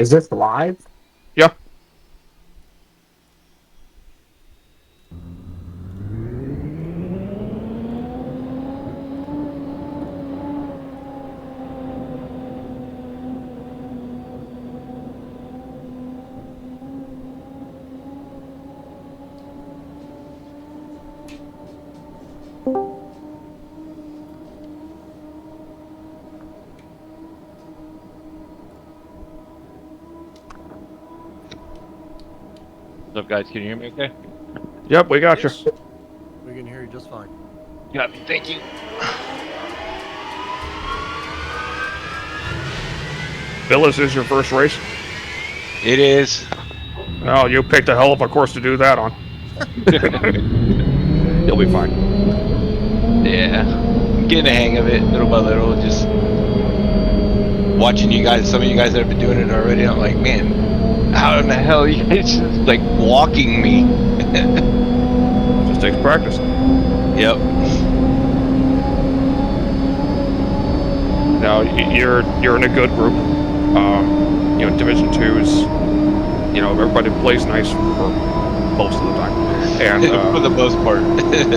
Is this live? Yeah. What's up, guys? Can you hear me okay? Yep, we got Yes. you. We can hear you just fine. Yeah, thank you. Bill, is this your first race? It is. Oh, you picked a hell of a course to do that on. You'll be fine. Yeah. I'm getting the hang of it little by little. Just watching you guys, some of you guys that have been doing it already. I'm like, man, how in the hell are you guys just like walking me? Just takes practice. Yep. Now you're in a good group. You know, Division 2's. You know, everybody plays nice for most of the time, and For the most part.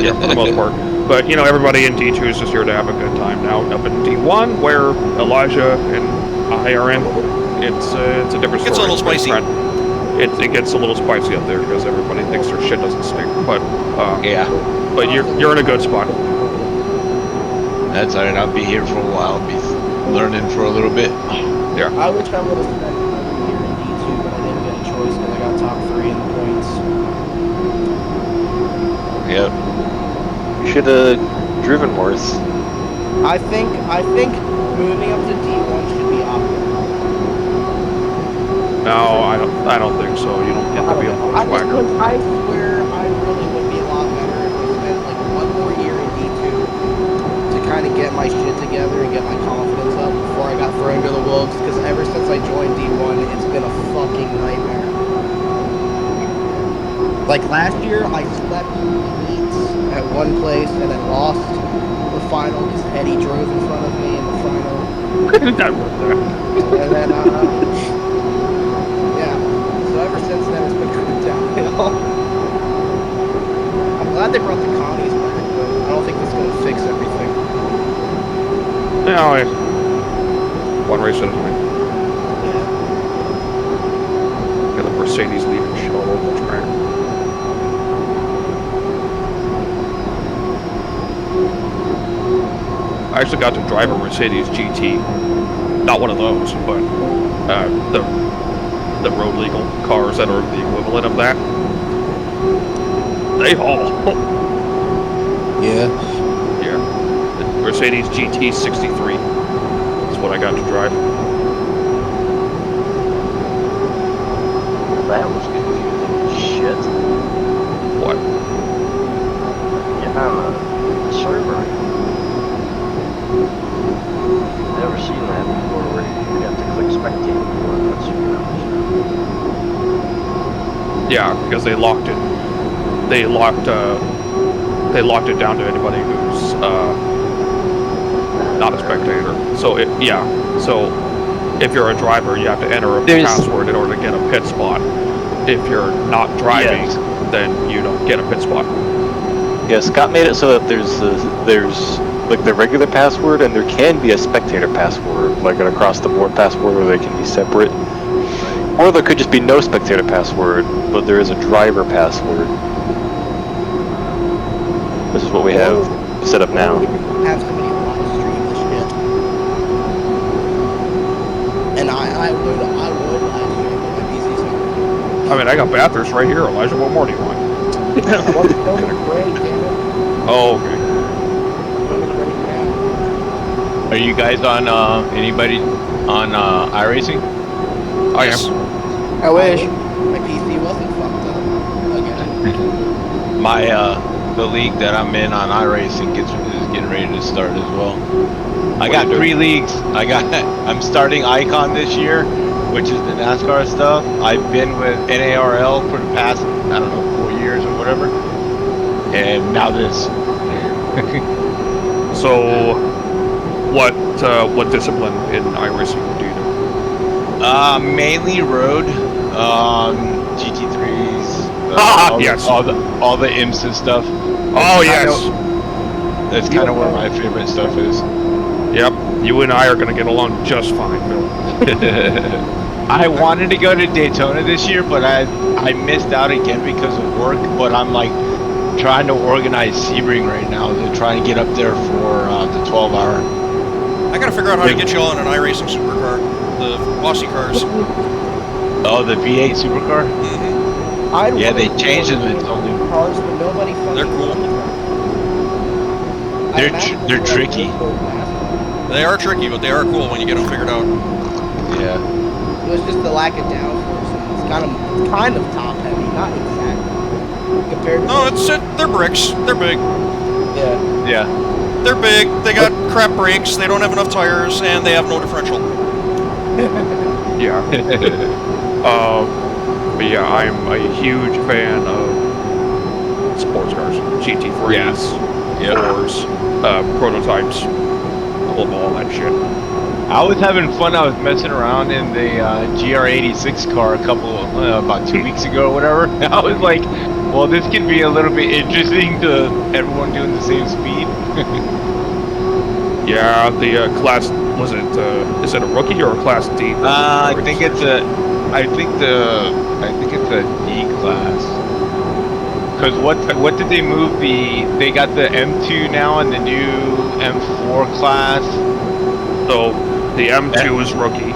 yeah, for the most part. But you know, everybody in D2 is just here to have a good time. Now up in D1, where Elijah and I are in, it's a different story. It's a little spicy. It gets a little spicy up there because everybody thinks their shit doesn't stink. But Yeah. but you're in a good spot. That's alright. I'll be here for a while. I'll be learning for a little bit. Yeah. I wish I would have spent another year in D2, but I didn't get a choice because I got top 3 in the points. Yep. You should have driven more. I think moving up to D1 should be optimal. No, I don't think so. You don't get to be a bushwhacker. I swear I really would be a lot better if I spent like one more year in D2 to kind of get my shit together and get my confidence up before I got thrown to the wolves, because ever since I joined D1, it's been a fucking nightmare. Like last year, I slept in the heats at one place and then lost the final because Eddie drove in front of me in the final. And then, yeah. So ever since then, it's been going downhill. I'm glad they brought the commies back, but I don't think it's going to fix everything. No, one race at a time. Yeah. Got the Mercedes leaving shit all over the track. I actually got to drive a Mercedes GT. Not one of those, but the road legal cars that are the equivalent of that. They haul. Yeah. Yeah. The Mercedes GT 63 is what I got to drive. That was confusing as shit. What? Yeah, on the server. Never seen that before where you have to click spectate before it lets you Yeah, because they locked it. They locked it down to anybody who's not a spectator. So so if you're a driver, you have to enter a password in order to get a pit spot. If you're not driving, then you don't get a pit spot. Yeah, Scott made it so that there's like the regular password and there can be a spectator password, like an across the board password where they can be separate. Or there could just be no spectator password, but there is a driver password. This is what we have set up now. Have somebody live stream the shit. And I would live stream it. My PC's not. I mean, I got Bathurst right here, Elijah. What more do you want? I want to film it great, damn it. Oh, okay. Film it great now. Are you guys on anybody on iRacing? I am. I wish my PC wasn't fucked up again. My the league that I'm in on iRacing is getting ready to start as well. I got 3 leagues. I'm starting Icon this year, which is the NASCAR stuff. I've been with NARL for the past, I don't know, 4 years or whatever. And now this. So, what discipline in iRacing do you do? Mainly road, GT3s, Yes. all the IMSA stuff. Oh, yes. That's kind of where my favorite stuff is. Yep. You and I are going to get along just fine, Phil. I wanted to go to Daytona this year, but I missed out again because of work. But I'm like trying to organize Sebring right now to try and get up there for the 12-hour. I gotta figure out how to get you all in an iRacing supercar, the Aussie cars. Oh, the V8 supercar? Mm-hmm. Yeah, they changed them. It's only cars, but nobody fucking They're cool. they're tricky. They are tricky, but they are cool when you get them figured out. Yeah. It was just the lack of downforce. It's kind of top heavy, not exactly compared to. No, they're bricks. They're big. Yeah. Yeah. They're big. They got crap brakes. They don't have enough tires, and they have no differential. Yeah. But yeah, I'm a huge fan of sports cars, GT3s, Yeah. 4s, prototypes. I love all that shit. I was having fun. I was messing around in the GR86 car about 2 weeks ago or whatever. I was like, well, this could be a little bit interesting to everyone doing the same speed. Yeah, the class is it a rookie or a class D? I think it's a D class. Cause what did they move they got the M2 now and the new M4 class. So the M2 is rookie.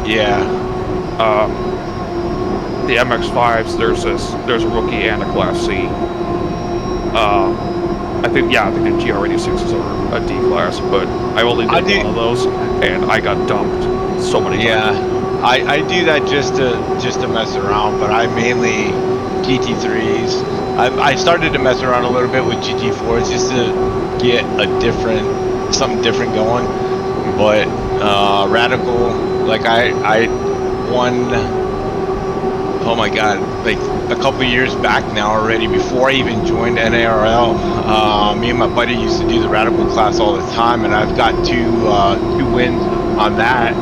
Yeah. The MX-5s there's a rookie and a class C. I think the GR86s are a D class, but I only did one of those, and I got dumped so many times. Yeah, I do that just to mess around, but I mainly GT3s. I started to mess around a little bit with GT4s just to get something different going. But Radical, like I won. Oh my god, like a couple years back now already, before I even joined NARL, me and my buddy used to do the Radical class all the time, and I've got two wins on that.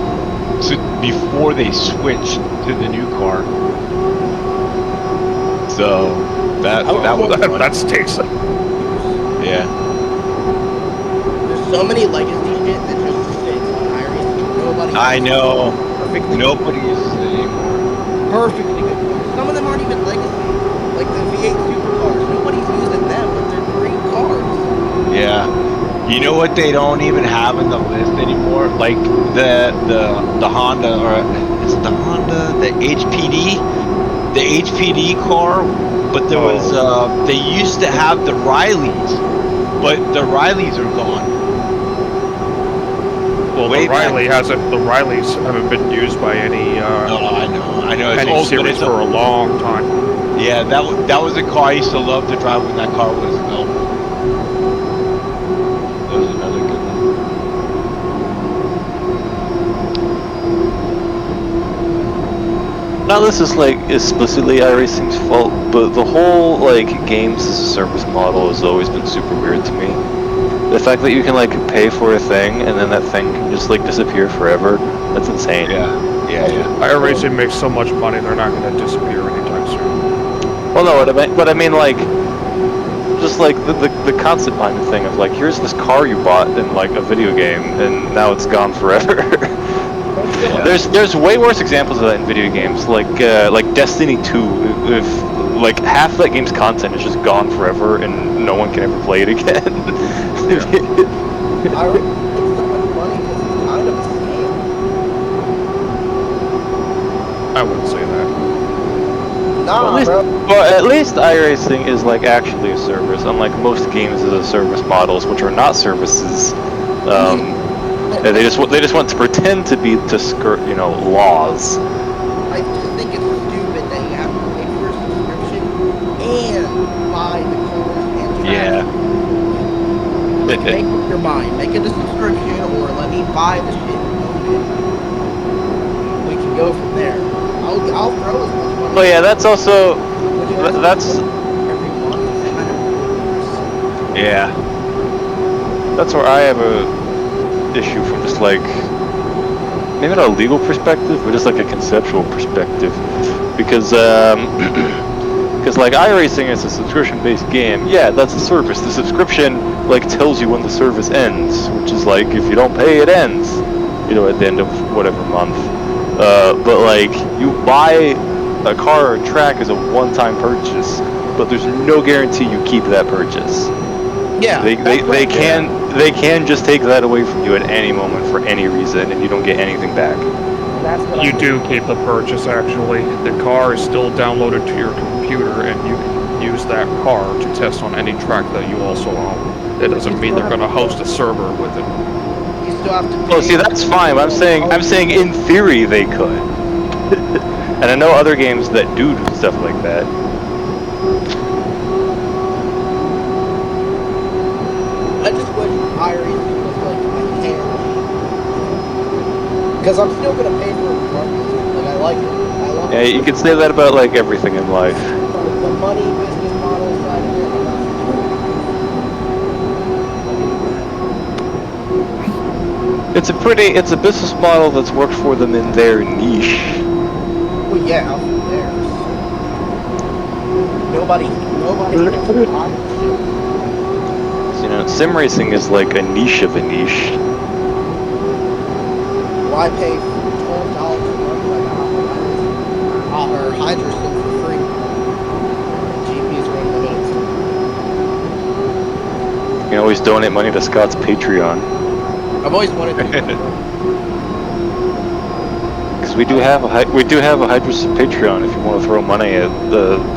So before they switched to the new car. So that was fun. That stinks. Yeah. There's so many legacy shit that just sits on iRacing. Nobody. I know. Perfectly. Nobody uses it anymore. Perfectly good cars. Some of them aren't even legacy. Like the V8 supercars. Nobody's using them, but they're great cars. Yeah. You know what they don't even have in the list anymore? Like the Honda, or is it the Honda, the HPD? The HPD car, but there was they used to have the Rileys, but the Rileys are gone. Well, the Rileys haven't been used by any I know it's any old, series for a long time. Yeah, that was a car I used to love to drive when that car was available. That was another good one. Now this is like explicitly iRacing's fault, but the whole like games as a service model has always been super weird to me. The fact that you can like pay for a thing and then that thing can just like disappear forever, that's insane. Yeah. iRacing makes so much money, they're not going to disappear anytime soon. Well, no, but I mean like, just like the concept behind the thing of like, here's this car you bought in like a video game and now it's gone forever. Yeah. There's way worse examples of that in video games, like Destiny 2. If like half that game's content is just gone forever and no one can ever play it again. I it's so much money because it's kind of a scam. I wouldn't say that. Nah, At least iRacing is like actually a service, unlike most games as a service models, which are not services. They just want to pretend to be to skirt, laws. I just think it's stupid that you have to pay for a subscription and buy the cars and track. Yeah. Like, make up your mind. Make it a subscription or let me buy the shit and own it. We can go from there. I'll throw as much money. But yeah, that's also that's every month. that's where I have a issue from just like maybe not a legal perspective, but just like a conceptual perspective, because because like iRacing is a subscription-based game. Yeah, that's a service. The subscription like tells you when the service ends, which is like if you don't pay, it ends. You know, at the end of whatever month. But like you buy a car or a track as a one-time purchase, but there's no guarantee you keep that purchase. Yeah. They can just take that away from you at any moment for any reason, and you don't get anything back. That's what You do keep the purchase, actually. The car is still downloaded to your computer, and you can use that car to test on any track that you also own. It doesn't mean they're going to host a server with it. You still have to pay. Well, see, that's fine. I'm saying in theory they could. And I know other games that do stuff like that. I just wish iRacing was like a hand. Because I'm still gonna pay for it regardless. Like I like it. I love Yeah, it. you could say that about like everything in life. The money business model side of it, I'm not It's a business model that's worked for them in their niche. well, yeah, out there. Nobody can buy shit. You know, sim racing is like a niche of a niche. Why pay $12 a month like or HydroSim for free? GPs are unlimited. You can always donate money to Scott's Patreon. I've always wanted to. Because we do have a HydroSim Patreon if you want to throw money at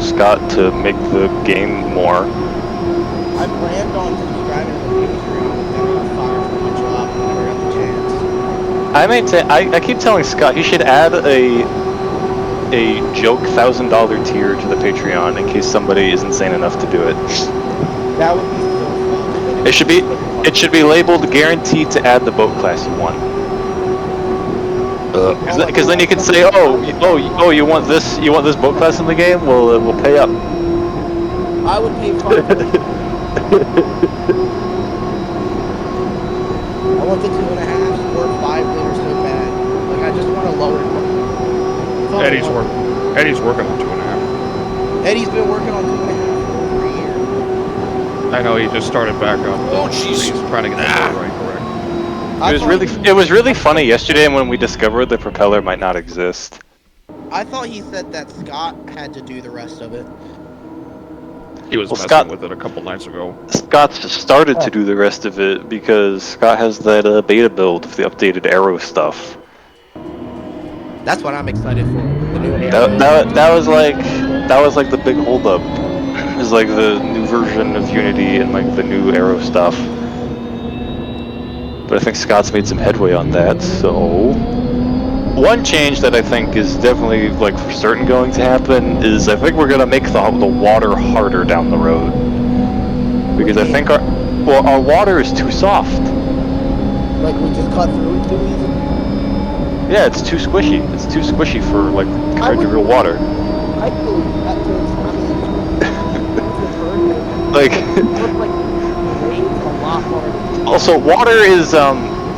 Scott to make the game more. I planned on subscribing to the Patreon, and then I got fired from my job and never got the chance. I keep telling Scott he should add a joke $1,000 tier to the Patreon in case somebody is insane enough to do it. That would be so fun. It should be labeled guaranteed to add the boat class you want. Because then you can say, oh, you want this boat class in the game? Well, we'll pay up. I would pay $5. I want the 2.5 or 5 liter so bad. Like I just want to lower it. Eddie's working on 2.5. Eddie's been working on 2.5 for over a year. I know, he just started back up. Oh, jeez. He's trying to get the board right correct. It was really funny yesterday when we discovered the propeller might not exist. I thought he said that Scott had to do the rest of it. He was messing Scott- with it a couple nights ago. Scott's started to do the rest of it because Scott has that beta build of the updated Aero stuff. That's what I'm excited for. The new Aero. That was like the big holdup. Is like the new version of Unity and like the new Aero stuff. But I think Scott's made some headway on that, so one change that I think is definitely like for certain going to happen is I think we're gonna make the water harder down the road. Because I think our water is too soft. Like we just cut through it too easy. Yeah, it's too squishy. It's too squishy for like compared to real water. I believe that Like also water is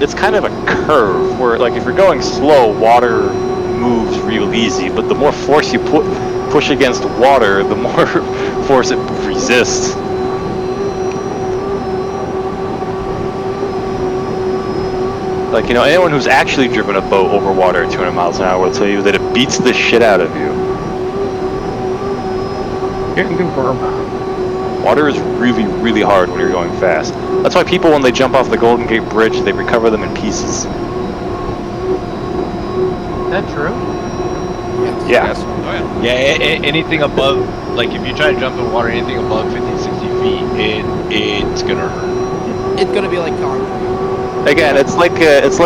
it's kind of a curve where like if you're going slow, water moves real easy, but the more force you push against water, the more force it resists. Like, you know, anyone who's actually driven a boat over water at 200 miles an hour will tell you that it beats the shit out of you. Can confirm. Water is really, really hard when you're going fast. That's why people, when they jump off the Golden Gate Bridge, they recover them in pieces. Is that true? Yeah. Oh, yeah. Yeah, anything above, like if you try to jump in water, anything above 50, 60 feet, it's gonna hurt. It's gonna be like concrete. Again, it's like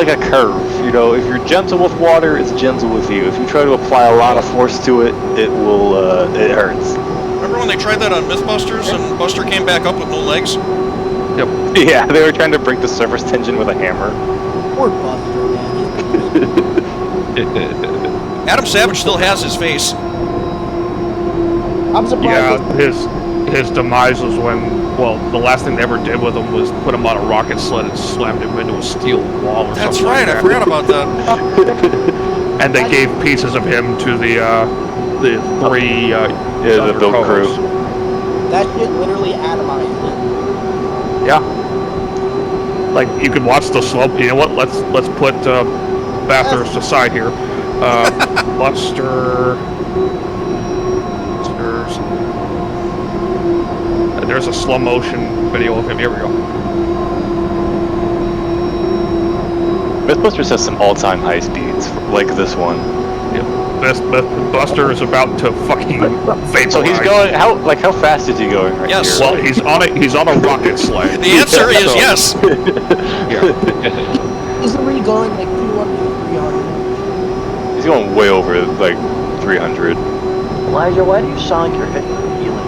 a curve. You know, if you're gentle with water, it's gentle with you. If you try to apply a lot of force to it, it will it hurts. Remember when they tried that on Mythbusters and Buster came back up with no legs? Yep. Yeah, they were trying to break the surface tension with a hammer. Poor Buster, man. Adam Savage still has his face. I'm surprised. Yeah, his demise was when Well, the last thing they ever did with him was put him on a rocket sled and slammed him into a steel wall or That's something right, like I that. forgot about that. And they gave pieces of him to the 3 the other build crew. co-hosts. That shit literally atomized him. Yeah. Like, you can watch the slope. You know what? Let's put Bathurst aside here. Buster's. There's a slow motion video of him. Here we go. Mythbusters has some all-time high speeds, like this one. Yeah. Buster is about to fucking vaporize. So he's going. How fast is he going right Yes. here? Well, he's on a rocket sled. The answer is So- yes. Yeah. He's already going like 200, 300. He's going way over like 300. Elijah, why do you sound like you're hitting the healing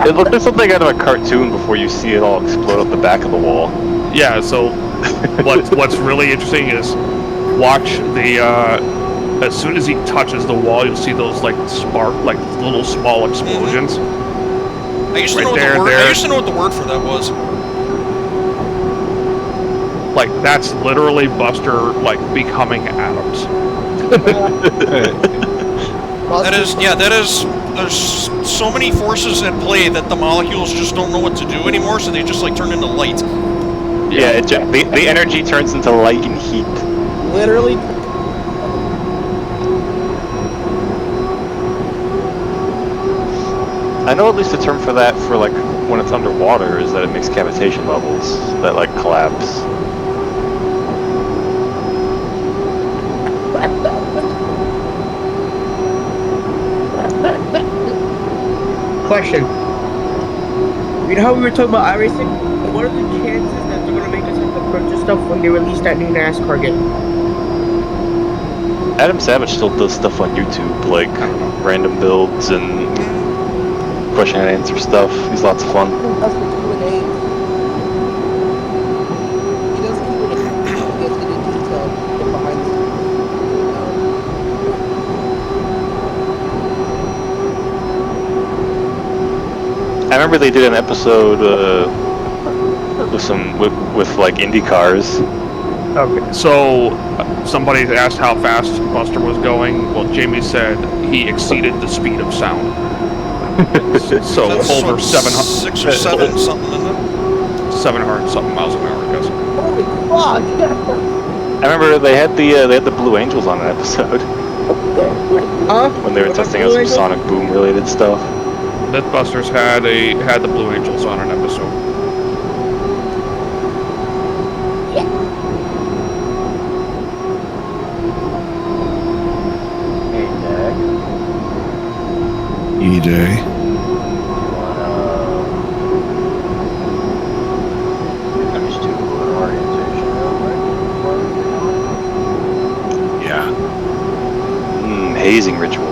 It looks like something out of a cartoon before you see it all explode up the back of the wall. Yeah. So what's really interesting is watch the. As soon as he touches the wall, you'll see those like little small explosions. I used to Right know there, what the word. there. I used to know what the word for that was. Like that's literally Buster like becoming atoms. That is, yeah, that is. There's so many forces at play that the molecules just don't know what to do anymore, so they just like turn into light. Yeah, the energy turns into light and heat. Literally. I know at least the term for that for like when it's underwater is that it makes cavitation bubbles that like collapse. Question. You know how we were talking about iRacing? What are the chances that they're gonna make us have to purchase stuff when they release that new NASCAR game? Adam Savage still does stuff on YouTube, like random builds and question and answer stuff. He's lots of fun. That's the Q&A. He does Q&A. He gets into detail behind the scenes. I remember they did an episode with like Indy cars. Okay. So somebody asked how fast Buster was going. Well, Jamie said he exceeded the speed of sound. So That's over what, 700, 6 or 7 something, isn't it? 700 something miles an hour, I guess. Holy fuck! I remember they had the Blue Angels on that episode Huh? when they were What about testing the out Blue some Angels? Sonic Boom related stuff. Mythbusters had the Blue Angels on an episode. Hey, Dag. E-Day. You wanna... I'm just doing an orientation real quick before we get going. Yeah. Hazing ritual.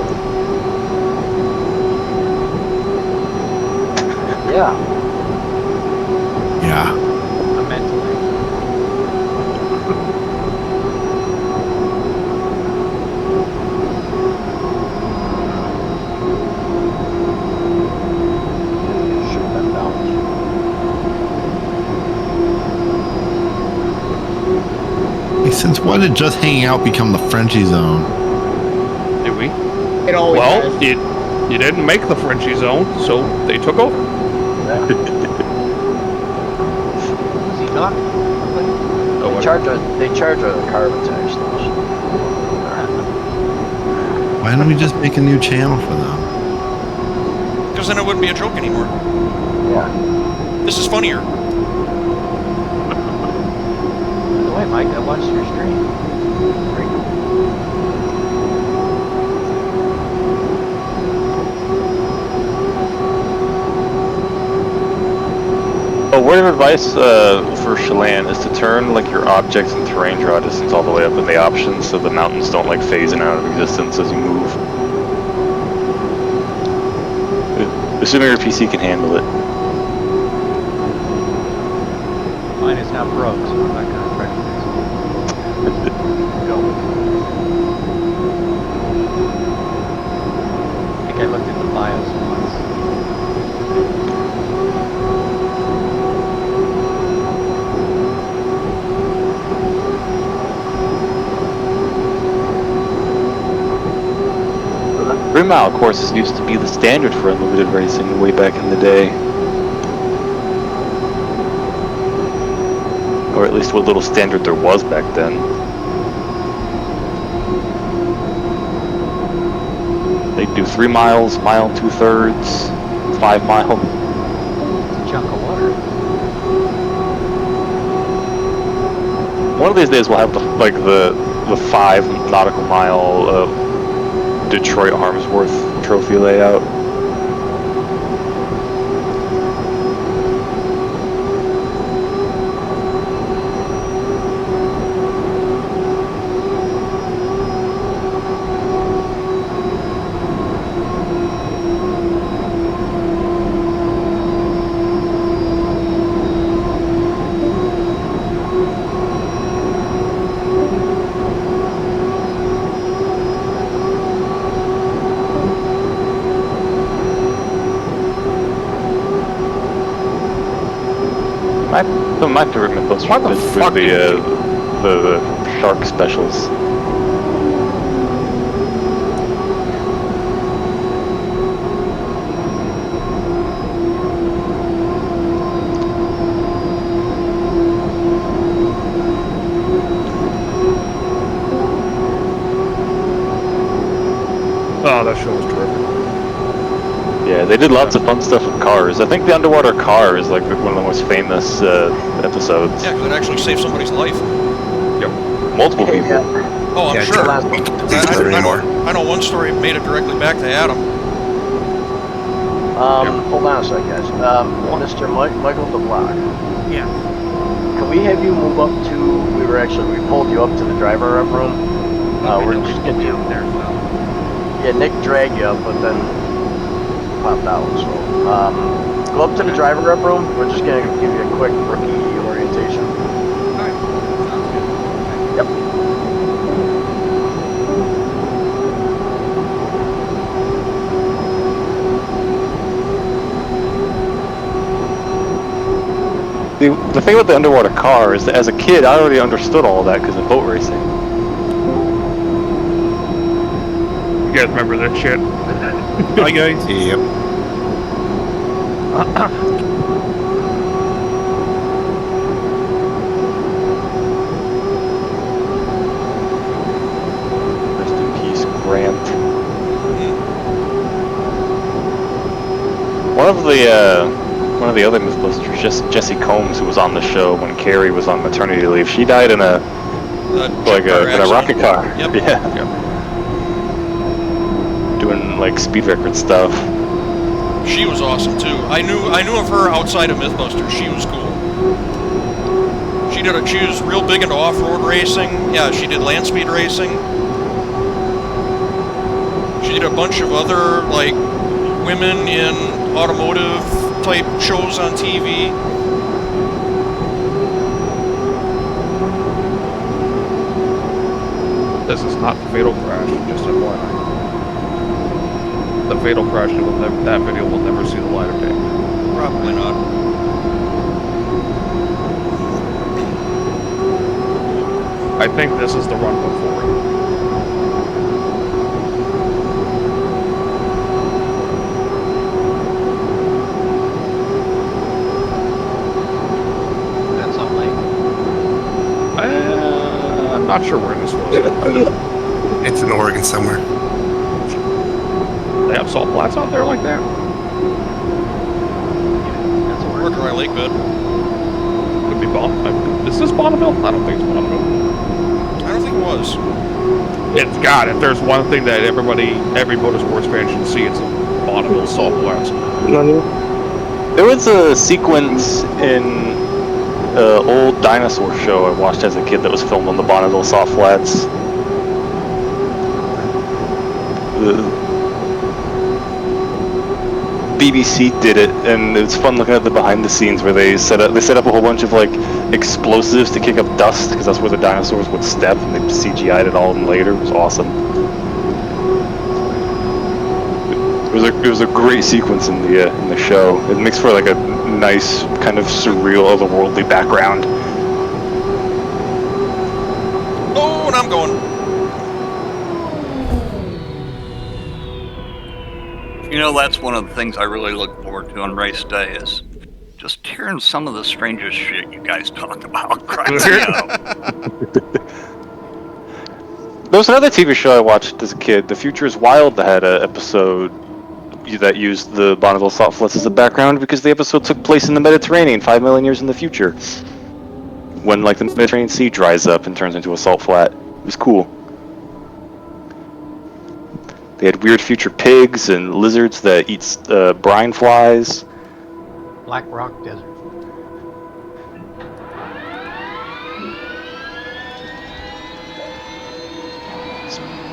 Yeah, Yeah. mentally. Shoot them down. Hey, since when did just hanging out become the Frenchie zone? Did we? It always Well, has. you didn't make the Frenchie zone, so they took over. Is he not? Oh, They charge a carbon tax station. Why don't we just make a new channel for them? Because then it wouldn't be a joke anymore. Yeah. This is funnier. By the way, Mike, I watched your stream. Great. A word of advice for Chelan is to turn like your objects and terrain draw distance all the way up in the options so the mountains don't like phase in and out of existence as you move. Assuming your PC can handle it. Mine is not broke, so I'm not gonna try to fix it. Go. I looked in the BIOS once. The 3 mile courses used to be the standard for unlimited racing way back in the day. Or at least what little standard there was back then. They'd do 3 miles, mile 2/3, 5 mile. It's a chunk of water. One of these days we'll have the 5 nautical mile Detroit Harmsworth trophy layout. My favorite Mythos Why the is fuck the shark specials. Oh, that show was terrific. Yeah, they did lots of fun stuff with cars. I think the underwater car is like one of the most famous episodes. Yeah, because it actually saved somebody's life. Multiple people. Oh, I'm Yeah, sure. Chelan don't do that anymore. I know one story made it directly back to Adam. Hold on a sec, guys. Mr. Michael DeBlock. Yeah. Can we have you move up to? We pulled you up to the driver up room. We're just gonna do. Yeah, Nick dragged you up, but then popped out. So, go up to the driver up room. We're just gonna give you a quick rookie orientation. Alright. Sounds good. Yep. The thing about the underwater car is that as a kid, I already understood all of that because of boat racing. You guys remember that shit? Hi guys. Yep. Rest in peace, Grant. One of the other Mythbusters, Jesse Combs, who was on the show when Carrie was on maternity leave, she died in a rocket car. Yep. Yeah. Yep. Doing like speed record stuff. She was awesome too. I knew of her outside of Mythbusters. She was cool. She was real big into off-road racing. Yeah, she did land speed racing. She did a bunch of other like women in automotive type shows on TV. This is not the fatal crash, just FYI. The fatal crash, that video will never see the light of day. Probably not. I think this is the run before it. That's all lake. I'm not sure where this was. It's in Oregon somewhere. They have salt flats out there like that? That's Or dry lake bed. Could be Bonneville. Is this Bonneville? I don't think it's Bonneville. I don't think it was. It's got it. There's one thing that every motorsports fan should see. It's Bonneville salt flats. There was a sequence in an old dinosaur show I watched as a kid that was filmed on the Bonneville Salt Flats. The BBC did it, and it's fun looking at the behind the scenes where they set up a whole bunch of like explosives to kick up dust because that's where the dinosaurs would step, and they CGI'd it all in later. It was awesome. It was a great sequence in the show. It makes for like a nice kind of surreal, otherworldly background. Oh, and I'm going. You know, that's one of the things I really look forward to on race day is just hearing some of the strangest shit you guys talk about. Cracks me up. There was another TV show I watched as a kid, The Future is Wild, that had an episode that used the Bonneville salt flats as a background because the episode took place in the Mediterranean 5 million years in the future. When like the Mediterranean Sea dries up and turns into a salt flat. It was cool. They had weird future pigs and lizards that eat brine flies. Black Rock Desert.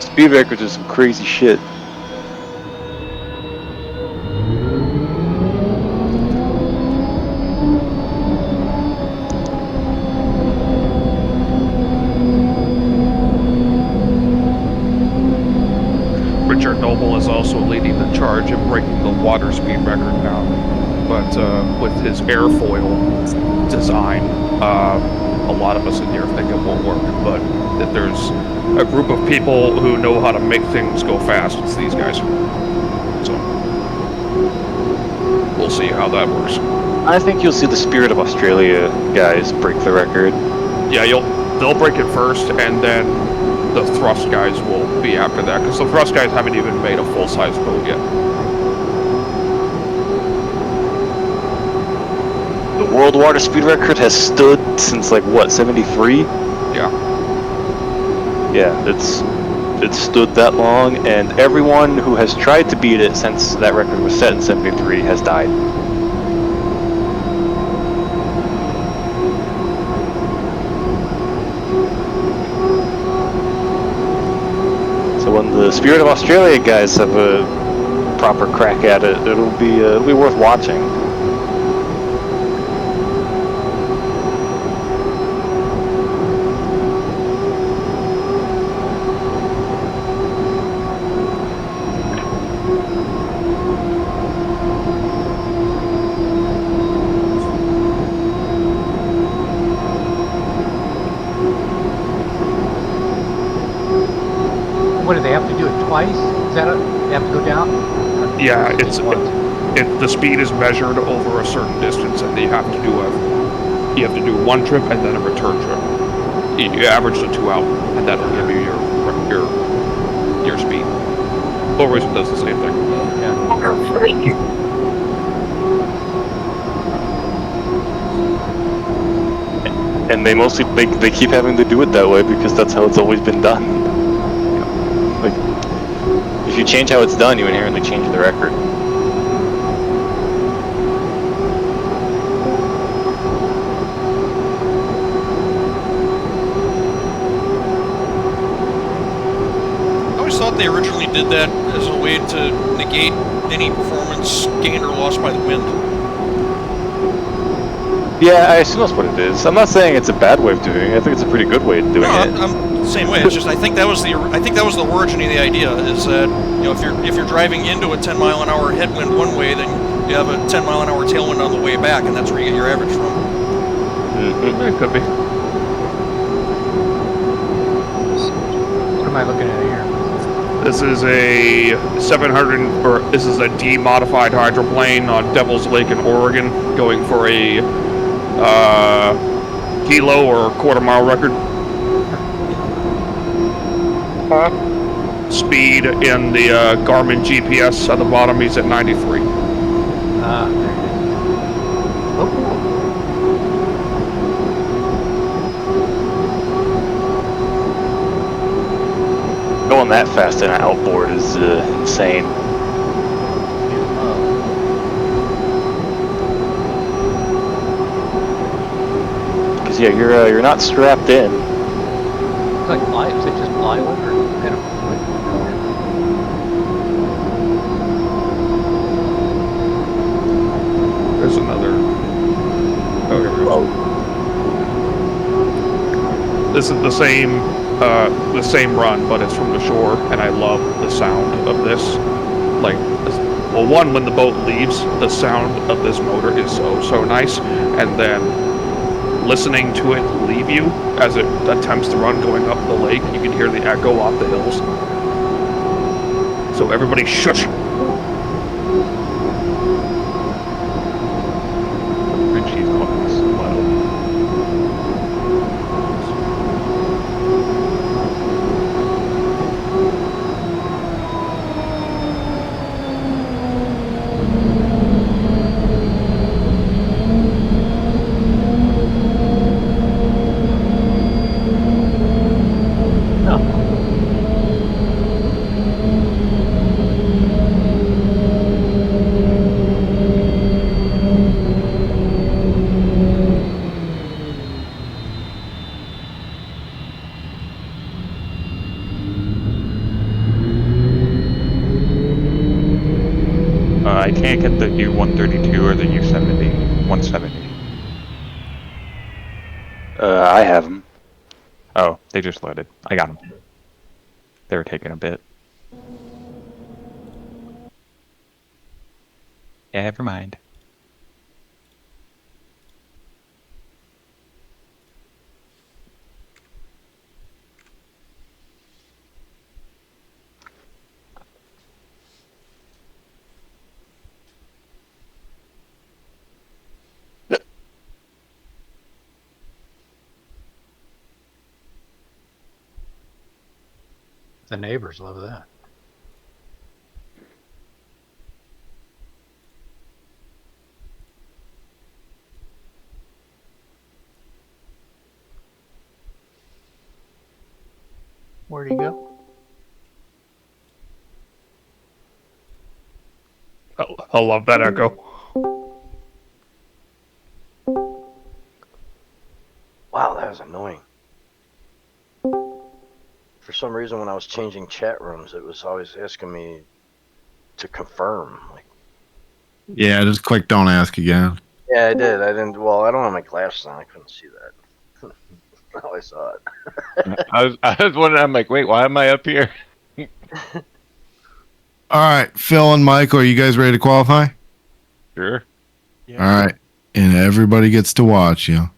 Speed records are some crazy shit. Richard Noble is also leading the charge in breaking the water speed record now. But with his airfoil design, a lot of us in here think it won't work. But that there's a group of people who know how to make things go fast. It's these guys. So we'll see how that works. I think you'll see the Spirit of Australia guys break the record. Yeah, they'll break it first, and then the thrust guys will be after that, because the thrust guys haven't even made a full-size boat yet. The world water speed record has stood since like what, 73? Yeah. Yeah, it's stood that long, and everyone who has tried to beat it since that record was set in 73 has died. So when the Spirit of Australia guys have a proper crack at it, it'll be worth watching. What do they have to do it twice? Is that they have to go down? Yeah, the speed is measured over a certain distance, and you have to do one trip and then a return trip. You average the 2 out, and that'll give you your speed. Low Racing does the same thing. Yeah. And they mostly they keep having to do it that way because that's how it's always been done. Like, if you change how it's done, you inherently change the record. I always thought they originally did that as a way to negate any performance gained or lost by the wind. Yeah, I assume that's what it is. I'm not saying it's a bad way of doing it. I think it's a pretty good way of doing it. I'm the same way. It's just I think that was the origin of the idea. Is that if you're driving into a 10-mile-an-hour headwind one way, then you have a 10-mile-an-hour tailwind on the way back, and that's where you get your average from. Mm-hmm. It could be. What am I looking at here? This is a 700, or this is a D-modified hydroplane on Devil's Lake in Oregon, going for a kilo or quarter-mile record. Speed in the Garmin GPS at the bottom, he's at 93. There it is. Oh. Going that fast in an outboard is insane. Because yeah, you're not strapped in. It's like fly. Is it just plywood or kind of wood? There's another. Oh, here we go. This is the same run, but it's from the shore, and I love the sound of this. Like, Well, one, when the boat leaves, the sound of this motor is so nice, and then listening to it leave you as it attempts to run going up the lake, you can hear the echo off the hills. So everybody shush. Frenchie's going slow. I can't get the U-132 or the U-70, 170. I have them. Oh, they just loaded. I got them. They were taking a bit. Yeah, never mind. The neighbors love that. Where'd he go? I love that echo. Wow, that was annoying. For some reason, when I was changing chat rooms, it was always asking me to confirm. Like, Yeah, just click don't ask again. yeah, I did. I didn't. Well, I don't have my glasses on. I couldn't see that. Now I saw it. I was wondering. I'm like, wait, why am I up here? All right, Phil and Michael, are you guys ready to qualify? Sure. All right, and everybody gets to watch you.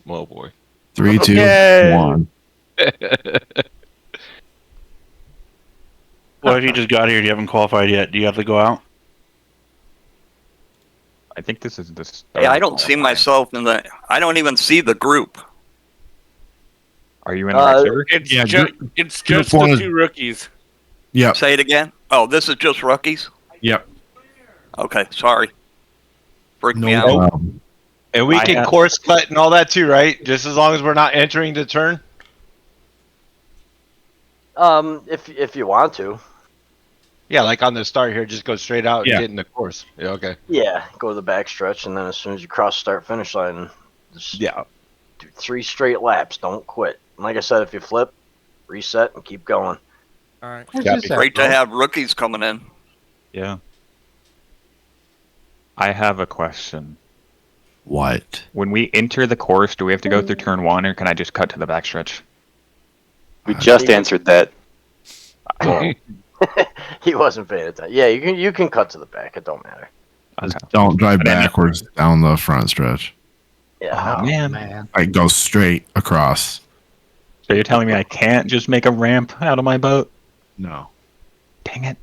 Oh boy. 3, 2, Yay. 1. Well, if you just got here, you haven't qualified yet. Do you have to go out? I think this is the start. Hey, I don't see myself in the. I don't even see the group. Are you in the right server? It's Yeah, it's group just one the is- 2 rookies. Yep. Say it again. Oh, this is just rookies. Yep. Okay, sorry. Freaked me No out. problem. And we I can have- course cut and all that too, right? Just as long as we're not entering the turn. If you want to. Yeah, like on the start here, just go straight out Yeah. and get in the course. Yeah, okay. Yeah, go to the back stretch, and then as soon as you cross start finish line, just Yeah. do 3 straight laps. Don't quit. And like I said, if you flip, reset and keep going. All right. Great to have rookies coming in. Yeah. I have a question. What? When we enter the course, do we have to go through turn 1, or can I just cut to the backstretch? We just answered that. He wasn't paying attention. Yeah, you can cut to the back. It don't matter. Just don't drive backwards down the front stretch. Yeah. Oh, man. I go straight across. So you're telling me I can't just make a ramp out of my boat? No. Dang it.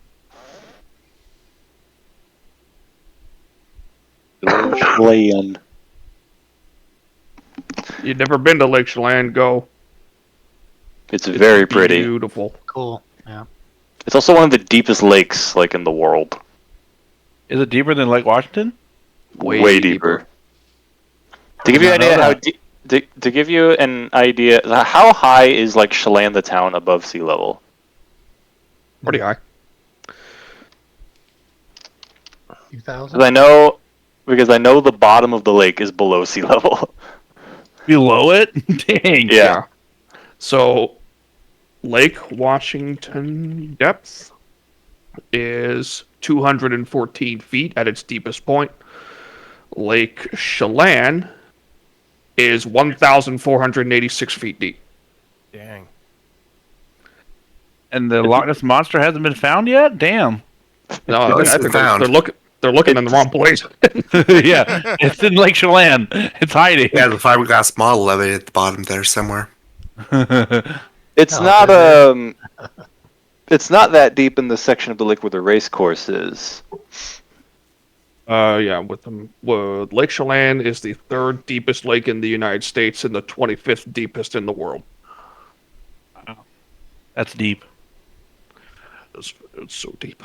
Chelan. You've never been to Lake Chelan? Go. It's very pretty. Beautiful. Cool. Yeah. It's also one of the deepest lakes, like, in the world. Is it deeper than Lake Washington? Way deeper. To give you an idea how to give you an idea, how high is like Chelan the town above sea level? Pretty high. 2,000? Because I know the bottom of the lake is below sea level. Below it? Dang. Yeah. So, Lake Washington depth is 214 feet at its deepest point. Lake Chelan is 1,486 feet deep. Dang. And the Loch Ness Monster hasn't been found yet? Damn. No, What's I it think found? they're looking in the wrong place. Yeah, it's in Lake Chelan. It's hiding. Yeah, the fiberglass model of it at the bottom there somewhere. It's Oh, not is it's not that deep in the section of the lake where the race course is. Yeah, Lake Chelan is the 3rd deepest lake in the United States and the 25th deepest in the world. That's deep. It's so deep.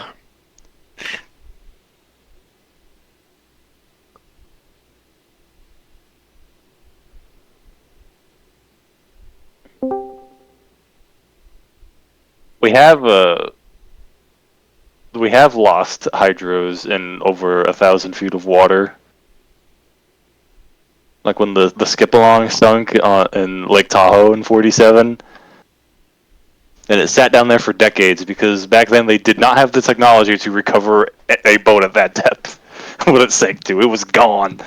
We have lost hydros in over 1,000 feet of water. Like when the skip-along sunk in Lake Tahoe in '47. And it sat down there for decades because back then they did not have the technology to recover a boat at that depth. What it sank to, it was gone.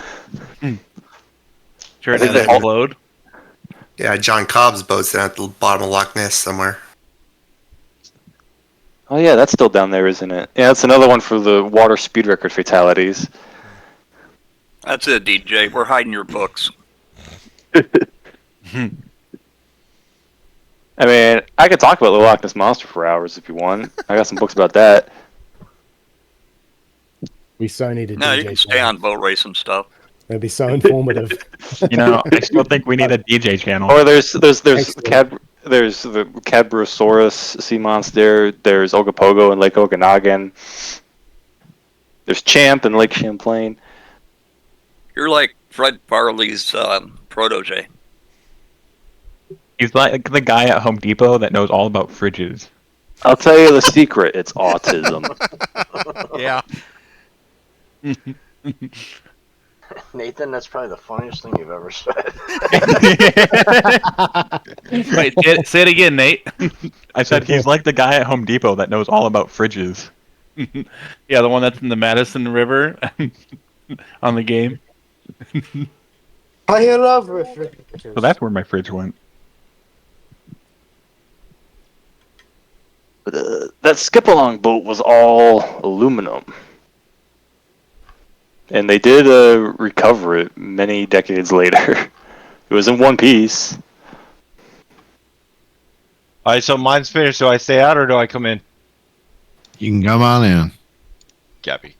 Sure, it And didn't then- explode. Yeah, John Cobb's boat's down at the bottom of Loch Ness somewhere. Oh yeah, that's still down there, isn't it? Yeah, that's another one for the water speed record fatalities. That's it, DJ. We're hiding your books. I mean, I could talk about the Loch Ness Monster for hours if you want. I got some books about that. We so need a No, you DJ can stay channel. on boat racing stuff. It'd be so informative. You know, I still think we need a DJ channel. Or there's Excellent. there's the Cadbrosaurus sea monster. There's Ogopogo in Lake Okanagan. There's Champ in Lake Champlain. You're like Fred Farley's protege. He's like the guy at Home Depot that knows all about fridges. I'll tell you the secret. It's autism. Yeah. Nathan, that's probably the funniest thing you've ever said. Wait, say it again, Nate. I said he's like the guy at Home Depot that knows all about fridges. Yeah, the one that's in the Madison River on the game. I love refrigerators. So that's where my fridge went. But that skip-along boat was all aluminum. And they did recover it many decades later. It was in one piece. Alright, so mine's finished. Do I stay out or do I come in? You can come on in. Gappy.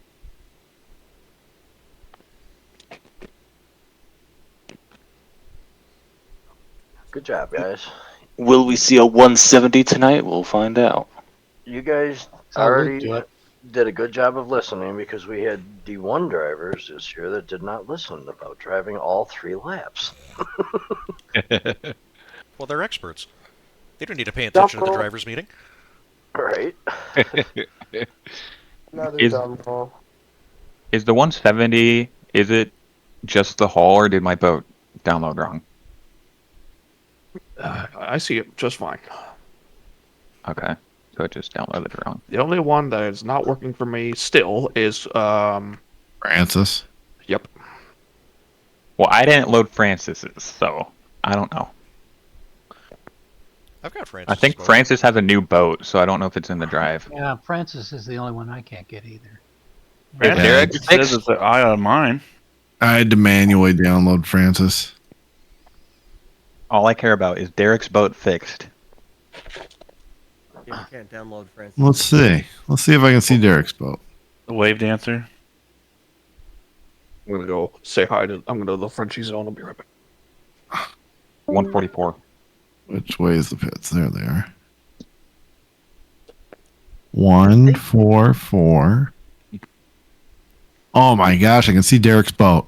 Good job, guys. Will we see a 170 tonight? We'll find out. You guys I'll already do it. did a good job of listening because we had D1 drivers this year that did not listen about driving all 3 laps. Well, they're experts. They don't need to pay attention to the driver's meeting. Right. Another Is- dumb call. Is the 170, is it just the hull or did my boat download wrong? I see it just fine. Okay. So it just downloaded wrong. The only one that is not working for me still is Francis. Yep. Well, I didn't load Francis's, so I don't know. I've got Francis. I think Francis has a new boat, so I don't know if it's in the drive. Yeah, Francis is the only one I can't get either. Francis Derek says it's an eye on mine. I had to manually download Francis. All I care about is Derek's boat fixed. You can't download Francis. Let's see. Let's see if I can see Derek's boat. The wave dancer. I'm gonna go say hi to. I'm gonna go to the Frenchie zone. I'll be right back. 144. Which way is the pits? There they are. 144. Oh my gosh, I can see Derek's boat.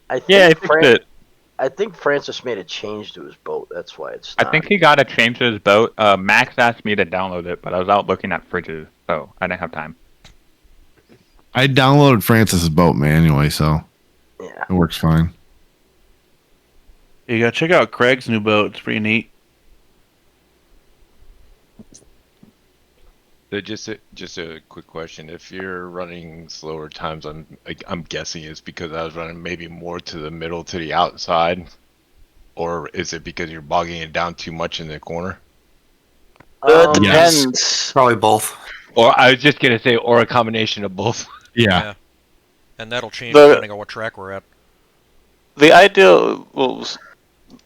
I think Yeah, I fixed it. I think Francis made a change to his boat. That's why it's I not. think he got a change to his boat. Max asked me to download it, but I was out looking at fridges, so I didn't have time. I downloaded Francis's boat manually, so Yeah. it works fine. You gotta check out Craig's new boat. It's pretty neat. Just a quick question. If you're running slower times, I'm guessing it's because I was running maybe more to the middle to the outside, or is it because you're bogging it down too much in the corner? Depends. Probably both. Or I was just gonna say, or a combination of both. Yeah. And that'll change The- depending on what track we're at. The ideal, well,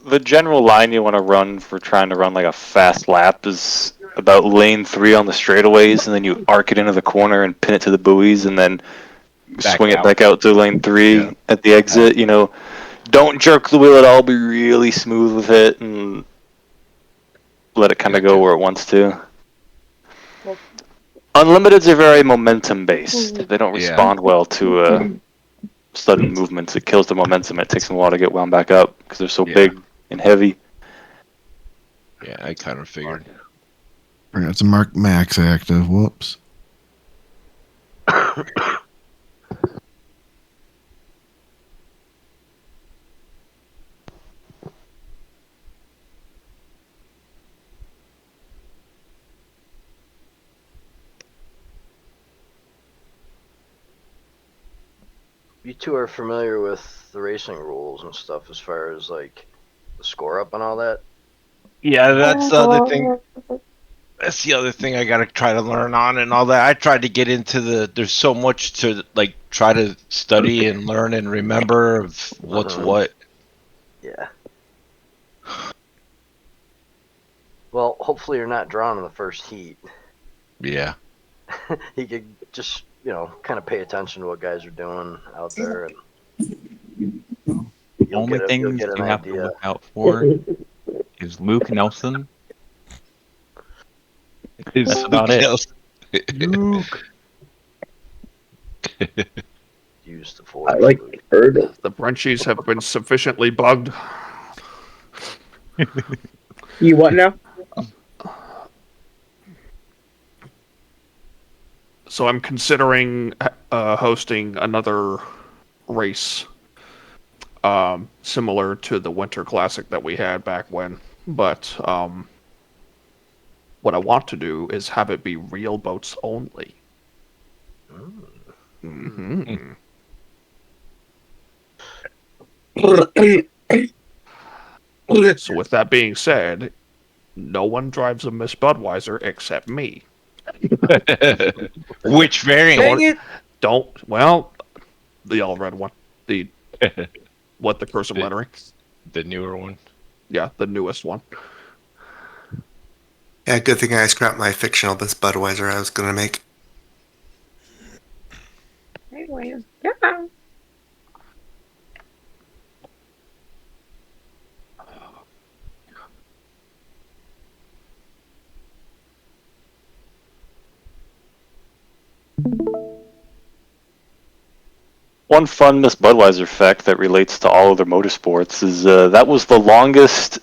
the general line you want to run for trying to run like a fast lap is about lane 3 on the straightaways, and then you arc it into the corner and pin it to the buoys, and then swing it back out to lane 3 at the exit. You know, don't jerk the wheel at all. Be really smooth with it and let it kind of go where it wants to. Unlimiteds are very momentum based. They don't respond well to sudden movements. It kills the momentum. It takes them a while to get wound back up because they're so big and heavy. Yeah, I kind of figured. Forgot to mark max active. Whoops. You two are familiar with the racing rules and stuff as far as like the score up and all that? Yeah, that's the other thing. That's the other thing I gotta try to learn on and all that. I tried to get into there's so much to like try to study and learn and remember of what's what. Yeah. Well, hopefully you're not drawn in the first heat. Yeah. You could just, you know, kind of pay attention to what guys are doing out there. And The only things you have to look out for is Luke Nelson. That's about it. Luke. Use the force. I like the Frenchies have been sufficiently bugged. You what now? So I'm considering hosting another race similar to the Winter Classic that we had back when. But what I want to do is have it be real boats only. Mm-hmm. So with that being said, no one drives a Miss Budweiser except me. Which variant? Well, the all red one. The what the cursive lettering? The newer one. Yeah, the newest one. Yeah, good thing I scrapped my fictional Miss Budweiser I was gonna make. Yeah. One fun Miss Budweiser fact that relates to all other motorsports is that was the longest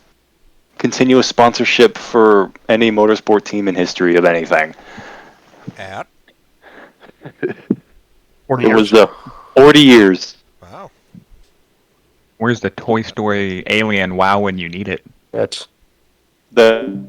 continuous sponsorship for any motorsport team in history of anything. At? 40 years. It was 40 years. Wow. Where's the Toy Story alien wow when you need it? That's the.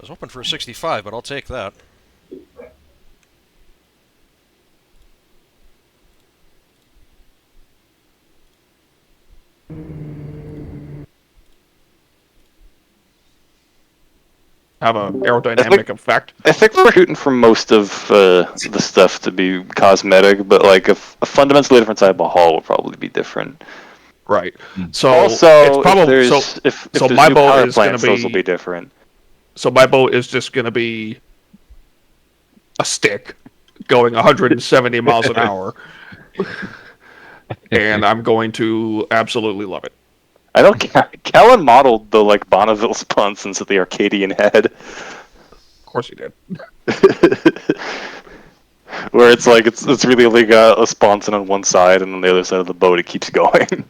was hoping for a 65, but I'll take that. Have an aerodynamic effect. I think we're shooting for most of the stuff to be cosmetic, but like a fundamentally different type of hull will probably be different. Right. So Also, it's probably if there's, so. if So there's my new boat power is going plants, to those will be different. So my boat is just going to be a stick going 170 miles an hour, and I'm going to absolutely love it. I know Callan modeled the like Bonneville sponsons at the Arcadian head. Of course he did. Where it's like it's really only got a sponson on one side, and on the other side of the boat it keeps going.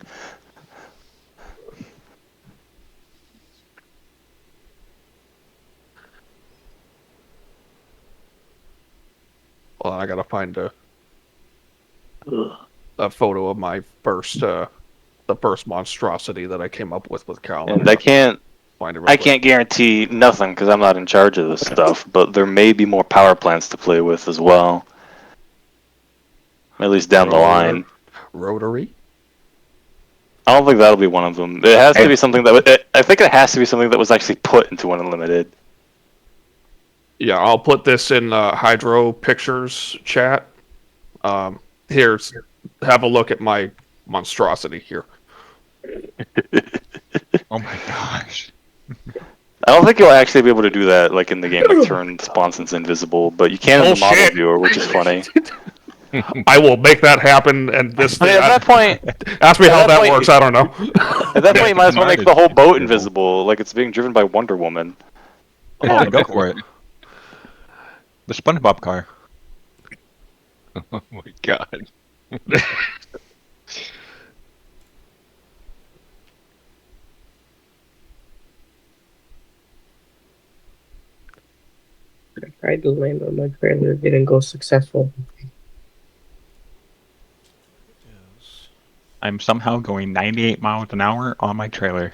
Well, I gotta find a photo of my first the first monstrosity that I came up with Cal. And I can't find it. I can't guarantee nothing because I'm not in charge of this stuff, but there may be more power plants to play with as well. At least down the line. Rotary? I don't think that'll be one of them. It has to be something that I think it has to be something that was actually put into an unlimited. Yeah, I'll put this in Hydro Pictures chat. Here's have a look at my monstrosity here. Oh my gosh. I don't think you'll actually be able to do that like in the game, like turn sponsons invisible, but you can in the model viewer, which is funny. I will make that happen, and this thing. At that point, ask me how that works. I don't know. At that point, you might as well make the whole boat invisible, like it's being driven by Wonder Woman. Oh, go for it. The SpongeBob car. Oh my god. I tried to land on my trailer, it didn't go successful. I'm somehow going 98 miles an hour on my trailer.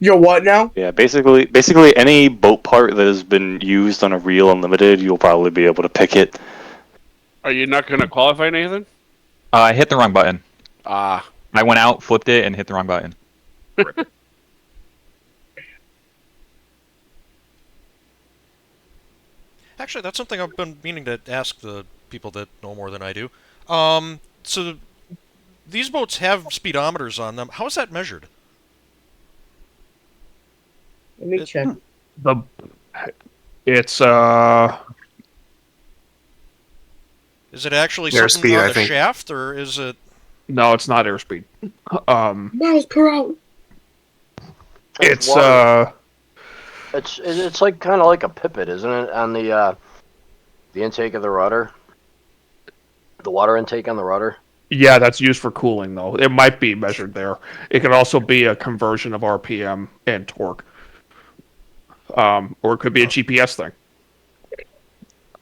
You're what now? Yeah, basically any boat part that has been used on a real unlimited, you'll probably be able to pick it. Are you not going to qualify, Nathan? I hit the wrong button. Ah. I went out, flipped it, and hit the wrong button. Actually, that's something I've been meaning to ask the people that know more than I do. So these boats have speedometers on them. How is that measured? Let me check. It's Is it actually Airspeed, something on I the think. shaft, or is it? No, it's not airspeed. Miles per hour. It's It's like kind of like a pipet, isn't it, on the intake of the rudder? The water intake on the rudder. Yeah, that's used for cooling though. It might be measured there. It could also be a conversion of RPM and torque. Or it could be a GPS thing.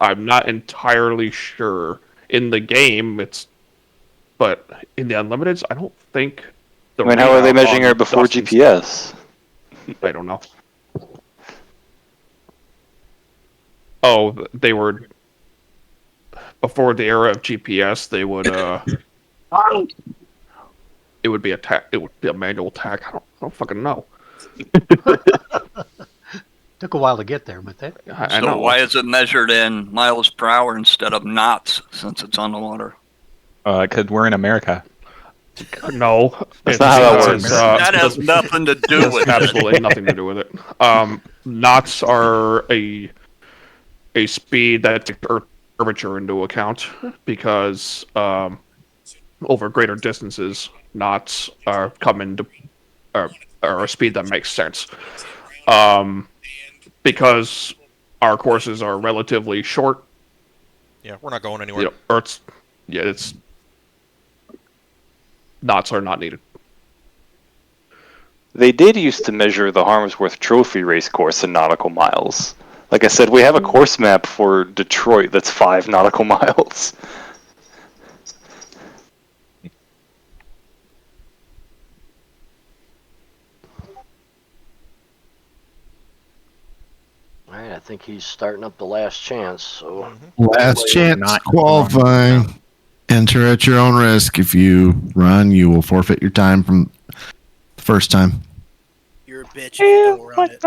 I'm not entirely sure. In the game, but in the Unlimiteds, I don't think. I mean, how are they measuring it before GPS? I don't know. Oh, they were before the era of GPS. They would it would be it would be a manual tack. I don't fucking know. Took a while to get there, but that. I So know. why is it measured in miles per hour instead of knots since it's on the water? Because we're in America. No, That's not how that works. That has nothing to do with it. Absolutely nothing to do with it. Knots are a speed that takes Earth curvature into account because over greater distances, knots are a speed that makes sense. Because our courses are relatively short. Yeah, we're not going anywhere. It's knots are not needed. They did used to measure the Harmsworth Trophy race course in nautical miles. Like I said, we have a course map for Detroit that's 5 nautical miles. think he's starting up the last chance. So Last chance Not qualifying. Enter at your own risk. If you run, you will forfeit your time from the first time. You're a bitch if you don't run it.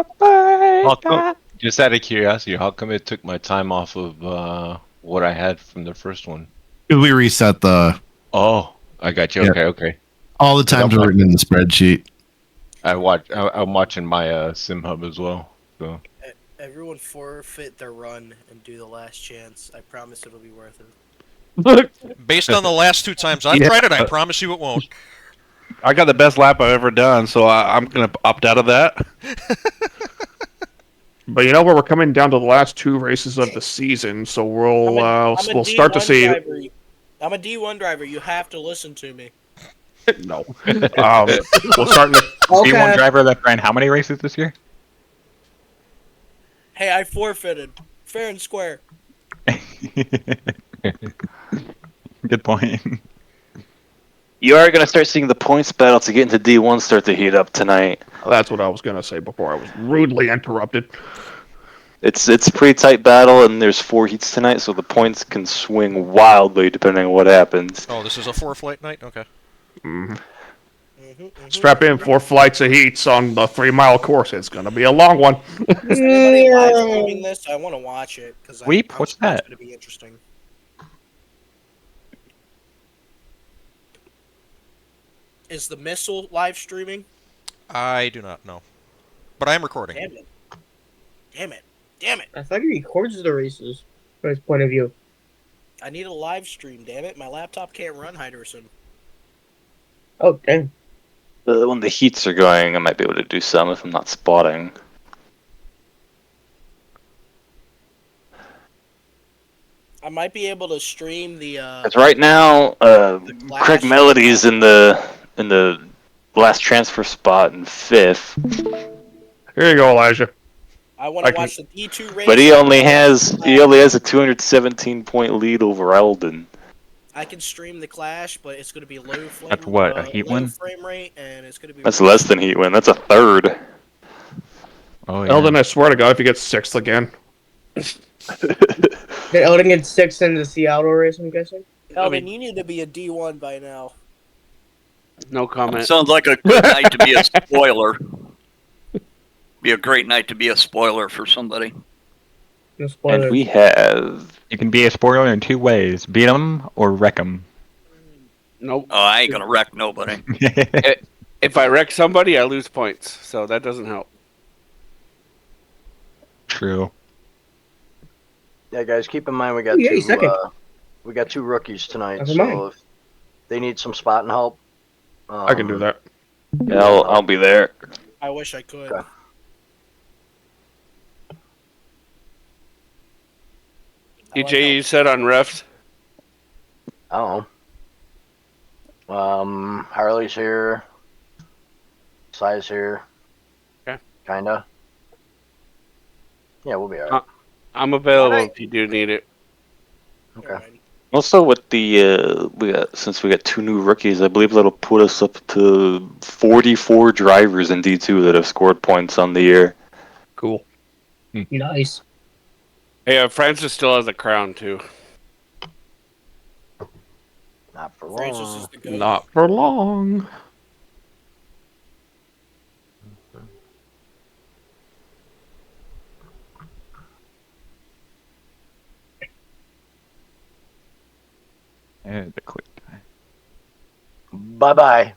How come, just out of curiosity, how come it took my time off of what I had from the first one? We reset the. Oh, I got you. Yeah. Okay. All the times are written in the spreadsheet. I'm watching my Sim Hub as well. So Everyone forfeit their run and do the last chance. I promise it'll be worth it. Based on the last 2 times I've tried it, I promise you it won't. I got the best lap I've ever done, so I'm gonna opt out of that. But you know what? We're coming down to the last 2 races of the season, so we'll start to see. Driver. I'm a D1 driver. You have to listen to me. No. We'll start. D1 driver that ran how many races this year? Hey, I forfeited. Fair and square. Good point. You are going to start seeing the points battle to get into D1 start to heat up tonight. That's what I was going to say before I was rudely interrupted. It's a pretty tight battle, and there's 4 heats tonight, so the points can swing wildly depending on what happens. Oh, this is a 4-flight night? Okay. Strap in 4 flights of heats on the 3-mile course. It's going to be a long one. Is anybody live streaming this? I want to watch it because What's that? It's going to be interesting. Is the missile live streaming? I do not know, but I am recording. Damn it! I thought he records the races from his point of view. I need a live stream. Damn it! My laptop can't run HydroSim. Oh dang! When the heats are going, I might be able to do some if I'm not spotting. I might be able to stream the. Because right now, Craig Melody's in the last transfer spot in 5th. Here you go, Elijah. I want to watch the D2 race. But he only has a 217 point lead over Eldon. I can stream the Clash, but it's going to be low flame. That's what, a heat win? Frame rate, and it's going to be. That's less than heat win. That's a third. Oh yeah. Eldon, I swear to God, if he gets 6th again. Did Eldon get 6th in the Seattle race? I'm guessing. Eldon, you need to be a D1 by now. No comment. Sounds like a good night to be a spoiler. Be a great night to be a spoiler for somebody. No spoilers. And we have. You can be a spoiler in 2 ways: beat 'em or wreck 'em. Nope. Oh, I ain't gonna wreck nobody. If I wreck somebody, I lose points, so that doesn't help. True. Yeah, guys, keep in mind we got two rookies tonight, Never so mind. if they need some spotting help, I can do that. Yeah, I'll be there. I wish I could. Okay. EJ, you said on refs. I don't know. Harley's here. Sai's here. Okay. Kinda. Yeah, we'll be alright. I'm available if you do need it. Okay. Also, with the since we got 2 new rookies, I believe that'll put us up to 44 drivers in D2 that have scored points on the year. Cool. Nice. Hey, Francis still has a crown too. Not for Francis long. is the goat. Not for long. And the quick time. Bye-bye.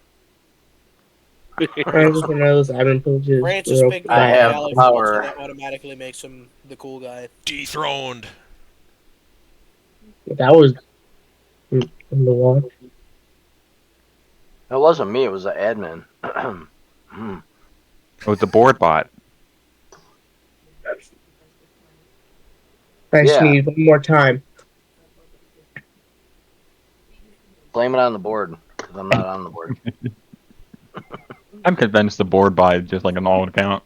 Francis knows I've been privileged. Francis Big I Mouth have Alex, power. so that automatically makes him the cool guy. Dethroned. That was in the wall. It wasn't me, it was the admin. Oh, the board bot. I just Yeah. need one more time. Blame it on the board, because I'm not on the board. I'm convinced the board bot is just like an all account.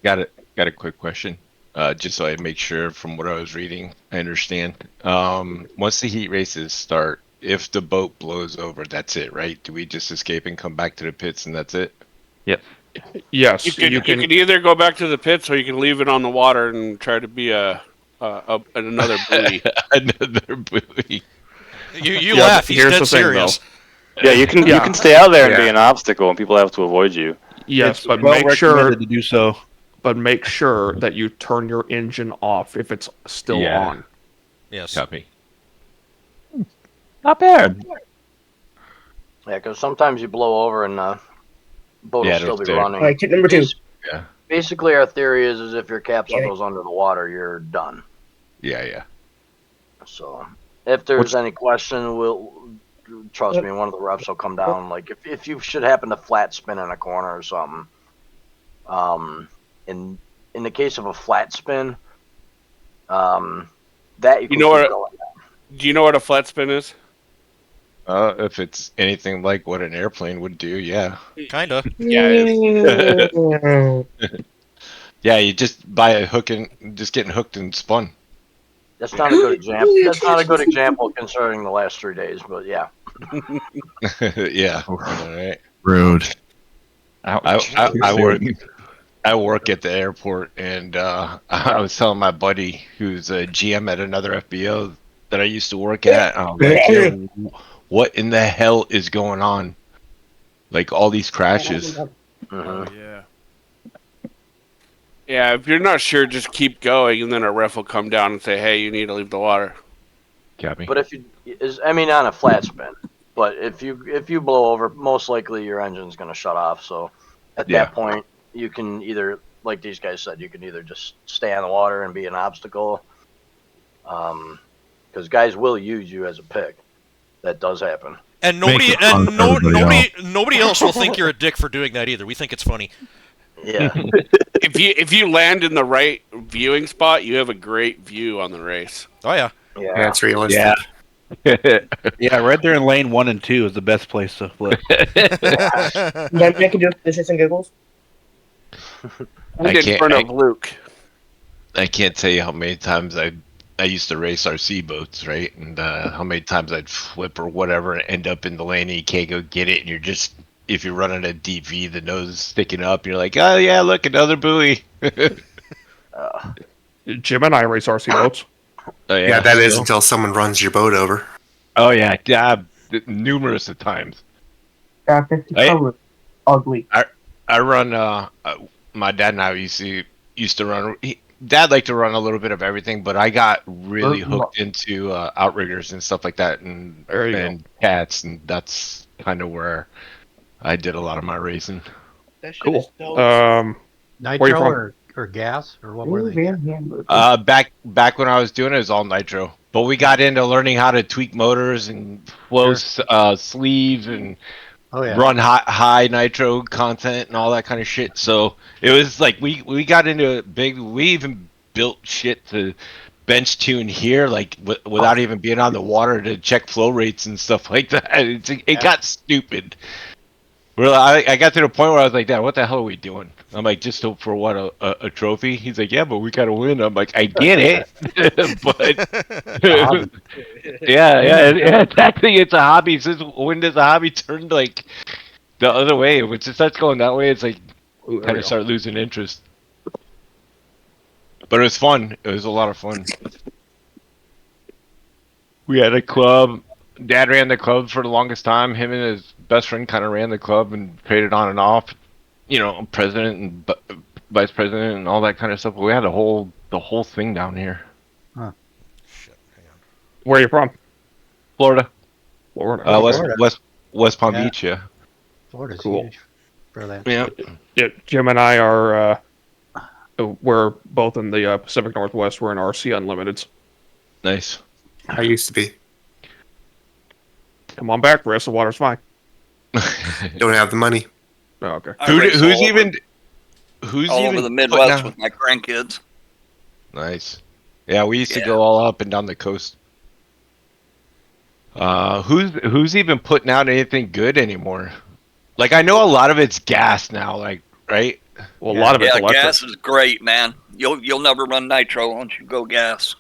Got a quick question. Just so I make sure from what I was reading, I understand. Once the heat races start, if the boat blows over, that's it, right? Do we just escape and come back to the pits and that's it? Yes. Yes, You can either go back to the pits or you can leave it on the water and try to be another buoy. Another buoy. You laugh. He's dead serious. Yeah, you can stay out there and be an obstacle, and people have to avoid you. Yes, It's but well make sure recommended to do so. But make sure that you turn your engine off if it's still on. Yes. Copy. Not bad. Yeah, because sometimes you blow over and the boat will still be running. All right, tip number 2. Yeah. Basically, our theory is if your capsule goes under the water, you're done. Yeah. So, if there's any question, trust me, one of the reps will come down. Like, if you should happen to flat spin in a corner or something, in the case of a flat spin, that you can keep going. Do you know what a flat spin is? If it's anything like what an airplane would do, yeah. Kinda. Yeah. Yeah, you just buy a hook and just getting hooked and spun. That's not a good example. That's not a good example considering the last 3 days, but yeah. Yeah. All right. Rude. I work at the airport, and I was telling my buddy who's a GM at another FBO that I used to work at, like, yo, what in the hell is going on? Like all these crashes. Yeah. Yeah, if you're not sure, just keep going, and then a ref will come down and say, "Hey, you need to leave the water." Copy. But on a flat spin. But if you blow over, most likely your engine's going to shut off. So at that point, you can either, like these guys said, you can either just stay on the water and be an obstacle, because guys will use you as a pick. That does happen. And nobody else will think you're a dick for doing that either. We think it's funny. Yeah. If you land in the right viewing spot, you have a great view on the race. Oh yeah. Yeah, that's realistic. Yeah. Yeah, right there in lane 1 and 2 is the best place to flip. Then I can do this and giggles. In front of Luke. I can't tell you how many times I used to race RC boats, right? And how many times I'd flip or whatever and end up in the lane and you can't go get it, and you're just, if you're running a DV, the nose is sticking up, you're like, oh yeah, look, another buoy. Jim and I race RC boats. Oh, Yeah, that is until someone runs your boat over. Oh yeah, numerous of times. Ugly. I run. My dad and I used to run. Dad liked to run a little bit of everything, but I got really hooked into outriggers and stuff like that, and cats, and that's kind of where I did a lot of my racing. Cool. Nitro or gas or what were they? Back when I was doing it, it was all nitro, but we got into learning how to tweak motors and flow sleeves and run high nitro content and all that kind of shit. So it was like we got into it big. We even built shit to bench tune here, like without even being on the water, to check flow rates and stuff like that. It got stupid. I got to the point where I was like, Dad, what the hell are we doing? I'm like, just for what, a trophy? He's like, yeah, but we gotta win. I'm like, I get it, but yeah, exactly. It's a hobby. Since when does a hobby turn like the other way? When it starts going that way, it's like kind of start losing interest. But it was fun. It was a lot of fun. We had a club. Dad ran the club for the longest time. Him and his best friend kind of ran the club and traded on and off. You know, president and vice president and all that kind of stuff. We had the whole thing down here. Huh. Shit, hang on. Where are you from? Florida. Florida. West Palm Beach. Yeah. Florida's Cool. huge for that. Yeah. Jim and I are. We're both in the Pacific Northwest. We're in RC Unlimiteds. Nice. I used to be. Come on back, Chris. The water's fine. Don't have the money. Oh, okay. Who's all over the Midwest with my grandkids? Nice. Yeah, we used to go all up and down the coast. Who's even putting out anything good anymore? Like, I know a lot of it's gas now, like, right? Well, a lot of it's electric. Gas is great, man. You'll never run nitro once you go gas.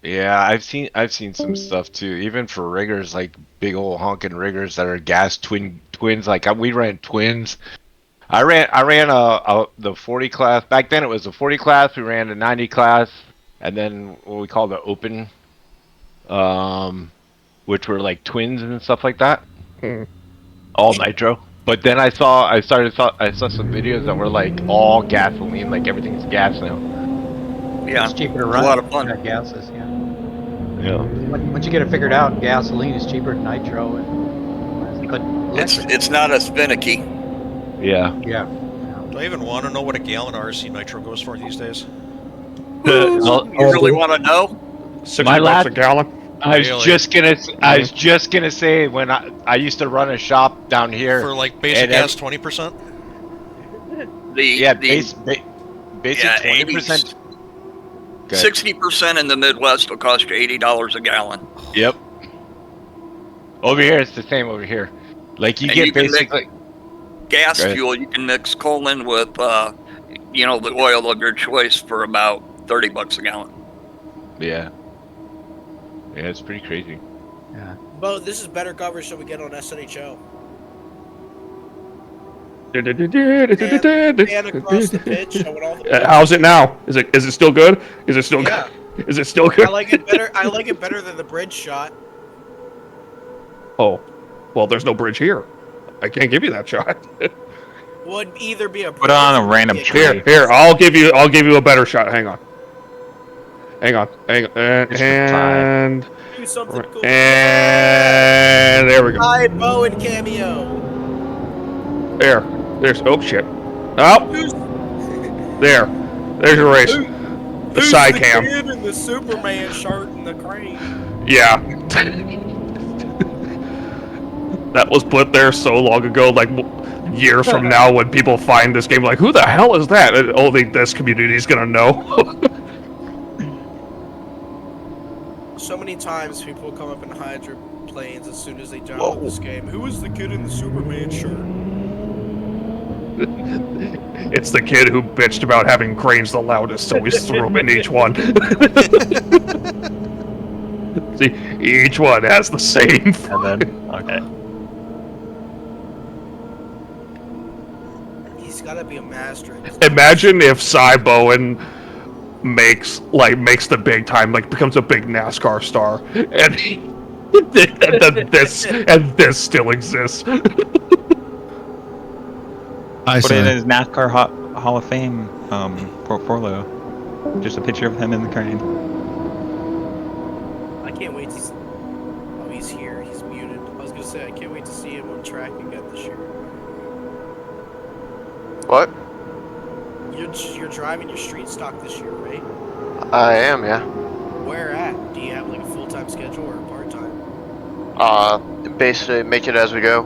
Yeah, I've seen some stuff too, even for riggers, like big old honking riggers that are gas twins. Like we ran twins. I ran the 40 class. Back then it was the 40 class. We ran the 90 class, and then what we call the open, which were like twins and stuff like that. All nitro. But then I saw some videos that were like all gasoline, like everything's gas now. Yeah, It's cheaper to it's run. a lot of fun. Yeah, gases, yeah. Yeah. Once you get it figured out, gasoline is cheaper than nitro, but electric. It's not as finicky. Yeah. Yeah. Do I even want to know what a gallon of RC nitro goes for these days? You really want to know? $60 a gallon. I was just gonna say when I used to run a shop down here For like basic gas, 20%. Basic yeah, 20%. 60% in the Midwest will cost you $80 a gallon. Yep. Over here it's the same over here. Like you And get you can basically gas fuel. You can mix colon with the oil of your choice for about $30 a gallon. Yeah. Yeah, it's pretty crazy. Yeah. Bo, this is better coverage than we get on SNHL. And across the pitch, showing all the How's it now? Is it still good? Is it still Yeah. good? Is it still good? I like it better. I like it better than the bridge shot. Oh, well, there's no bridge here. I can't give you that shot. Would either be a Put on a random tree. Here, I'll give you a better shot. Hang on. And Do something cool. and there we go. Hi, Bo and Cameo. There's oh shit. Oh, there's your race. The side cam. The kid in the Superman shirt and the crane. Yeah. That was put there so long ago, like years from now, when people find this game, like, who the hell is that? And only this community's gonna know. So many times people come up in hydroplanes as soon as they download this game. Who is the kid in the Superman shirt? It's the kid who bitched about having cranes the loudest, so we threw him in each one. See, each one has the same. And then, okay. He's gotta be a master. Imagine if Cy Bowen makes the big time, like becomes a big NASCAR star, and this still exists. Put it in his NASCAR Hall of Fame portfolio. Just a picture of him in the crane. I can't wait to. Oh, he's here. He's muted. I was gonna say I can't wait to see him on track again this year. What? You're driving your street stock this year, right? I am, yeah. Where at? Do you have like a full-time schedule or a part-time? Basically make it as we go.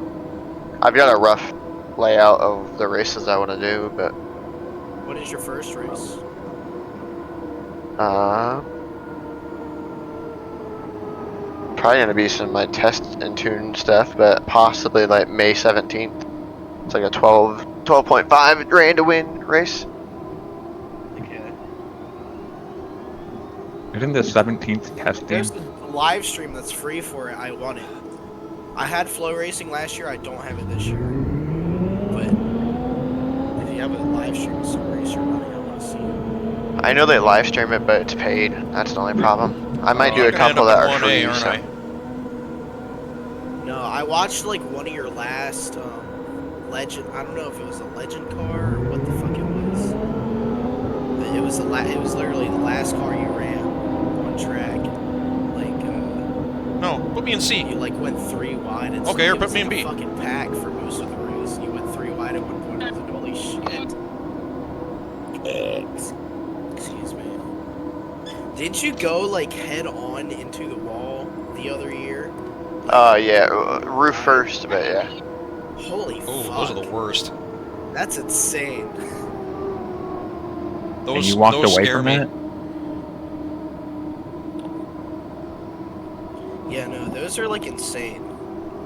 I've got a rough layout of the races I want to do, but What is your first race? probably gonna be some of my test and tune stuff, but possibly like May 17th. It's like a 12.5 grand to win race. Isn't the 17th testing? There's a live stream that's free for it. I want it. I had Flow Racing last year. I don't have it this year. But if you have a live stream of some race you're running, I want to see it. I know they live stream it, but it's paid. That's the only problem. I might do a couple that are free. So. No, I watched like one of your last legend. I don't know if it was a legend car or what the fuck it was. It was it was literally the last car you ran on track. Like no, put me in C. You like went 3 wide. And okay, or put was me like in B. A fucking pack for most of the race. You went 3 wide at one point. I was like, holy shit. Excuse me. Did you go like head on into the wall the other year? Yeah, roof first, but yeah. Holy fuck. Those are the worst. That's insane. And you walked away from it? Yeah, no, those are like insane.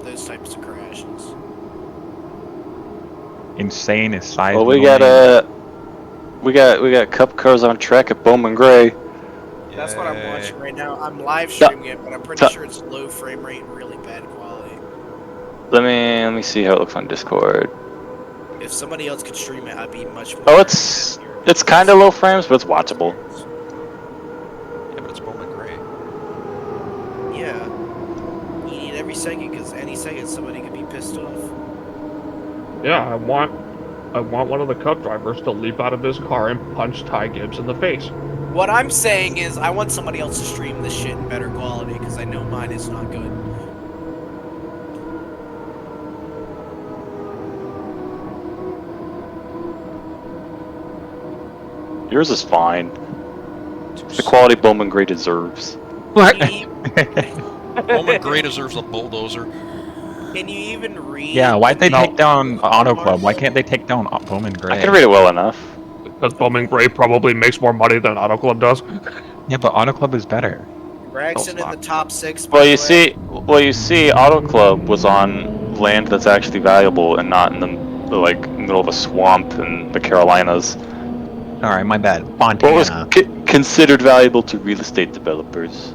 Those types of crashes. Insane is size. Well, we got cup cars on track at Bowman Gray. That's what I'm watching right now. I'm live streaming it, but I'm pretty sure it's low frame rate and really bad quality. Let me see how it looks on Discord. If somebody else could stream it, I'd be much more. Oh, it's kind of low frames, but it's watchable. Yeah, but it's Bowman Gray. Yeah. You need every second, because any second somebody could be pissed off. Yeah, I want one of the Cup drivers to leap out of his car and punch Ty Gibbs in the face. What I'm saying is, I want somebody else to stream this shit in better quality, because I know mine is not good. Yours is fine. It's the quality Bowman Gray deserves. Bowman Gray deserves a bulldozer. Can you even read? Yeah, why'd they take down Auto Club? Why can't they take down Bowman Gray? I can read it well enough. Because Bowman Gray probably makes more money than Auto Club does. Yeah, but Auto Club is better. Gregson in the top 6. Well, you see, Auto Club was on land that's actually valuable and not in the middle of a swamp in the Carolinas. All right, my bad. Fontana. What was considered valuable to real estate developers?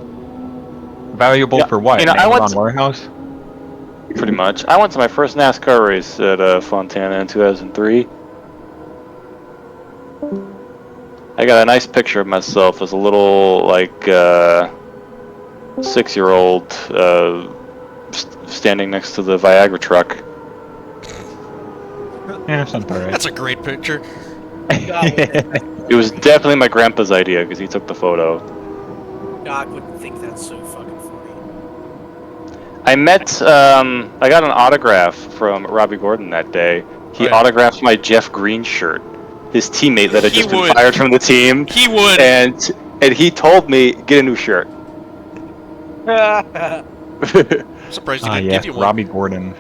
Valuable for what? I went Amazon warehouse. Pretty much. I went to my first NASCAR race at Fontana in 2003. I got a nice picture of myself as a little 6-year-old standing next to the Viagra truck. Yeah, sounds alright. That's a great picture. It was definitely my grandpa's idea because he took the photo. God wouldn't think that's so fucking funny. I met, I got an autograph from Robbie Gordon that day. He autographed my Jeff Green shirt. His teammate that had just been fired from the team. He would. And he told me, get a new shirt. I'm surprised he didn't give you one. Robbie Gordon.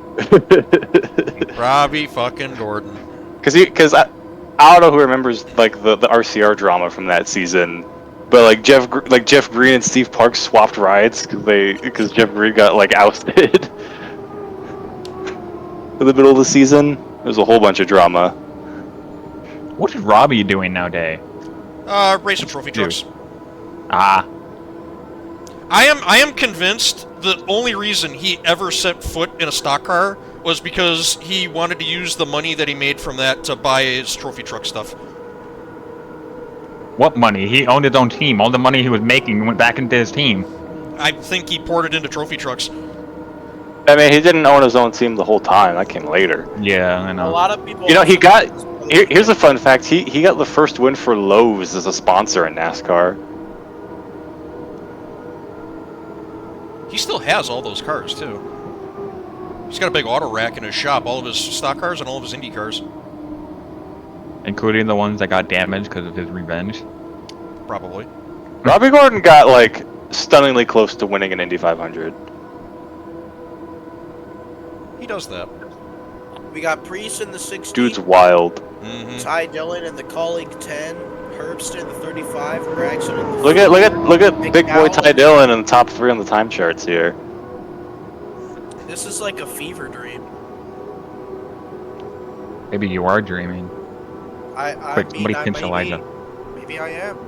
Robbie fucking Gordon. Because I don't know who remembers the RCR drama from that season, but Jeff Green and Steve Parks swapped rides because Jeff Green got ousted in the middle of the season. There's a whole bunch of drama. What is Robbie doing nowadays? Racing trophy trucks. Ah. I am convinced the only reason he ever set foot in a stock car was because he wanted to use the money that he made from that to buy his trophy truck stuff. What money? He owned his own team. All the money he was making went back into his team. I think he poured it into trophy trucks. I mean, he didn't own his own team the whole time. That came later. Yeah, I know. A lot of people. He got. Here's a fun fact. He got the first win for Lowe's as a sponsor in NASCAR. He still has all those cars too. He's got a big auto rack in his shop, all of his stock cars and all of his Indy cars. Including the ones that got damaged because of his revenge. Probably. Robbie Gordon got stunningly close to winning an Indy 500. He does that. We got Priest in the 60. Dude's wild. Ty Dillon in the Colleague 10. Herbston in the 35. Gregson in the Look at Big Boy Ty Dillon in the top 3 on the time charts here. This is like a fever dream. Maybe you are dreaming. Quick, somebody pinch Elijah. Maybe I am.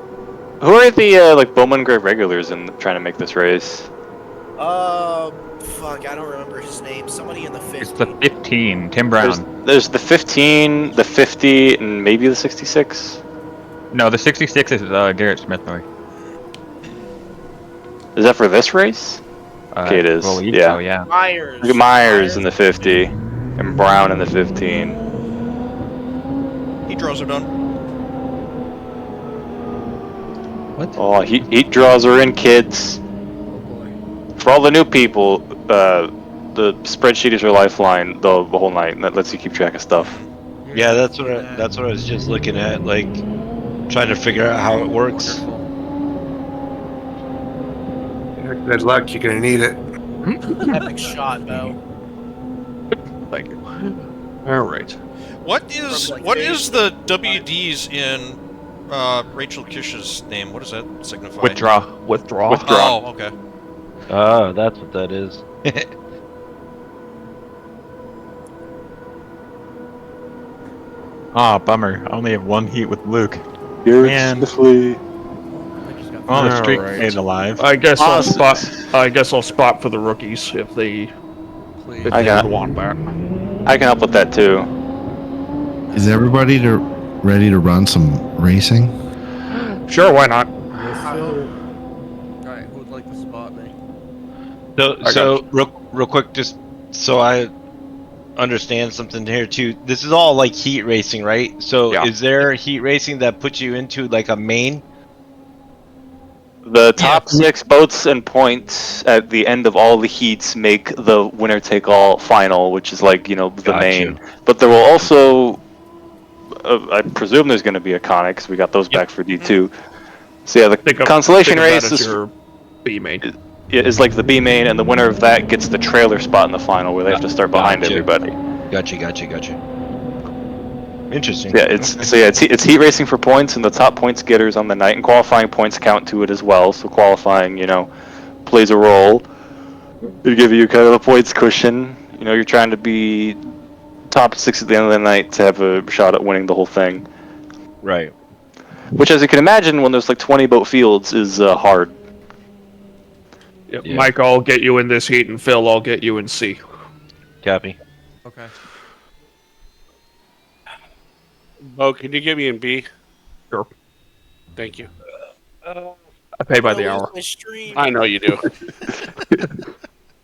Who are the Bowman Gray regulars in trying to make this race? Fuck, I don't remember his name. Somebody in the 50. It's the 15, Tim Brown. There's the 15, the 50, and maybe the 66. No, the 66 is Garrett Smith. Is that for this race? Okay, it is. Yeah. So, yeah. Myers. Look at Myers in the 50, and Brown in the 15. Heat draws are done. What? Oh, heat draws are in, kids. For all the new people, the spreadsheet is your lifeline the whole night. That lets you keep track of stuff. Yeah, that's what I was just looking at, trying to figure out how it works. Good luck, you're gonna need it. Epic shot, though. Thank you. All right. What is the WDs in Rachel Kish's name? What does that signify? Withdraw. Oh, okay. Oh, that's what that is. Ah, bummer. I only have one heat with Luke. Man. Well, the streak stayed alive. I guess I'll spot for the rookies if they want back. I can help with that too. Is everybody ready to run some racing? Sure, why not? Yes, Alright, sir. Alright, who would like to spot me? So real quick, just so I understand something here too. This is all like heat racing, right? So Yeah. is there heat racing that puts you into like a main? The top 6 boats and points at the end of all the heats make the winner take all final, which is like, the Got main. you. But there will also, I presume there's going to be a Conic, because we got those back for D2. So yeah, the consolation race is your B main. is like the B main, and the winner of that gets the trailer spot in the final, where they have to start behind Gotcha. everybody. Gotcha. Interesting. Yeah, it's heat racing for points, and the top points getters on the night, and qualifying points count to it as well. So qualifying, plays a role. They give you kind of a points cushion. You're trying to be top 6 at the end of the night to have a shot at winning the whole thing. Right. Which, as you can imagine, when there's like 20 boat fields, is hard. Yep. Yeah. Mike, I'll get you in this heat, and Phil, I'll get you in C. Copy. Okay. Bo, can you get me in B? Sure. Thank you. I pay by the hour. I know you do.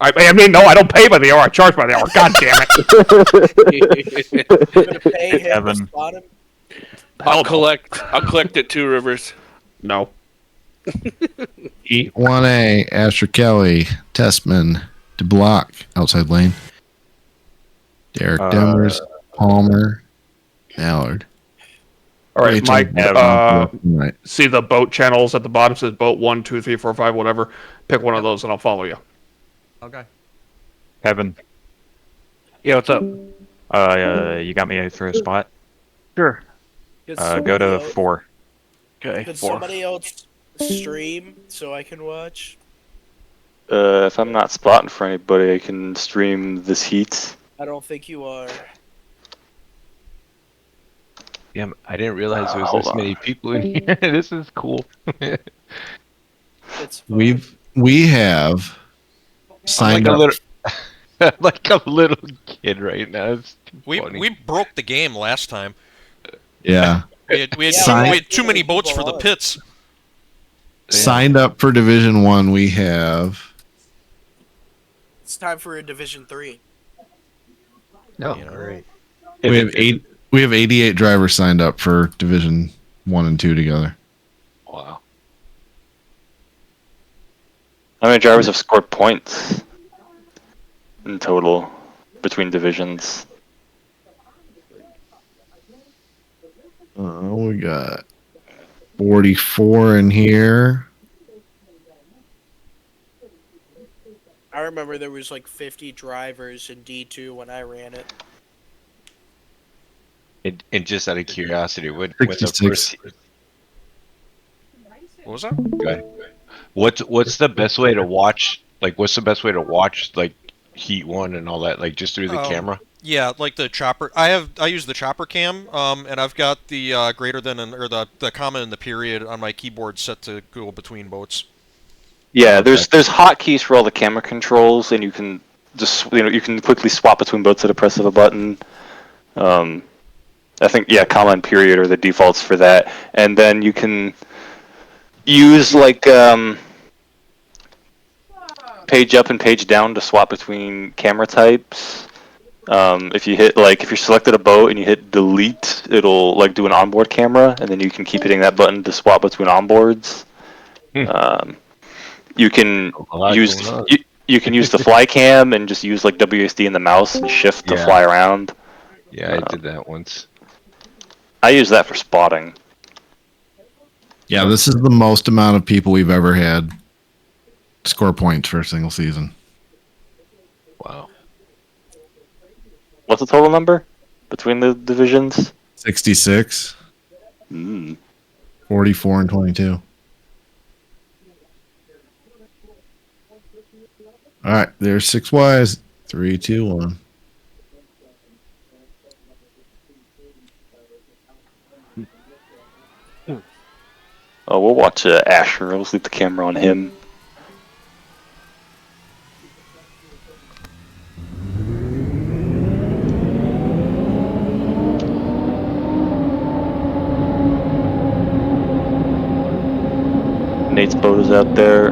I mean, no, I don't pay by the hour. I charge by the hour. God damn it! You're gonna pay him to Evan. spot him? I'll collect it too, Rivers. No. E1A, Asher Kelly, Testman, DeBlock, outside lane. Derek Demers, Palmer, Allard. All right, Rachel, Mike. right. See the boat channels at the bottom says boat 1, 2, 3, 4, 5, whatever. Pick one of those, and I'll follow you. Okay. Kevin. Yeah, what's up? You got me for a spot? Sure. Go to 4. Okay, Could 4. somebody else stream so I can watch? If I'm not spotting for anybody, I can stream this heat. I don't think you are. Yeah, I didn't realize there was this many people in here. This is cool. It's fun. We have signed up. Like a little kid right now. It's too funny. We broke the game last time. Yeah. We had too many boats for the pits. Signed up for Division 1. We have. It's time for a Division 3. No, all right. We have 88 drivers signed up for Division 1 and 2 together. Wow. How many drivers have scored points in total between divisions? We got 44 in here. I remember there was like 50 drivers in D2 when I ran it. And just out of curiosity, what's the first? What was that? Go ahead. What's the best way to watch? Like, what's the best way to watch like Heat 1 and all that? Like, just through the camera? Yeah, like the chopper. I use the chopper cam, and I've got the greater than or the comma and the period on my keyboard set to go between boats. Yeah, there's hotkeys for all the camera controls, and you can just you can quickly swap between boats at a press of a button. I think comma and period are the defaults for that, and then you can use like page up and page down to swap between camera types. If you're selected a boat and you hit delete, it'll like do an onboard camera, and then you can keep hitting that button to swap between onboards. You can you can use the fly cam and just use like WSD and the mouse and shift to fly around. Yeah, I did that once. I use that for spotting. Yeah, this is the most amount of people we've ever had score points for a single season. Wow. What's the total number between the divisions? 66. 44 and 22. All right, there's 6 Ys. 3, 2, 1. Oh, we'll watch Asher. We'll leave the camera on him. Nate's boat is out there.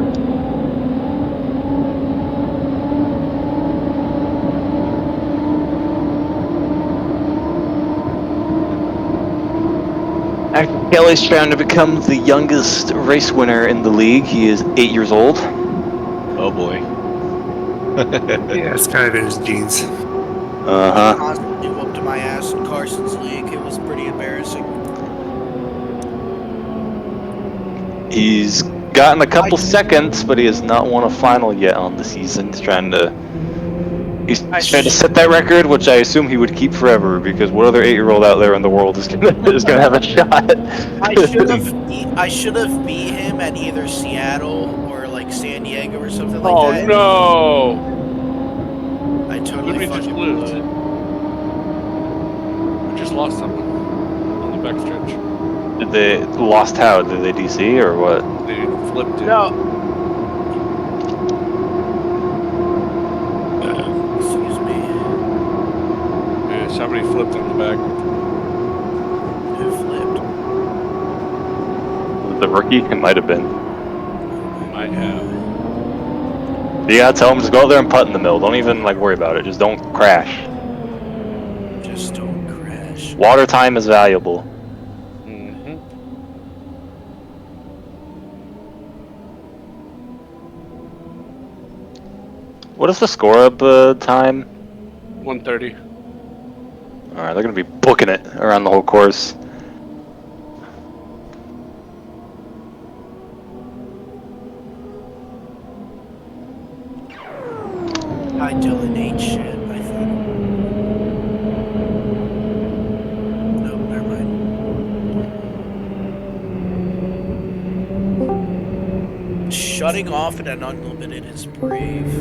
Actually, Kelly's trying to become the youngest race winner in the league. He is 8 years old. Oh boy. Yeah, it's kind of in his genes. Uh-huh. Constantly whooped my ass in Carson's league. It was pretty embarrassing. He's gotten a couple seconds, but he has not won a final yet on the season. He's trying to set that record, which I assume he would keep forever, because what other 8-year-old out there in the world is gonna have a shot? I should have beat him at either Seattle or like San Diego or something like Oh that. no! I totally Who did we just fucking lose? blew it. We just lost someone on the backstretch. Did they lost how? Did they DC or what? They flipped it. No. Excuse me. Yeah, somebody flipped on the back. Who flipped? The rookie? It might have been. Might have. You gotta tell him, just go out there and putt in the middle. Don't even worry about it. Just don't crash. Just don't crash. Water time is valuable. Mm-hmm. What is the score up time? 130. Alright, they're gonna be booking it around the whole course. Hi, Dylan ain't shit, I think. No, never mind. Shutting off at an unlimited is brave.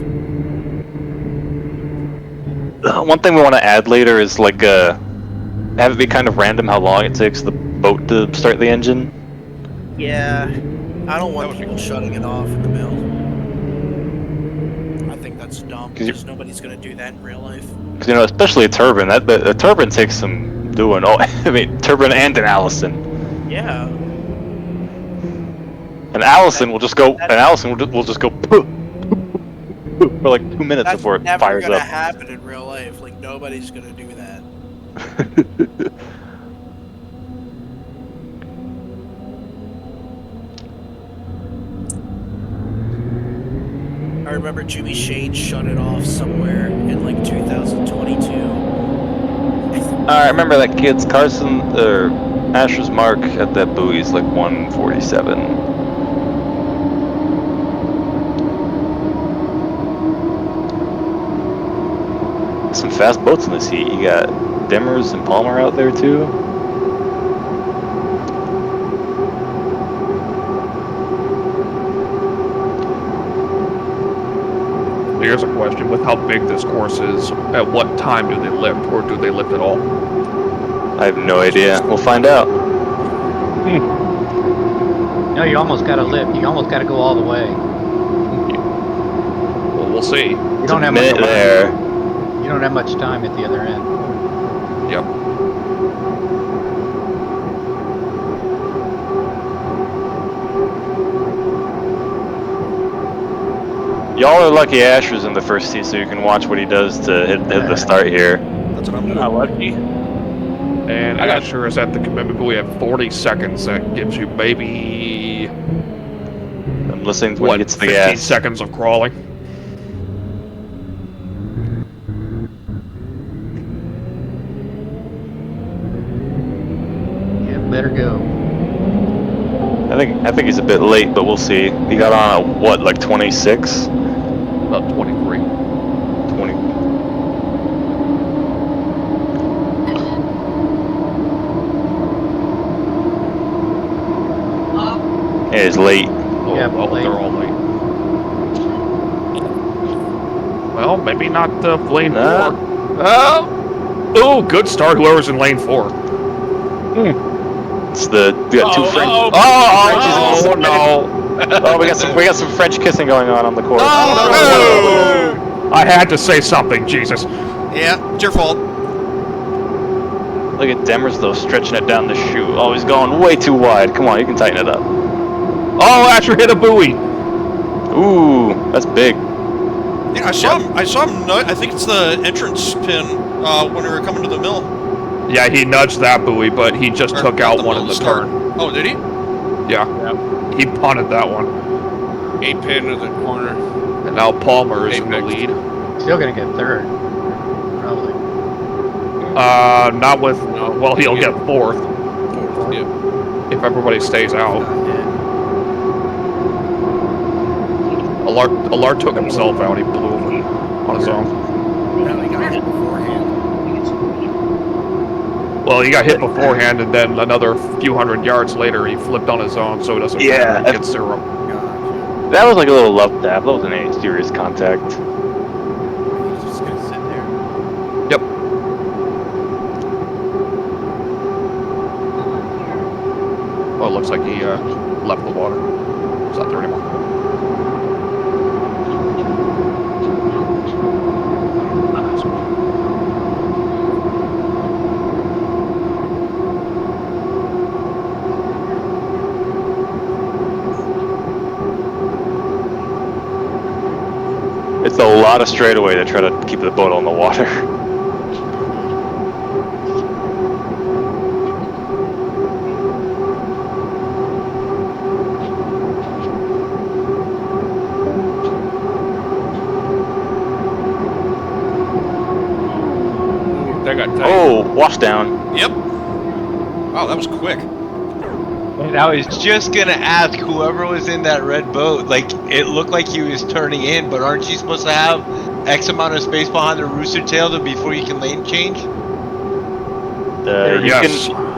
One thing we want to add later is have it be kind of random how long it takes the boat to start the engine. Yeah, I don't want people shutting it off in the middle. I think that's dumb because nobody's gonna do that in real life. Because especially a turbine. A turbine takes some doing. Oh, I mean, turbine and an Allison. Yeah. An Allison will just go. An Allison will just go for like 2 minutes before it fires That's never up. gonna happen in real life. Like nobody's gonna do that. I remember Jimmy Shane shut it off somewhere in like 2022. I remember that kid's Carson or Asher's mark at that buoy is like 147. Some fast boats in this heat. You got Dimmers and Palmer out there too. Here's a question: with how big this course is, at what time do they lift, or do they lift at all? I have no idea. We'll find out. No, you almost got to lift. You almost got to go all the way. Well, we'll see. You don't have much time. There. You don't have much time at the other end. Yep. Y'all are lucky Asher's in the first seat, so you can watch what he does to hit the start here. That's what I'm doing. Not lucky. And Asher is at the commitment buoy at 40 seconds. That gives you maybe... I'm listening to when he gets the 15 gas. seconds of crawling. Yeah, better go. I think he's a bit late, but we'll see. He got on at what, like 26? About 23. 20. Yeah, he's late. Oh, Yeah, well, late. they're all late. Well, maybe not lane 4. Oh, good start, whoever's in lane 4. It's we got two French. Oh, no. Oh, we got some French kissing going on the course. I had to say something, Jesus. Yeah, it's your fault. Look at Demers though, stretching it down the chute. Oh, he's going way too wide. Come on, you can tighten it up. Oh, Asher hit a buoy. Ooh, that's big. Yeah, I saw him. I saw him. I think it's the entrance pin when we were coming to the mill. Yeah, he nudged that buoy, but he just took out one in the start. turn. Oh, did he? Yeah. He punted that one. 8 pin of the corner. And now Palmer is in the Apex. lead. Still gonna get third, probably. Not with. No, Well, he'll get fourth Fourth, yeah. if everybody stays out. Alart took himself out. He blew him on his own. No, he got hit beforehand. Well, he got hit beforehand, and then another few hundred yards later, he flipped on his own, so it doesn't matter. He gets 0. That was like a little love tap. That wasn't any serious contact. He's just gonna sit there. Yep. Oh, it looks like he left the water. He's not there anymore. It's a lot of straightaway to try to keep the boat on the water. That got tight. Oh, wash down. Yep. Wow, that was quick. And I was just gonna ask whoever was in that red boat, like it looked like he was turning in, but aren't you supposed to have X amount of space behind the rooster tail before you can lane change?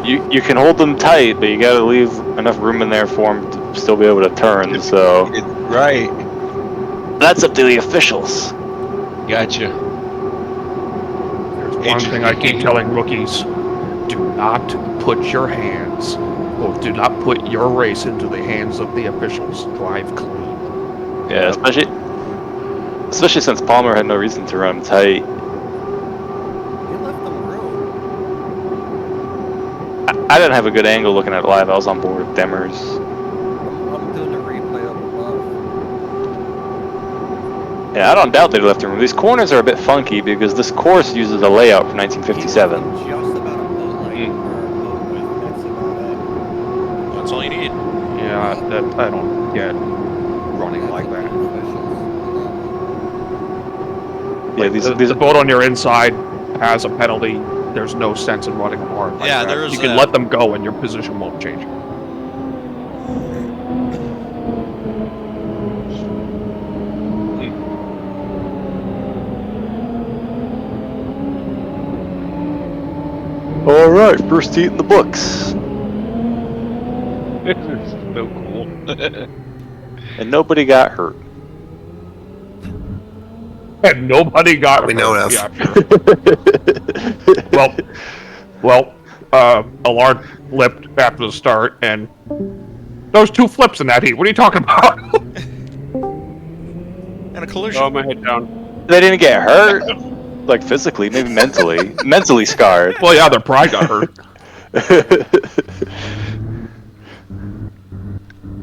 You can hold them tight, but you gotta leave enough room in there for them to still be able to turn. So right, that's up to the officials. Gotcha. There's one thing I keep telling rookies: do not put your hands, or do not put your race into the hands of the officials. Drive clean. Yeah, especially since Palmer had no reason to run tight. I didn't have a good angle looking at it live. I was on board with Demers. I'm doing the replay up above. Yeah, I don't doubt they left room. These corners are a bit funky because this course uses a layout from 1957. Just about a boat length or a boat width. That's about it. That's all you need. Yeah, that I don't get running like that. Yeah, The boat on your inside has a penalty. There's no sense in running them hard like Yeah, that. there is You can that. let them go and your position won't change. All right, first heat in the books. This is so cool. And nobody got hurt. And nobody got We know hurt. that. Yeah, sure. well, Allard flipped after the start, and there was 2 flips in that heat. What are you talking about? And a collision. Oh, my head down. They didn't get hurt, like physically, maybe mentally. Mentally scarred. Well, yeah, their pride got hurt.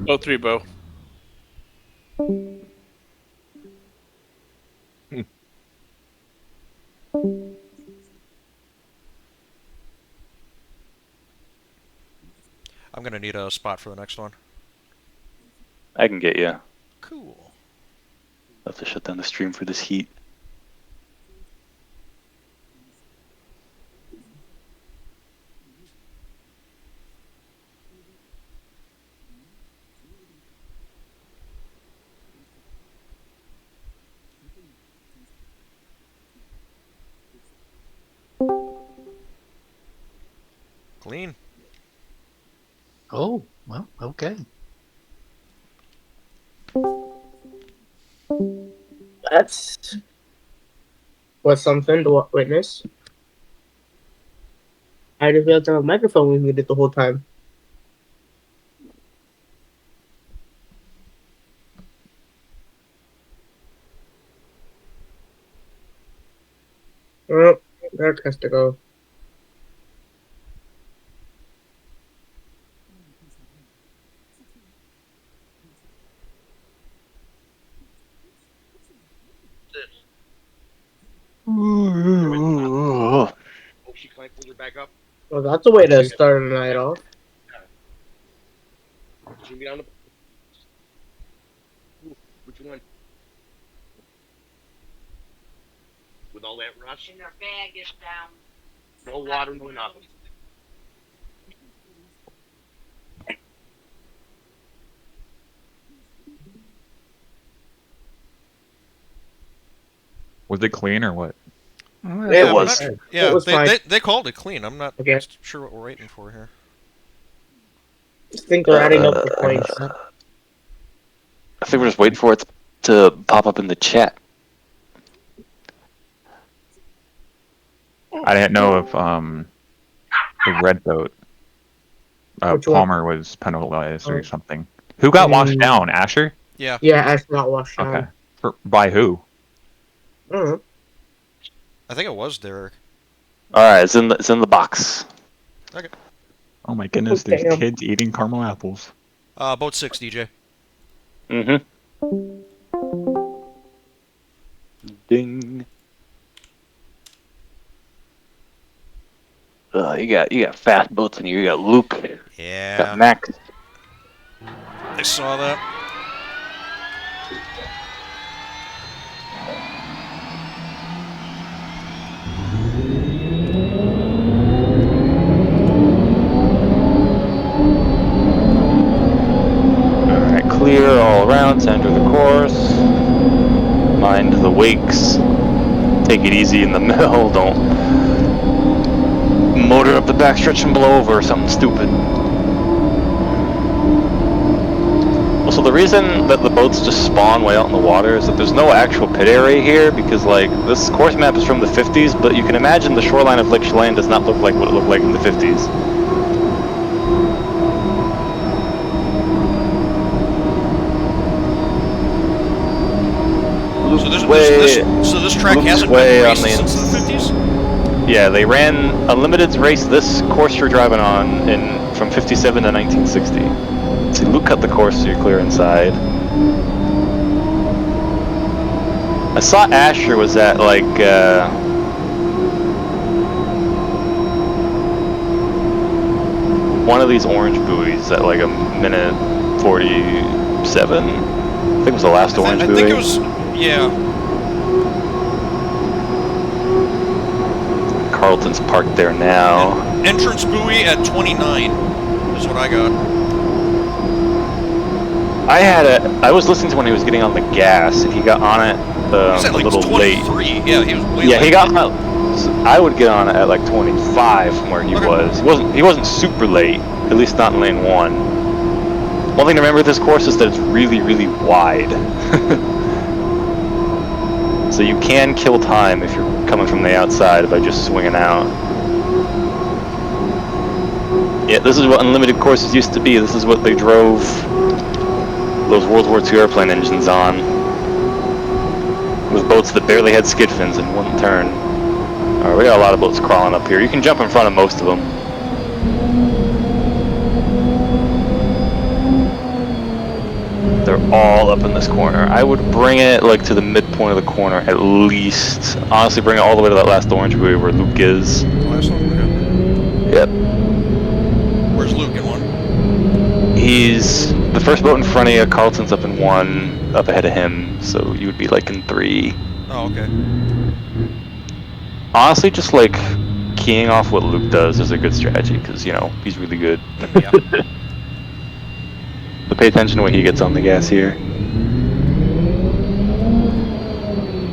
Oh, 3 bow. I'm gonna need a spot for the next one. I can get you. Cool. I'll have to shut down the stream for this heat. Clean. Oh, well, okay. That's something to witness. I didn't realize the microphone was muted the whole time. Oh, that has to go. Well, that's a way to start a night off. Which one? With all that rush? And their bag is down. No water, no nothing. Was it clean or what? Yeah, I'm was. not- It yeah, was fine. they called it clean. I'm not Okay. sure what we're waiting for here. I think we're adding up the points. I think we're just waiting for it to pop up in the chat. I didn't know if the red boat Which one? Palmer was penalized or something. Who got washed down? Asher? Yeah. Yeah, Ash got washed down. Okay. By who? I don't know. I think it was Derek. All right, it's in the box. Okay. Oh my goodness, there's Damn. kids eating caramel apples. Boat 6, DJ. Mm-hmm. Ding. You got fast boats in here. You got Luke. Yeah. Got Max. I saw that. Alright, clear all around, center the course. Mind the wakes. Take it easy in the middle, don't motor up the backstretch and blow over or something stupid. Also, the reason that the boats just spawn way out in the water is that there's no actual pit area here because, like, this course map is from the 50s, but you can imagine the shoreline of Lake Chelan does not look like what it looked like in the 50s. So this track Luke's hasn't way been on raced the since the 50s? Yeah, they ran Unlimited's race this course you're driving on from 57 to 1960. See, Luke cut the course so you're clear inside. I saw Asher was at like one of these orange buoys at like a minute 47. I think it was the last orange buoy. I think it was, yeah. Carlton's parked there now. Entrance buoy at 29 is what I got. I was listening to when he was getting on the gas, and he got on it He's at a like little 23. late. Yeah, he was way Yeah, late. he got on. I would get on it at like 25 from where he was. He wasn't super late, at least not in lane 1. One thing to remember with this course is that it's really, really wide. So you can kill time if you're coming from the outside by just swinging out. Yeah, this is what unlimited courses used to be. This is what they drove those World War II airplane engines on. With boats that barely had skid fins and wouldn't turn. Alright, we got a lot of boats crawling up here. You can jump in front of most of them. They're all up in this corner. I would bring it like to the midpoint of the corner at least. Honestly, bring it all the way to that last orange buoy where Luke is. Last one? Okay. Yep. Where's Luke in 1? He's the first boat in front of you. Carlton's up in 1, up ahead of him. So you would be like in 3. Oh, okay. Honestly, just like keying off what Luke does is a good strategy because, you know, he's really good. Yeah. So pay attention to when he gets on the gas here.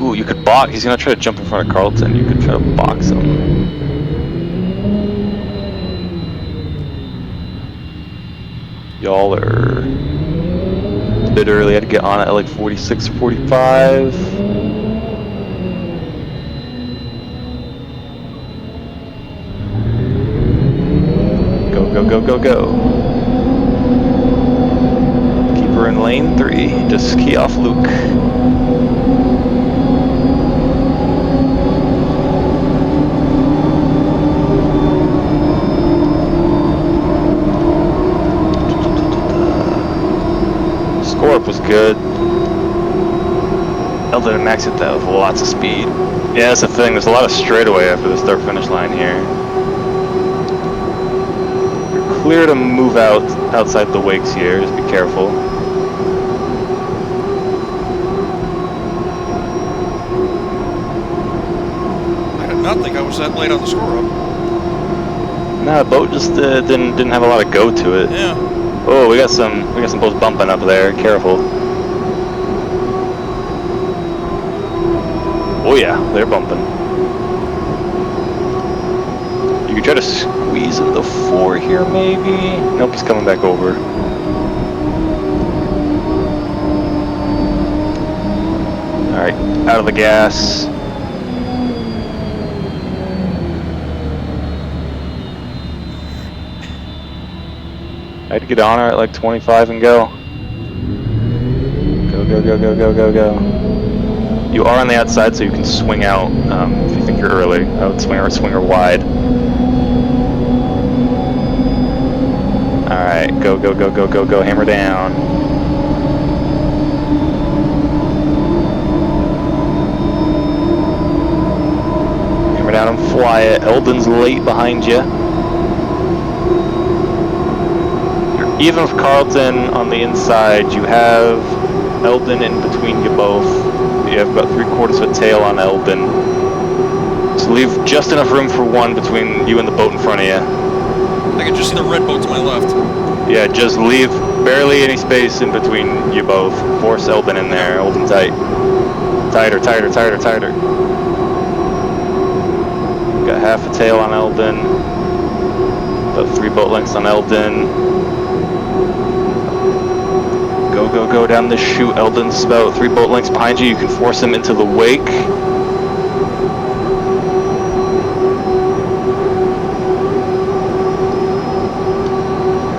Ooh, you could box. He's gonna try to jump in front of Carlton. You could try to box him. Y'all are a bit early. I had to get on it at like 46, 45. Go, go, go, go, go. Keep her in lane 3. Just key off Luke. Score up was good. Elder and Max hit that with lots of speed. Yeah, that's the thing. There's a lot of straightaway after the start-finish line here. clear to move outside the wakes here. Just be careful. I did not think I was that late on the score up. Nah, the boat just didn't have a lot of go to it. Yeah. Oh, we got some boats bumping up there. Careful. Oh yeah, they're bumping. You could try to squeeze into 4 here, maybe. Nope, he's coming back over. All right, out of the gas. I had to get on her at like 25 and go. Go, go, go, go, go, go, go. You are on the outside, so you can swing out if you think you're early. I would swing her wide. Alright, go, go, go, go, go, go, hammer down. Hammer down and fly it. Eldon's late behind you. Even with Carlton on the inside, you have Eldon in between you both. You have about 3/4 of a tail on Eldon. So leave just enough room for one between you and the boat in front of you. I can just see the red boat to my left. Yeah, just leave barely any space in between you both. Force Eldon in there. Hold him tight. Tighter, tighter, tighter, tighter. Got half a tail on Eldon. About 3 boat lengths on Eldon. Go, go, go down this chute. Eldon's about 3 boat lengths behind you. You can force him into the wake.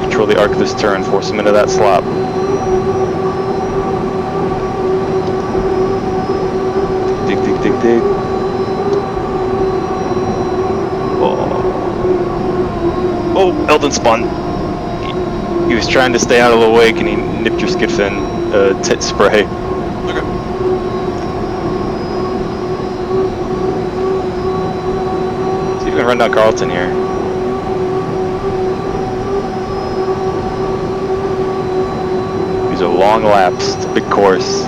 Control the arc of this turn. Force him into that slop. Dig, dig, dig, dig. Oh, Eldon spun. He was trying to stay out of the wake and he nipped your skid fin tit spray. Okay. So you can run down Carlton here. These are long laps. It's a big course.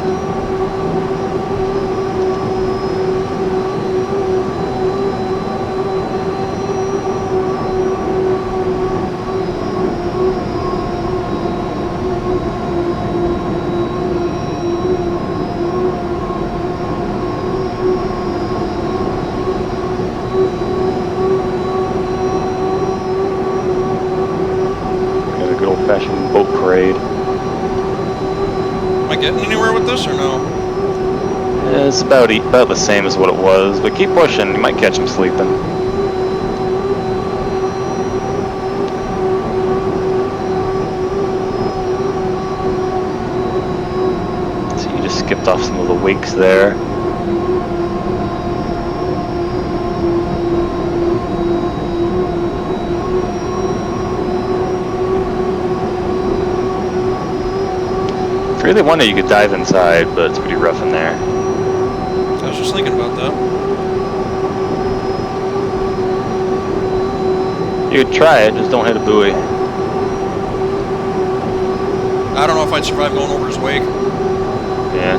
Boat parade. Am I getting anywhere with this or no? It's about the same as what it was, but keep pushing. You might catch him sleeping. So you just skipped off some of the wakes there. If you really wanted, you could dive inside, but it's pretty rough in there. I was just thinking about that. You could try it, just don't hit a buoy. I don't know if I'd survive going over his wake. Yeah.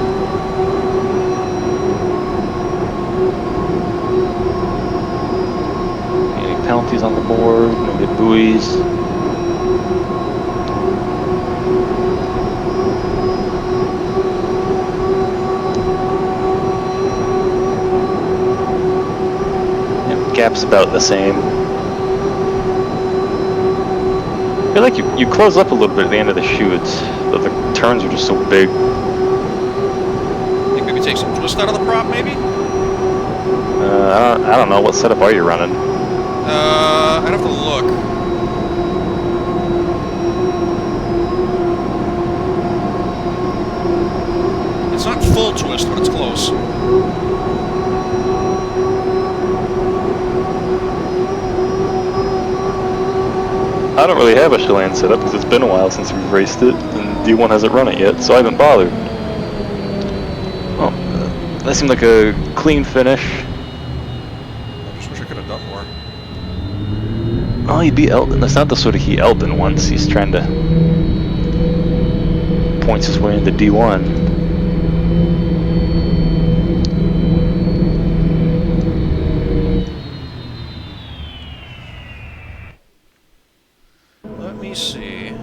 Any penalties on the board? No good buoys. Gap's about the same. I feel like you close up a little bit at the end of the chutes, but the turns are just so big. Think maybe take some twist out of the prop, maybe? I don't know. What setup are you running? I'd have to look. It's not full twist, but it's close. I don't really have a Chelan setup because it's been a while since we've raced it, and D1 hasn't run it yet, so I haven't bothered. Oh, that seemed like a clean finish. I just wish I could have done more. Oh, he beat Elton. That's not the sort of he Elton once. He's trying to points his way into D1. Let me see.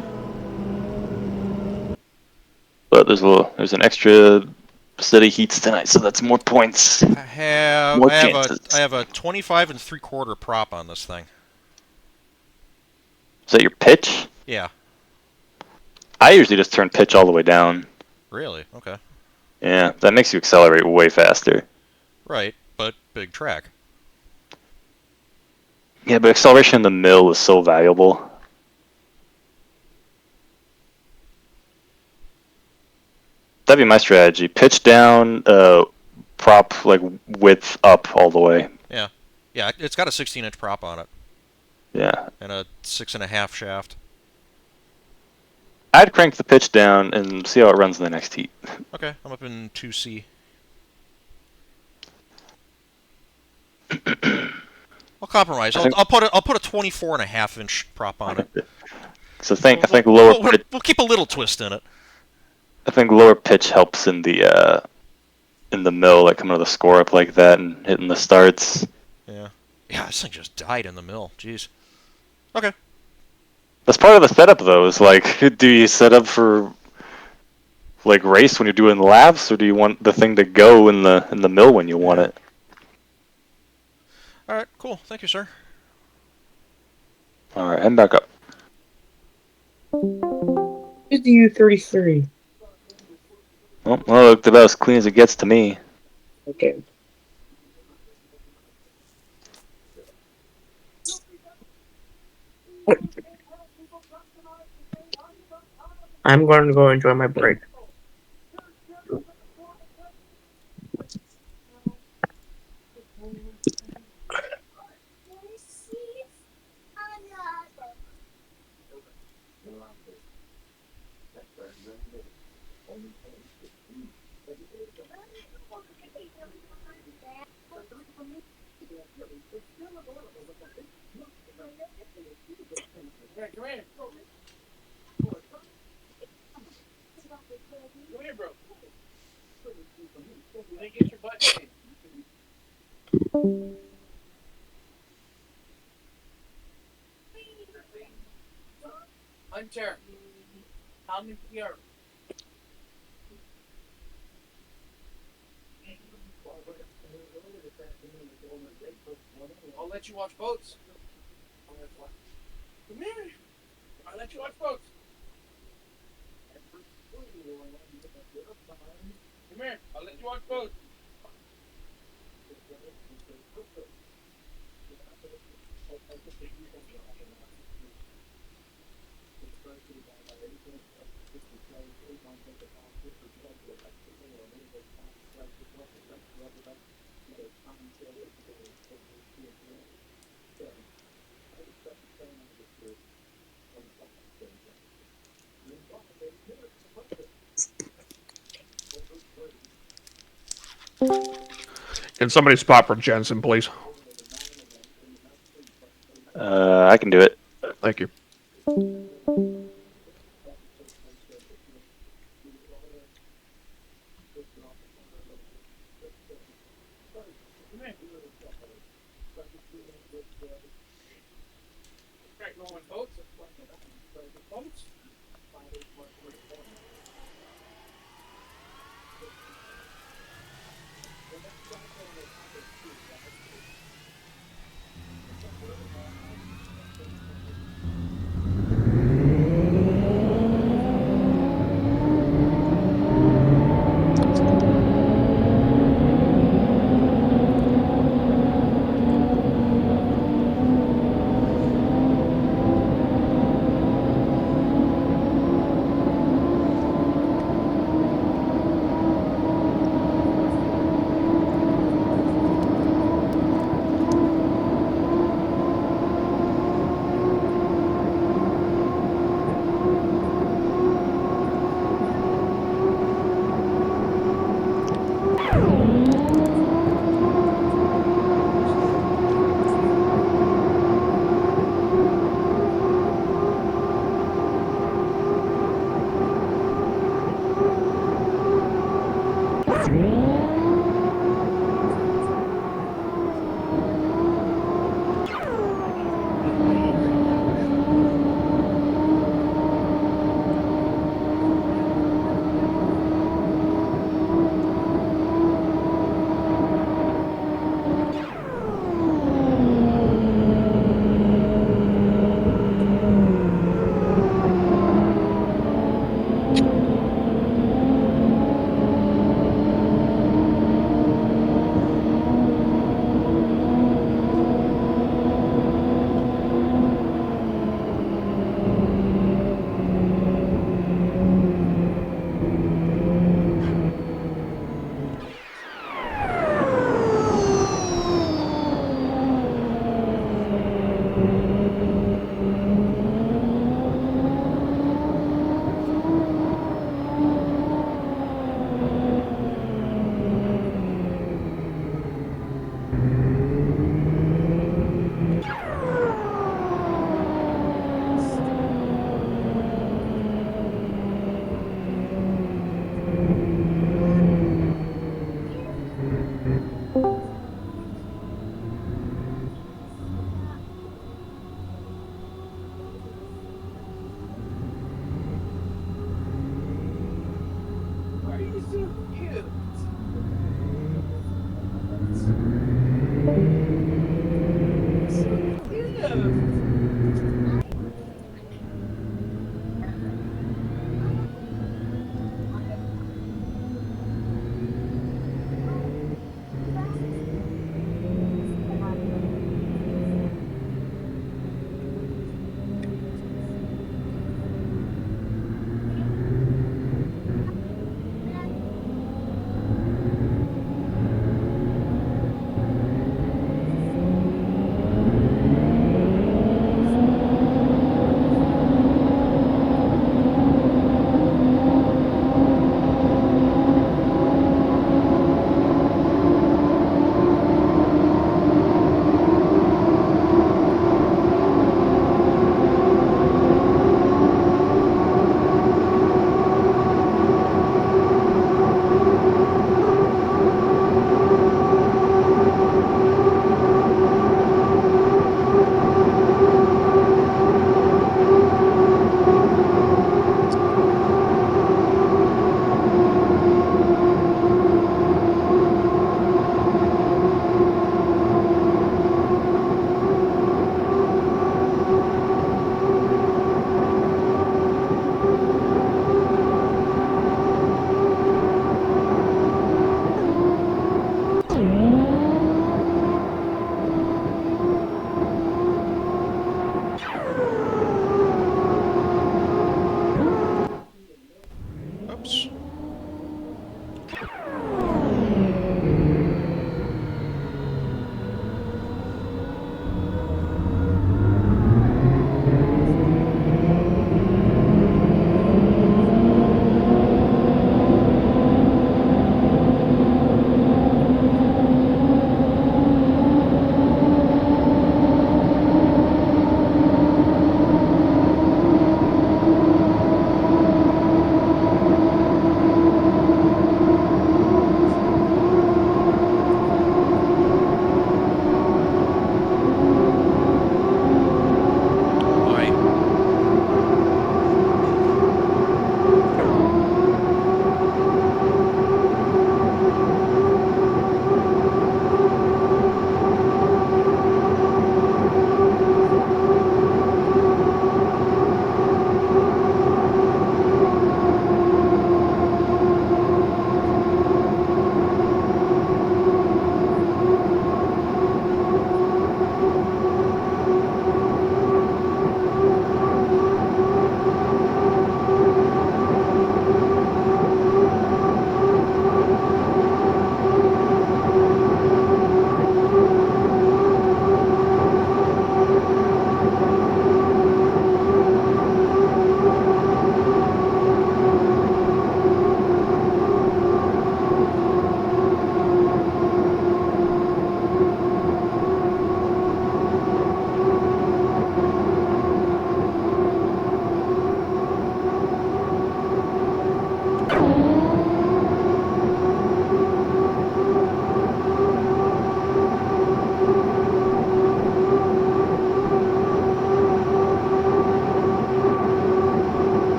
But there's an extra set of heats tonight, so that's more points. I have More I have chances. a I have a 25 and 3/4 prop on this thing. Is that your pitch? Yeah. I usually just turn pitch all the way down. Really? Okay. Yeah, that makes you accelerate way faster. Right, but big track. Yeah, but acceleration in the mill is so valuable. That'd be my strategy. Pitch down, prop like width up all the way. Yeah. Yeah, it's got a 16-inch prop on it. Yeah. And a 6.5 shaft. I'd crank the pitch down and see how it runs in the next heat. Okay, I'm up in 2C. I'll compromise. I'll put a 24.5-inch prop on it. So I think lower pitch, we'll keep a little twist in it. I think lower pitch helps in the mill, like coming to the score up like that and hitting the starts. Yeah. Yeah, this thing just died in the mill. Jeez. Okay. That's part of the setup, though. Is like, do you set up for like race when you're doing laps, or do you want the thing to go in the mill when you want it? All right. Cool. Thank you, sir. All right, head back up. Here's the U33. Well, it looked about as clean as it gets to me. Okay. I'm going to go enjoy my break. Come here. Come here, bro. You didn't get your butt changed. Hunter, come here. I'll let you watch boats. Come here. I'll let you watch boats. Come here. I'll let you watch boats. Can somebody spot for Jensen, please? I can do it. Thank you.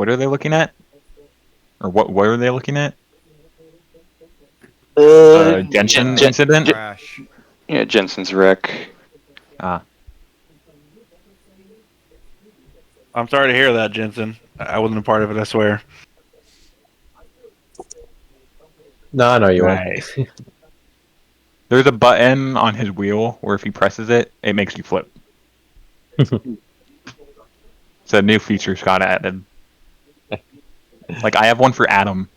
What are they looking at? Or what are they looking at? Jensen incident? Crash. Yeah, Jensen's wreck. Ah. I'm sorry to hear that, Jensen. I wasn't a part of it, I swear. No, no, you weren't. Nice. There's a button on his wheel where if he presses it, it makes you flip. It's a new feature Scott added. Like, I have one for Adam.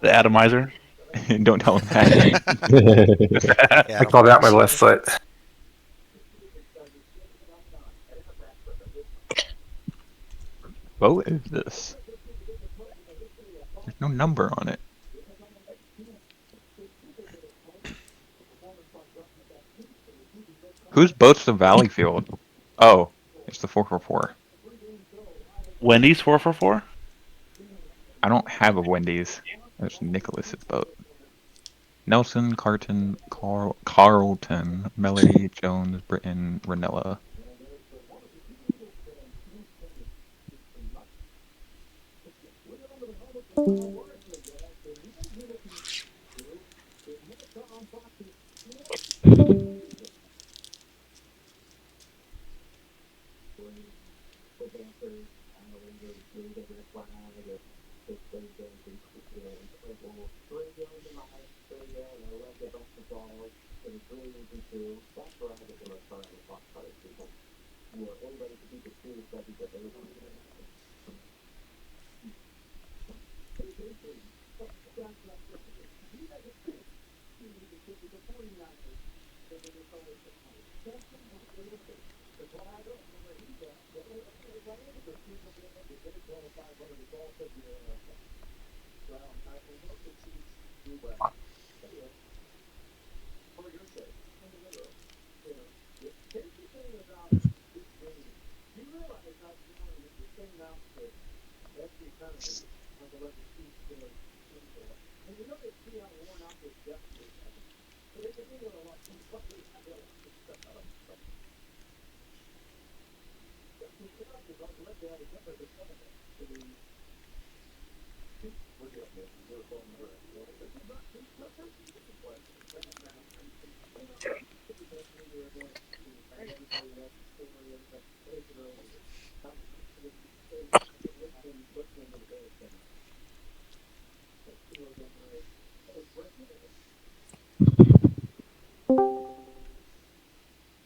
The atomizer? Don't tell him that. I call that my left foot. What is this? There's no number on it. Whose boat's the Valleyfield? Oh, it's the 444. Wendy's 444? I don't have a Wendy's. There's Nicholas's boat. Nelson, Carlton, Melody, Jones, Britton, Ranella.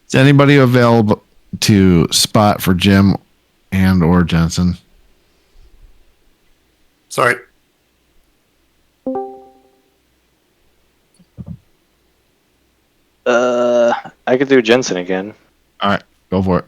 Is anybody available to spot for Jim and or Jensen? Sorry. I could do Jensen again. All right, go for it.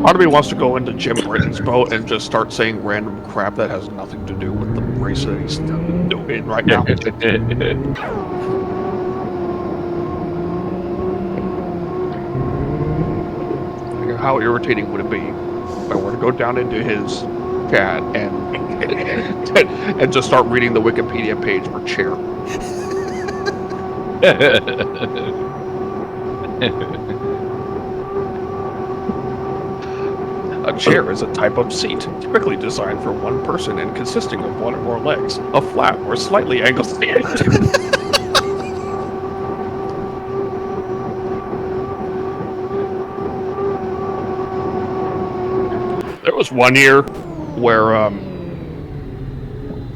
Part of me wants to go into Jim Britton's boat and just start saying random crap that has nothing to do with the race that he's doing right now. How irritating would it be if I were to go down into his chat and just start reading the Wikipedia page for chair? A chair is a type of seat, typically designed for one person and consisting of one or more legs, a flat or slightly angled stand. was one year where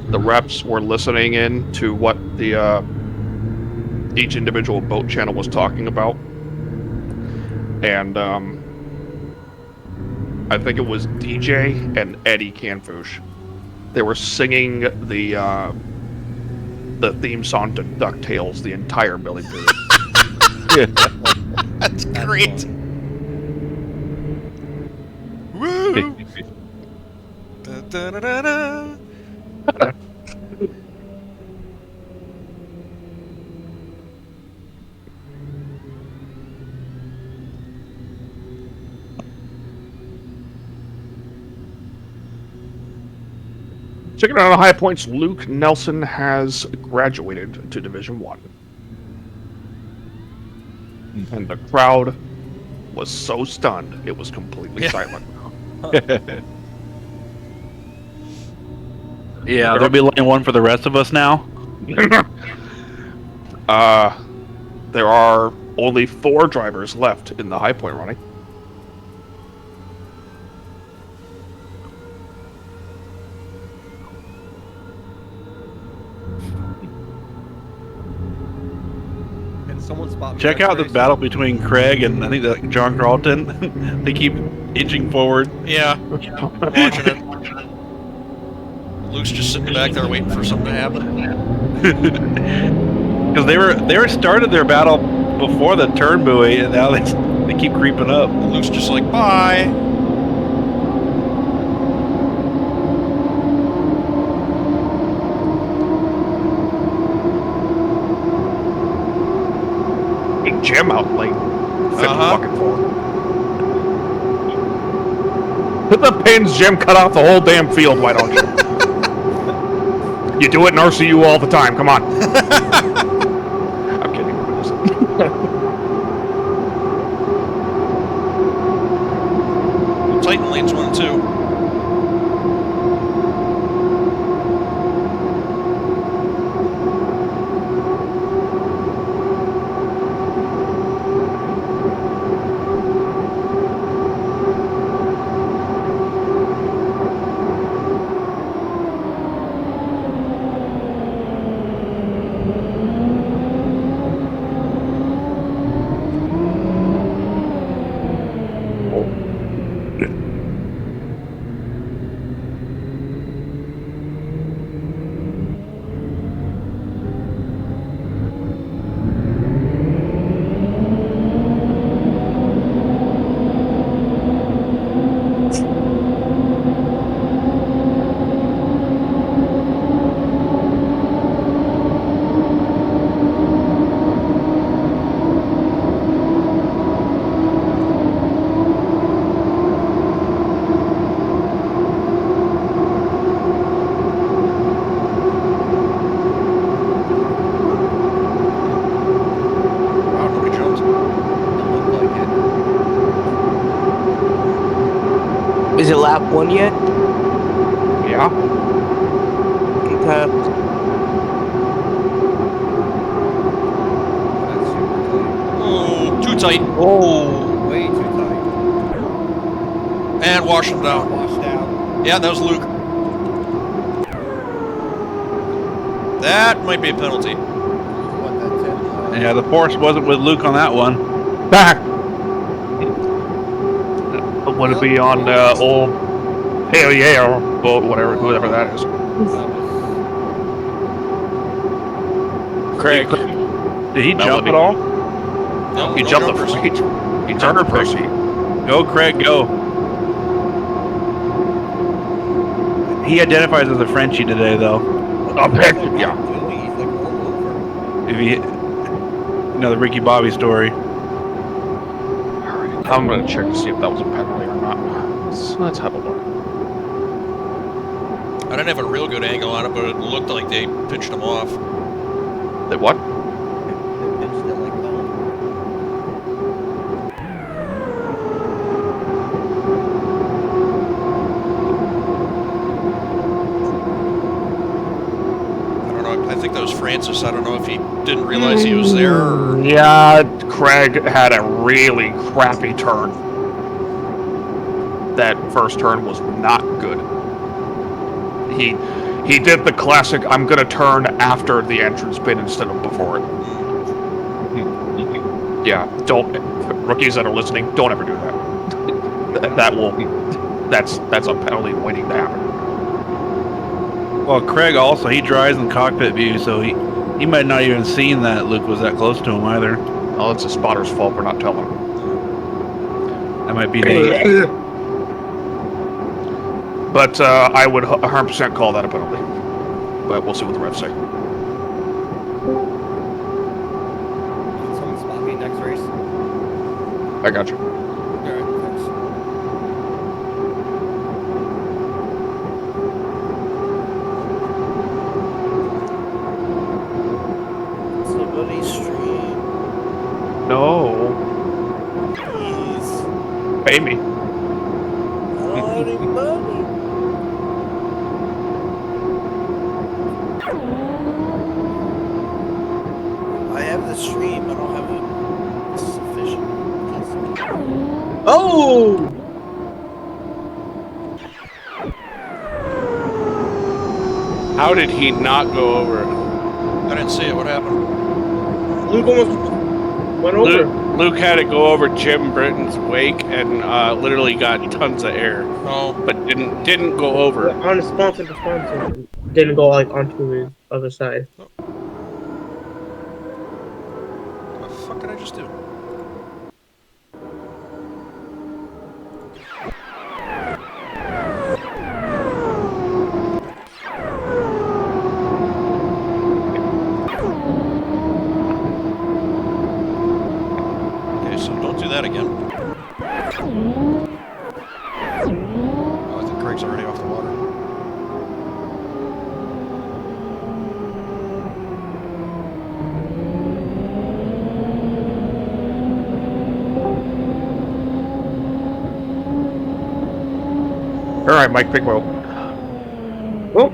the reps were listening in to what the each individual boat channel was talking about, and I think it was DJ and Eddie Canfouche. They were singing the theme song to DuckTales the entire billing period. That's great. Woo! Da, da, da, da, da. Checking out on high points, Luke Nelson has graduated to Division 1. And the crowd was so stunned, it was completely silent. Yeah, there'll be lane 1 for the rest of us now. There are only 4 drivers left in the high point running. Check out the battle between Craig and I think John Carlton. They keep inching forward. Yeah, watching it. Luke's just sitting back there waiting for something to happen. Because they were started their battle before the turn buoy, and now they keep creeping up. Luke's just like, bye. Jim out late. 50 fucking 4. Hit the pins, Jim. Cut off the whole damn field, why don't you? You do it in RCU all the time. Come on. I'm kidding. Tighten lanes 1 and 2. Is it lap 1 yet? Yeah. Okay. Oh, too tight. Oh, way too tight. And wash him down. Washed out. Yeah, that was Luke. That might be a penalty. Yeah, the force wasn't with Luke on that one. Would it be on old Perrier boat, whoever that is? Craig. Did he jump at all? No, He no jumped jumpers. the first. He jumped the first heat. Go, Craig, go. He identifies as a Frenchie today, though. Yeah. He's like all over. If he, the Ricky Bobby story. I'm gonna check to see if that was a penalty or not. Let's have a look. I didn't have a real good angle on it, but it looked like they pinched him off. They what? I don't know. I think that was Francis. I don't know if he didn't realize he was there or... Yeah, Craig had a really crappy turn that first turn was not good. He did the classic, I'm going to turn after the entrance pin instead of before it. Yeah, don't, rookies that are listening, don't ever do that. That's a penalty waiting to happen. Well, Craig also, he drives in cockpit view, so he might not even seen that Luke was that close to him either. Oh, it's a spotter's fault for not telling him. That might be Nate. But I would 100% call that a penalty. But we'll see what the refs say. Someone spot me next race. I got you. Alright, thanks. Somebody stream. No. Please. Pay me. I don't have any money. I have the stream. I don't have a sufficient. Oh! How did he not go over? I didn't see it. What happened? Luke almost went over. Luke had to go over Jim Britton's wake and literally got tons of air. Oh. But didn't go over. Yeah, on the sponsor to sponsor. Didn't go like onto his other side. What the fuck did I just do? Okay, so don't do that again. Oh, I think Craig's already off the water. All right, Mike, big wheel. Oh.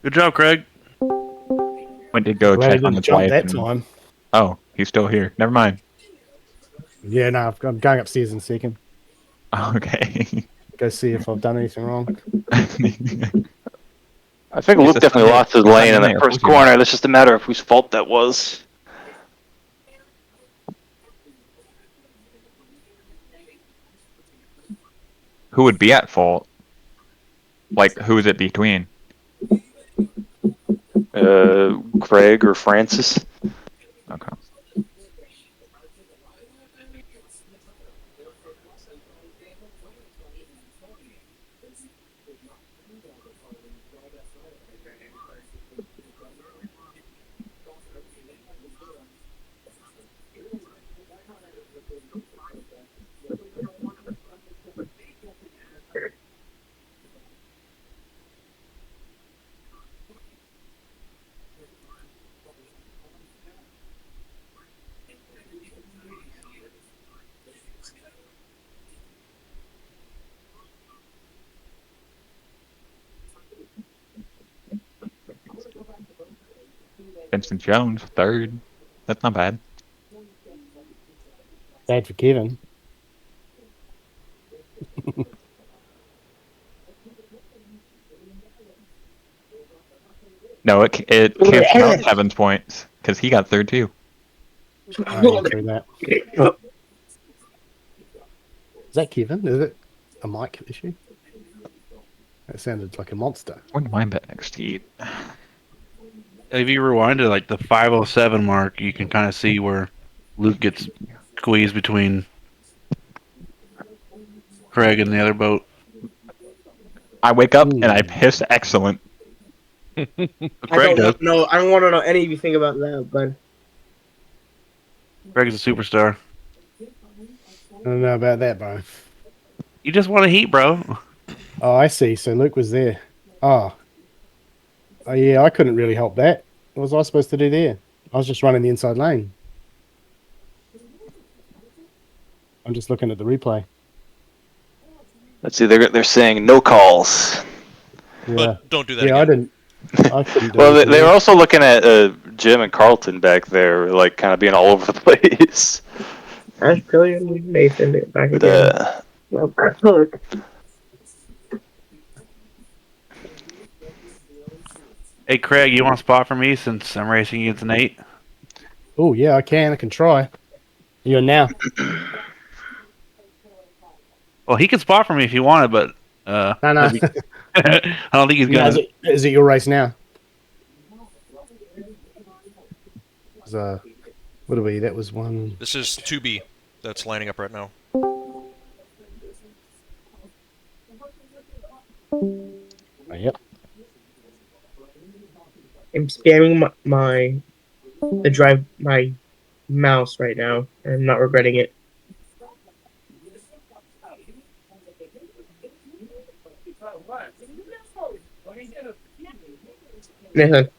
Good job, Craig. Went to go Glad I check on didn't his jump wife. that and- time. Oh, he's still here. Never mind. Yeah, no, I'm going upstairs in a second. Okay. Go see if I've done anything wrong. I think Luke definitely lost his lane in that first corner. That's just a matter of whose fault that was. Who would be at fault? Like, who is it between? Craig or Francis. Okay. Vincent Jones, third. That's not bad. Bad for Kevin. No, it can't count Kevin's points because he got third too. Oh, yeah, true that. Is that Kevin? Is it a mic issue? That sounded like a monster. When do mine bet next to eat? If you rewind to like the 507 mark, you can kind of see where Luke gets squeezed between Craig and the other boat. I wake up and I piss excellent. Craig I does. don't know. I don't want to know anything about that, but Craig is a superstar. I don't know about that, bro. You just want to heat, bro. Oh, I see. So Luke was there. Oh. Oh, yeah, I couldn't really help that. What was I supposed to do there? I was just running the inside lane. I'm just looking at the replay. Let's see, they're saying no calls. Yeah. But don't do that Yeah, I again. didn't. I couldn't do Well, anything they were there. also looking at Jim and Carlton back there, like kind of being all over the place. That's brilliant. Nathan back But, again. Look. Hey, Craig, you want a spot for me since I'm racing against Nate? Oh, yeah, I can. I can try. You're now. Well, he could spot for me if he wanted, but No. I don't think he's No, gonna. is it your race now? What are we? That was one. This is 2B that's lining up right now. Oh, yep. I'm spamming my mouse right now. I'm not regretting it. Nathan.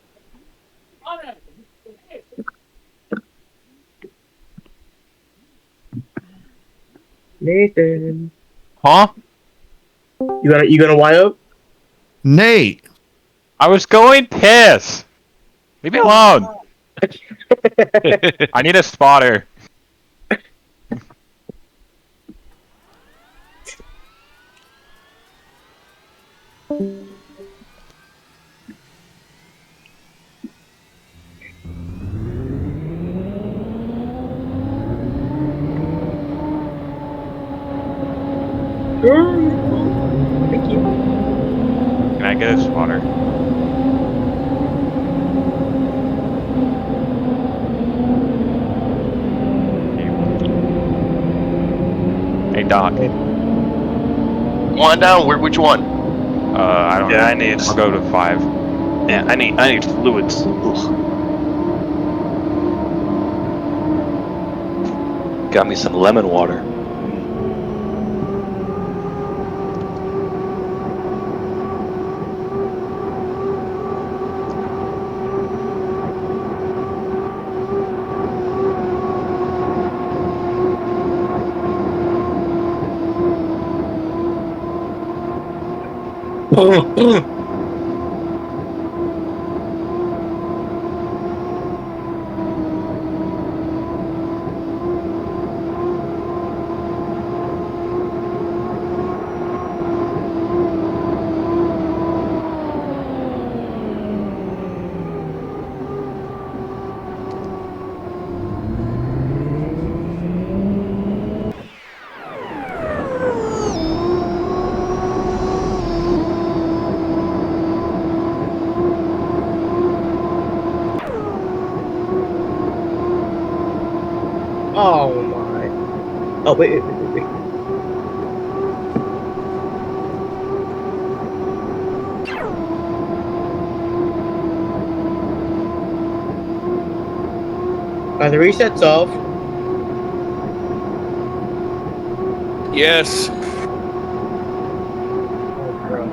Nathan. Huh? You gonna wide up? Nate. I was going piss. Leave me alone. I need a spotter. Thank you. Can I get a spotter? Hey, Doc. Come on down. Which one? I don't know. Yeah, I need. I'll go to 5. Yeah, I need fluids. Ugh. Got me some lemon water. Oh my. Oh wait. Are the resets off? Yes. Oh, bro.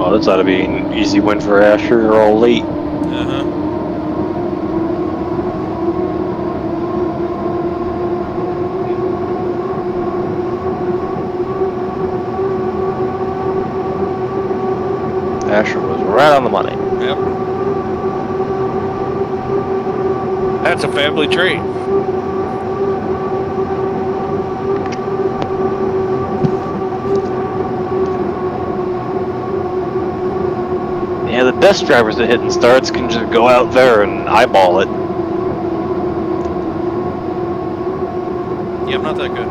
Oh, this ought to be an easy win for Asher. You're all late. Uh-huh. Asher was right on the money. Yep. That's a family trait. Yeah, the best drivers at hitting starts can just go out there and eyeball it. Yeah, I'm not that good.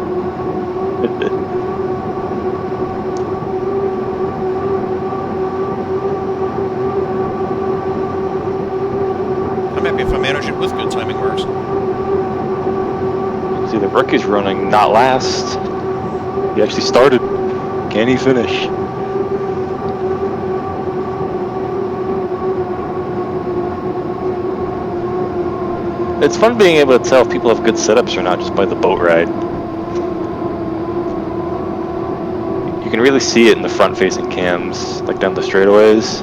I'm happy if I manage it with good timing marks. See, the rookie's running not last. He actually started. Can he finish? It's fun being able to tell if people have good setups or not just by the boat ride. You can really see it in the front-facing cams, like down the straightaways.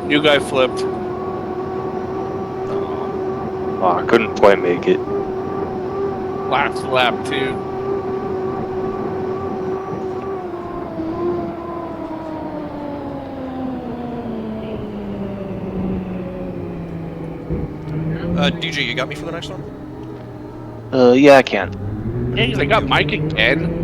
New guy flipped. Oh, I couldn't quite make it. Last lap, too. DJ, you got me for the next one? Yeah, I can. Hey, they got Mike again.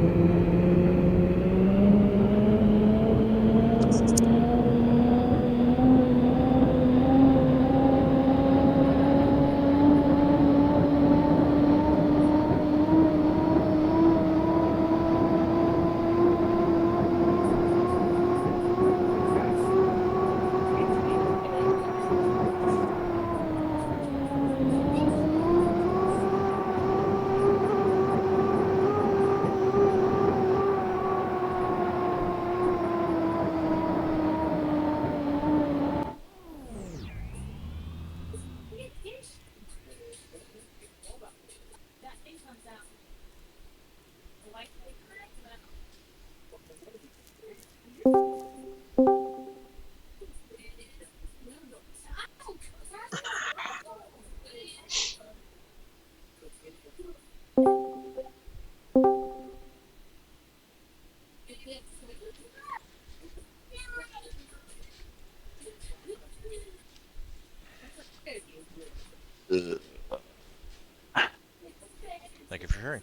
Thank you for sharing.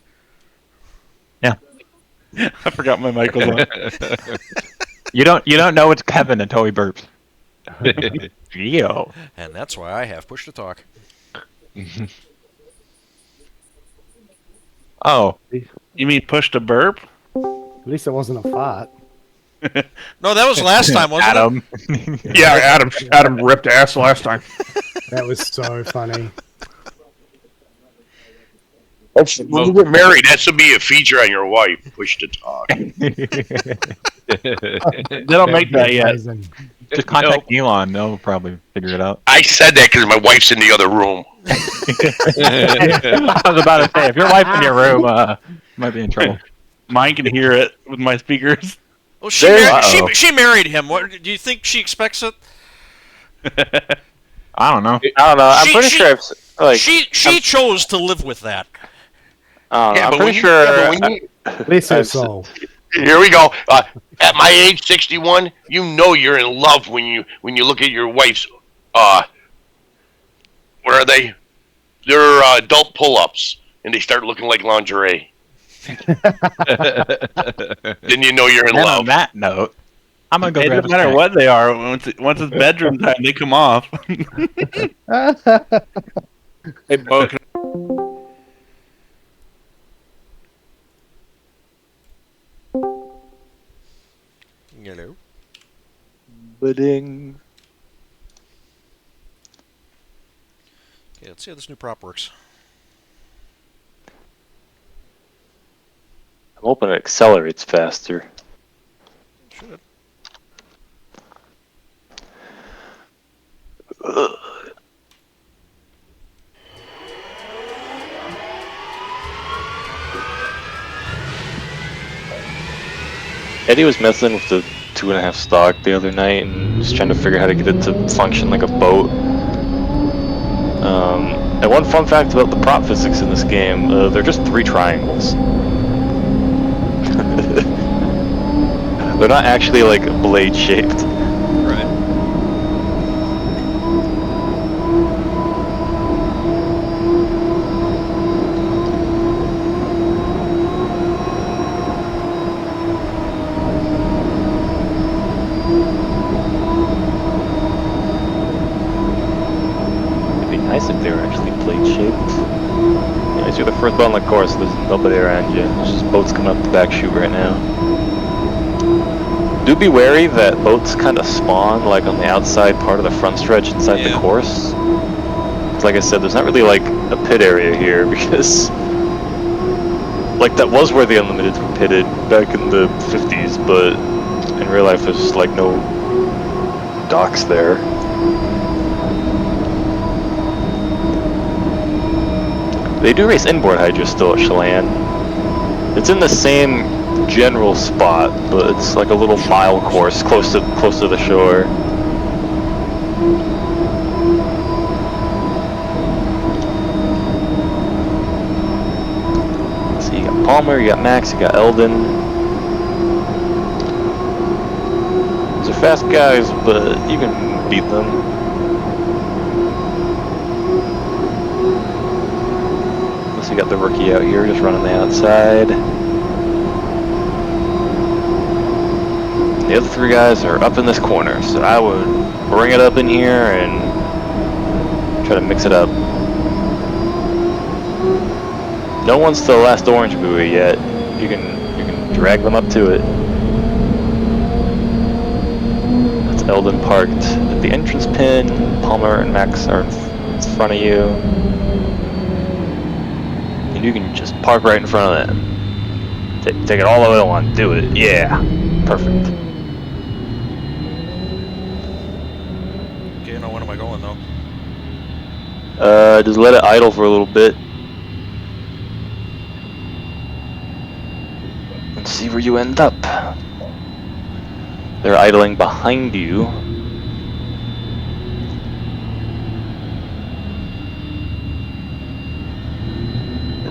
Yeah. I forgot my mic was on. You don't know it's Kevin until he burps. Geo. And that's why I have push to talk. Oh. You mean push to burp? At least it wasn't a fart. No, that was last time, wasn't Adam. it? Yeah, Adam ripped ass last time. That was so funny. When you get married, that should be a feature on your wife. Push to talk. They don't make that yet. Just contact Elon. They'll probably figure it out. I said that because my wife's in the other room. I was about to say, if your wife's in your room, you might be in trouble. Mine can hear it with my speakers. Well, she married him. What do you think she expects it? I don't know. I'm pretty sure she chose to live with that. I'm pretty sure. Here we go. At my age, 61, you know you're in love when you look at your wife's. Where are they? They're adult pull-ups, and they start looking like lingerie. Then you know you're in And love. on that note, I'm gonna go. It grab doesn't matter what they are. Once it's bedroom time, they come off. Hey, Bo, Hello. Pudding. Okay, let's see how this new prop works. I'm hoping it accelerates faster. Should. Eddie was messing with the 2.5 stock the other night and just trying to figure out how to get it to function like a boat. And one fun fact about the prop physics in this game, they're just 3 triangles. They're not actually like blade shaped. Right. It'd be nice if they were actually blade shaped. Yeah, you're the first boat on the course, there's nobody around you. There's just boats coming up the back chute right now. Do be wary that boats kind of spawn like on the outside part of the front stretch inside the course. Like I said, there's not really like a pit area here because like that was where the Unlimiteds were pitted back in the 50s, but in real life there's like no docks there. They do race inboard hydro still at Chelan. It's in the same general spot, but it's like a little mile course close to the shore. So you got Palmer, you got Max, you got Eldon. These are fast guys, but you can beat them. So you got the rookie out here just running the outside. The other 3 guys are up in this corner, so I would bring it up in here and try to mix it up. No one's to the last orange buoy yet. You can drag them up to it. That's Eldon parked at the entrance pin. Palmer and Max are in front of you. And you can just park right in front of them. Take it all the way on. Do it. Yeah. Perfect. Okay, now when am I going though? Just let it idle for a little bit. And see where you end up. They're idling behind you.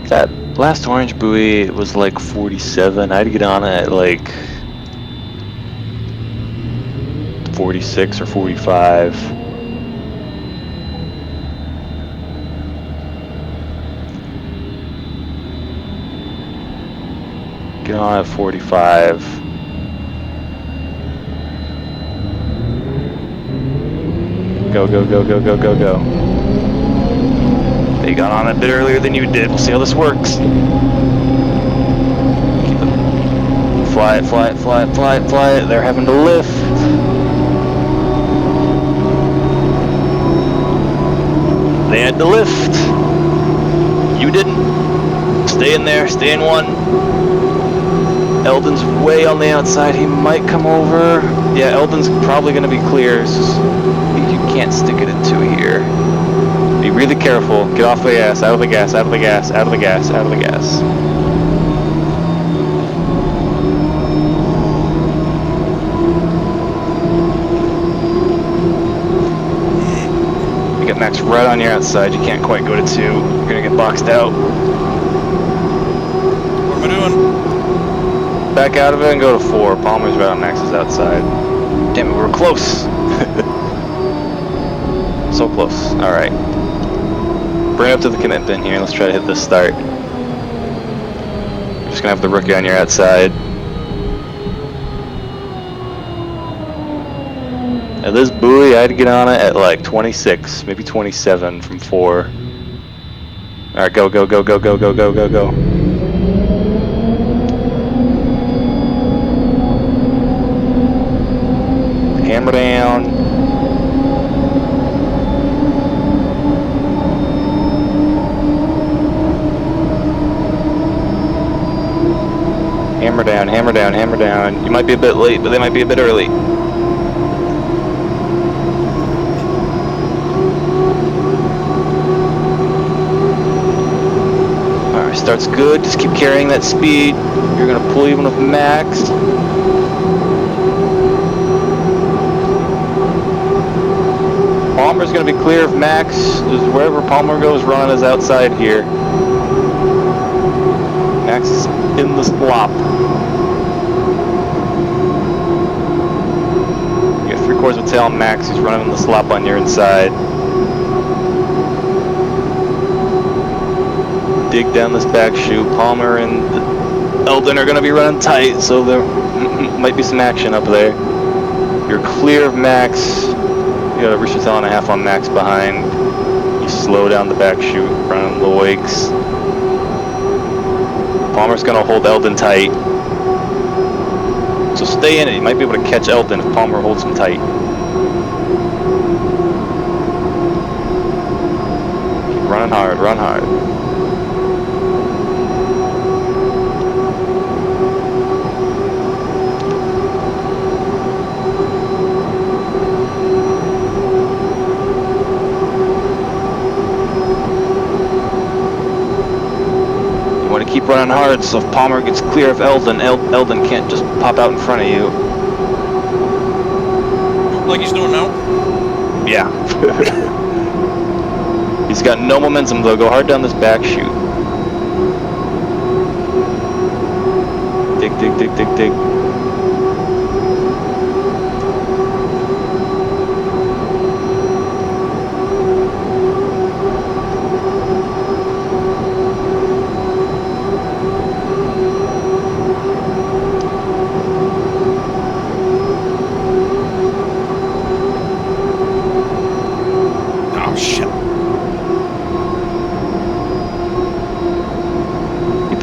That last orange buoy was like 47. I had to get on it at like 46 or 45. Get on at 45. Go, go, go, go, go, go, go. They got on a bit earlier than you did. We'll see how this works. Keep it. Fly it, fly it, fly it, fly it, fly it. They're having to lift. They had to lift. You didn't. Stay in there, stay in one. Eldon's way on the outside. He might come over. Yeah, Eldon's probably going to be clear. You can't stick it in two here. Be really careful. Get off the gas, out of the gas, out of the gas, out of the gas, out of the gas. You get Max right on your outside. You can't quite go to 2. You're going to get boxed out. What am I doing? Back out of it and go to 4. Palmer's right on Max's outside. Damn it, we were close. So close. Alright. Bring it up to the commit bin here. Let's try to hit this start. You're just going to have the rookie on your outside. Now this buoy, I had to get on it at like 26, maybe 27 from 4. Alright, go, go, go, go, go, go, go, go, go. Hammer down. Hammer down, hammer down, hammer down. You might be a bit late, but they might be a bit early. Alright, starts good. Just keep carrying that speed. You're going to pull even with Max. Palmer's going to be clear of Max. Wherever Palmer goes, run on his outside here. Max is in the slop. You got 3/4 of a tail on Max. He's running in the slop on your inside. Dig down this back chute. Palmer and Eldon are going to be running tight, so there might be some action up there. You're clear of Max. You got a rooster tail and a half on Max behind. You slow down the back chute, running the wakes. Palmer's gonna hold Eldon tight. So stay in it. You might be able to catch Eldon if Palmer holds him tight. Keep running hard, run hard. Keep running hard, so if Palmer gets clear of Eldon, Eldon can't just pop out in front of you. Like he's doing now? Yeah. He's got no momentum though. Go hard down this back chute. Dig, dig, dig, dig, dig.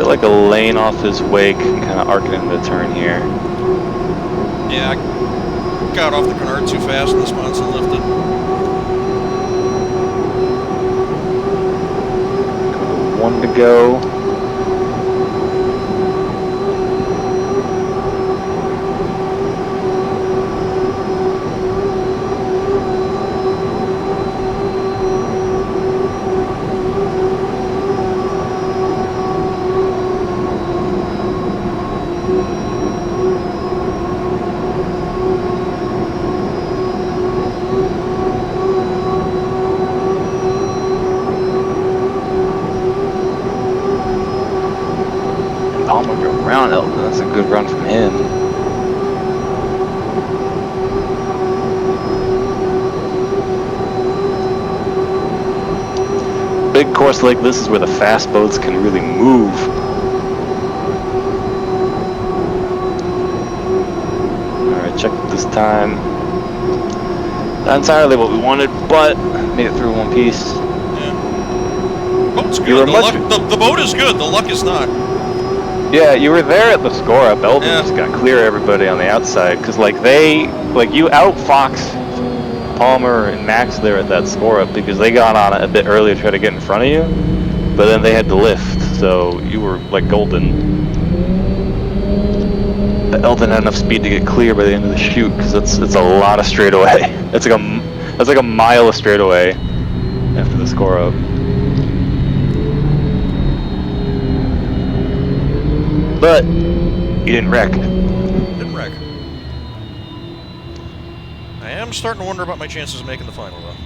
Like a lane off his wake and kind of arcing him to turn here. Yeah, I got off the canard too fast and the sponson lifted. 1 to go. Around Eldon, that's a good run from him. Big course like this is where the fast boats can really move. time. Not entirely what we wanted, but made it through one piece. Boat's You good. were much- The boat is good. The luck is not. Yeah, you were there at the score up. Eldon just got clear everybody on the outside because like you outfoxed Palmer and Max there at that score up because they got on it a bit early to try to get in front of you, but then they had to lift, so you were like golden. But Eldon had enough speed to get clear by the end of the shoot because it's a lot of straightaway. That's like a mile of straightaway after the score up. But you didn't wreck. Didn't wreck. I am starting to wonder about my chances of making the final, though.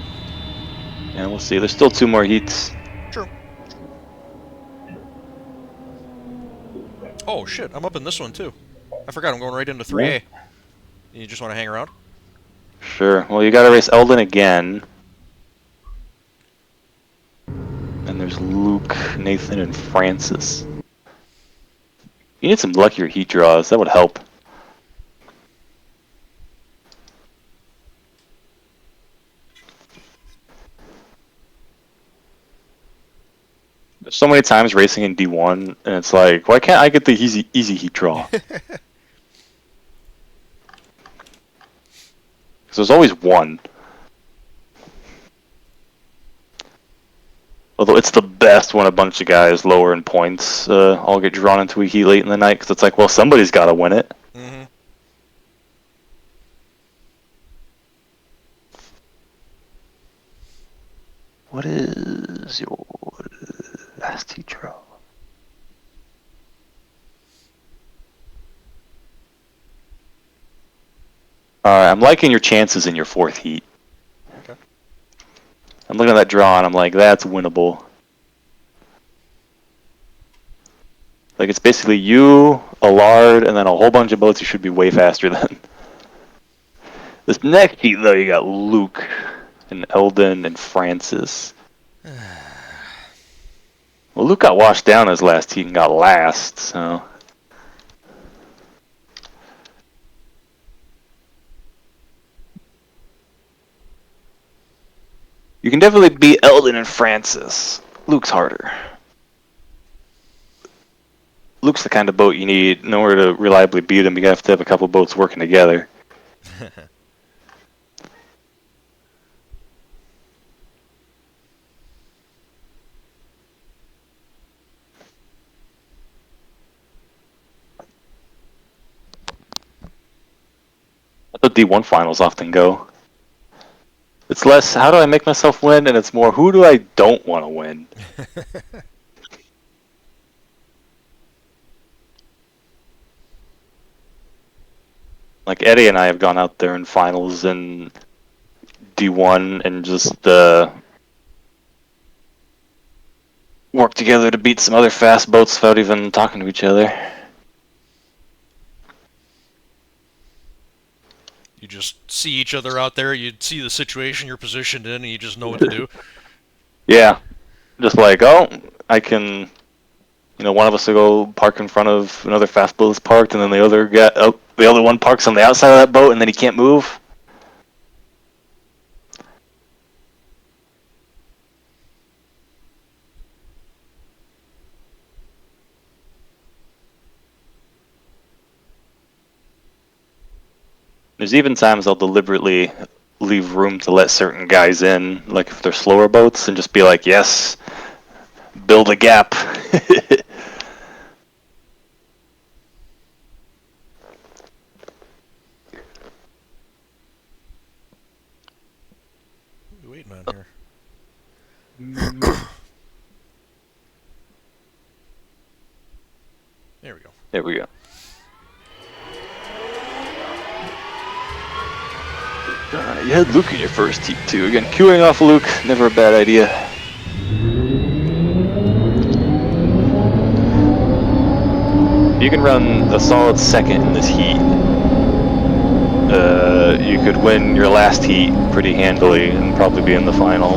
Yeah, we'll see. There's still 2 more heats. True. Oh shit! I'm up in this one too. I forgot. I'm going right into 3A. You just want to hang around? Sure. Well, you got to race Eldon again. And there's Luke, Nathan, and Francis. You need some luckier heat draws. That would help. There's so many times racing in D1, and it's like, why can't I get the easy heat draw? Because there's always one. Although it's the best when a bunch of guys lower in points all get drawn into a heat late in the night, because it's like, well, somebody's got to win it. Mm-hmm. What is your last heat draw? Alright, I'm liking your chances in your 4th heat. Okay. I'm looking at that draw and I'm like, that's winnable. Like, it's basically you, Allard, and then a whole bunch of boats you should be way faster than. This next heat, though, you got Luke, and Eldon, and Francis. Well, Luke got washed down his last heat and got last, so... You can definitely beat Eldon and Francis. Luke's harder. Luke's the kind of boat you need in order to reliably beat him. You have to have a couple boats working together. That's what D1 finals often go. It's less, how do I make myself win? And it's more, who do I don't want to win? Like, Eddie and I have gone out there in finals in D1 and just worked together to beat some other fast boats without even talking to each other. You just see each other out there, you see the situation you're positioned in, and you just know what to do. Yeah. Just like, oh, I can, one of us will go park in front of another fast boat that's parked, and then the other one parks on the outside of that boat, and then he can't move. There's even times I'll deliberately leave room to let certain guys in, like if they're slower boats, and just be like, yes, build a gap. What are we waiting on here? There we go. There we go. You had Luke in your first heat too. Again, queuing off Luke, never a bad idea. You can run a solid second in this heat. You could win your last heat pretty handily and probably be in the final.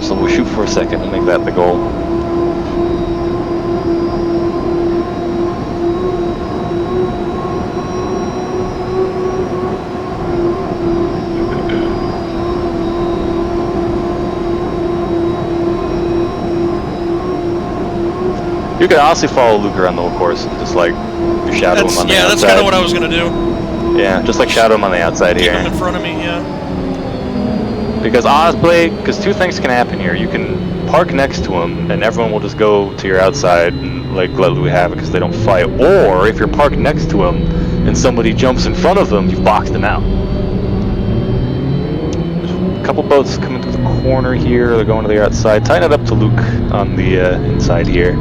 So we'll shoot for a second and make that the goal. You could honestly follow Luke around the whole course and just like shadow him on the outside. That's kind of what I was gonna do. Yeah, just like shadow him on the outside Keep here. him in front of me, yeah. Because honestly, two things can happen here. You can park next to him, and everyone will just go to your outside and like let Louis have it because they don't fight. Or if you're parked next to him and somebody jumps in front of them, you've boxed them out. A couple boats coming through the corner here. They're going to the outside. Tighten it up to Luke on the inside here.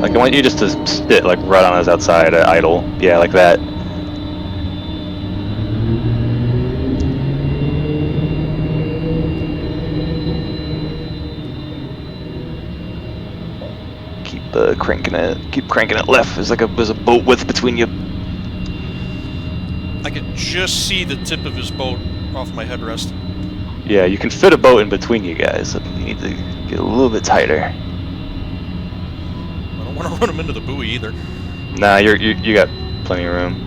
Like I want you just to sit like right on his outside idle. Yeah, like that. Keep cranking it. Keep cranking it left. There's a boat width between you. I could just see the tip of his boat off my headrest. Yeah, you can fit a boat in between you guys. So you need to get a little bit tighter. I don't want to run him into the buoy either. Nah, you got plenty of room.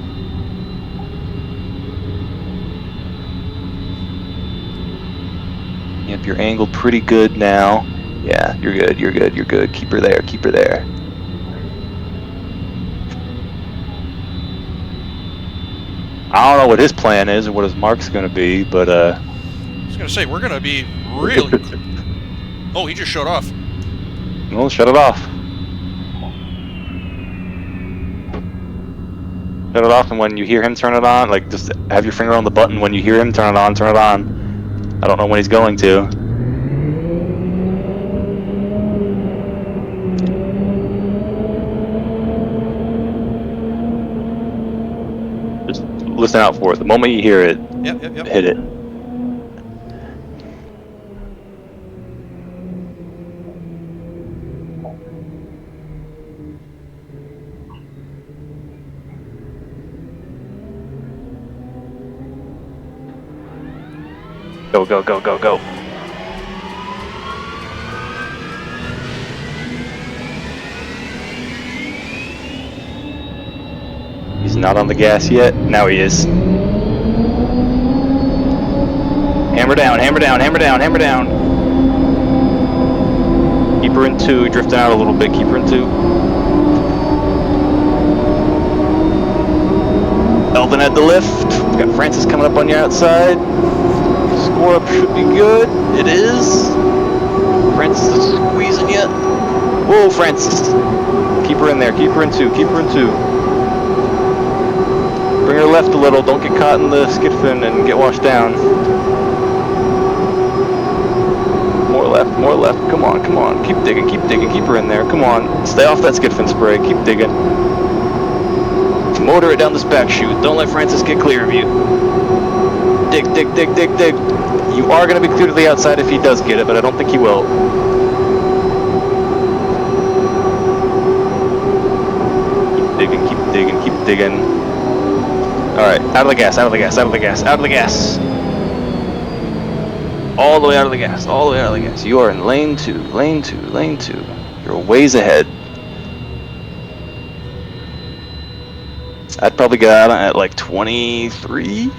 Yep, you're angled pretty good now. Yeah, you're good. You're good. You're good. Keep her there. Keep her there. I don't know what his plan is or what his mark's gonna be, but I was gonna say we're gonna be really. Oh, he just shut off. Well, shut it off. Shut it off, and when you hear him turn it on, like just have your finger on the button. When you hear him turn it on, turn it on. I don't know when he's going to. Just listen out for it. The moment you hear it, Yep. hit it. Go, go, go, go, go. He's not on the gas yet. Now he is. Hammer down, hammer down, hammer down, hammer down. Keep her in two, drifting out a little bit. Keep her in two. Eldon at the lift. We got Francis coming up on your outside. Score up should be good. It is. Francis is squeezing you. Whoa, Francis. Keep her in there. Keep her in two. Keep her in two. Bring her left a little. Don't get caught in the skid fin and get washed down. More left. More left. Come on. Come on. Keep digging. Keep digging. Keep her in there. Come on. Stay off that skid fin spray. Keep digging. Motor it down this back chute. Don't let Francis get clear of you. Dig, dig, dig, dig, dig. You are going to be clear to the outside if he does get it, but I don't think he will. Keep digging, keep digging, keep digging. Alright, out of the gas, out of the gas, out of the gas, out of the gas. All the way out of the gas, all the way out of the gas. You are in lane 2, lane 2, lane 2. You're ways ahead. I'd probably get out at like 23.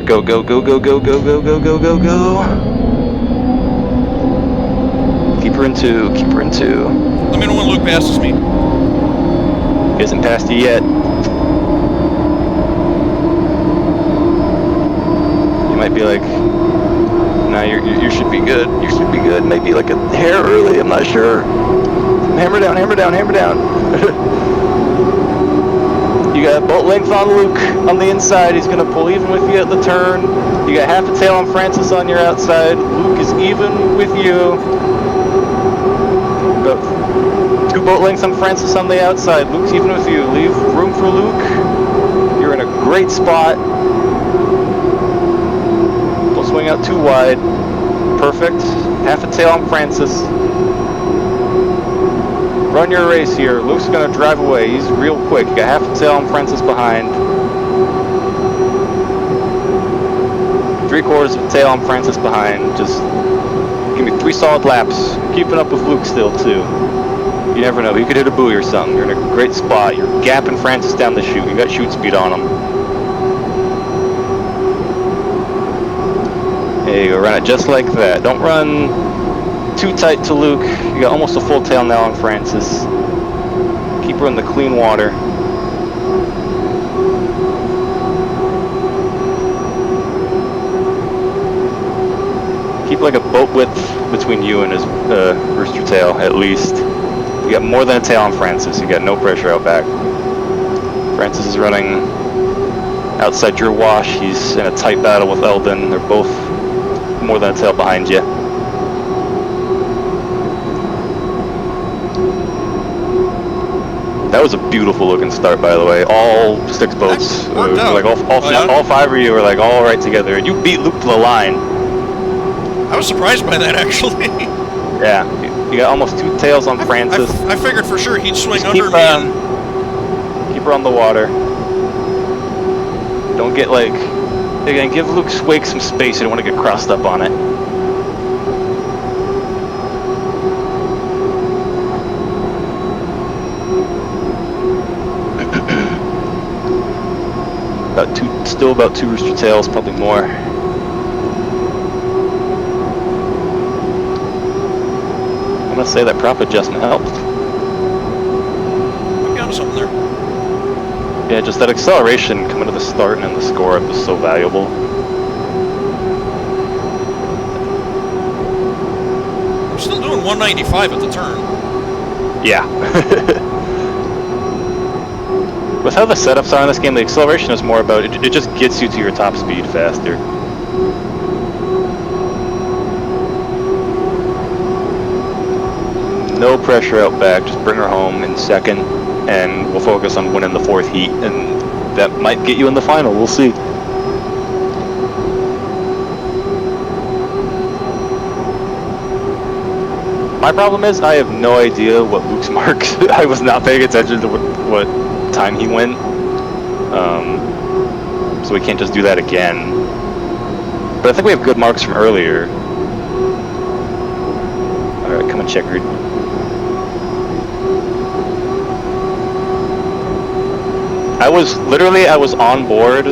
Go, go, go, go, go, go, go, go, go, go, go. Keep her in two, keep her in two. Let me know when Luke passes me. He hasn't passed you yet. You might be like, nah, you should be good. You should be good. Maybe like a hair early, I'm not sure. Hammer down, hammer down, hammer down. You got boat length on Luke on the inside. He's going to pull even with you at the turn. You got half a tail on Francis on your outside. Luke is even with you. Got 2 boat lengths on Francis on the outside. Luke's even with you. Leave room for Luke. You're in a great spot. Don't swing out too wide. Perfect. Half a tail on Francis. Run your race here. Luke's gonna drive away. He's real quick. You got half a tail on Francis behind. 3/4 of a tail on Francis behind. Just give me 3 solid laps. You're keeping up with Luke still too. You never know. He could hit a buoy or something. You're in a great spot. You're gapping Francis down the chute. You got chute speed on him. There you go, run it just like that. Don't run too tight to Luke. You got almost a full tail now on Francis. Keep her in the clean water. Keep like a boat width between you and his rooster tail, at least. You got more than a tail on Francis. You got no pressure out back. Francis is running outside your wash. He's in a tight battle with Eldon. They're both more than a tail behind you. That was a beautiful looking start, by the way. All 6 boats, like all 5 of you are like all right together. You beat Luke to the line. I was surprised by that, actually. Yeah, you got almost 2 tails on Francis. I figured for sure he'd swing Just under me. Keep her on the water. Don't get like... Again, give Luke's wake some space. You don't want to get crossed up on it. Still about 2 rooster tails, probably more. I'm gonna say that prop adjustment helped. I'm got something there. Yeah, just that acceleration coming to the start and then the score up is so valuable. I'm still doing 195 at the turn. Yeah. With how the setups are in this game, the acceleration is more about, it just gets you to your top speed faster. No pressure out back, just bring her home in second, and we'll focus on winning the 4th heat, and that might get you in the final, we'll see. My problem is, I have no idea what Luke's marks. I was not paying attention to what time he went, so we can't just do that again. But I think we have good marks from earlier. Alright, come on, checkered. I was on board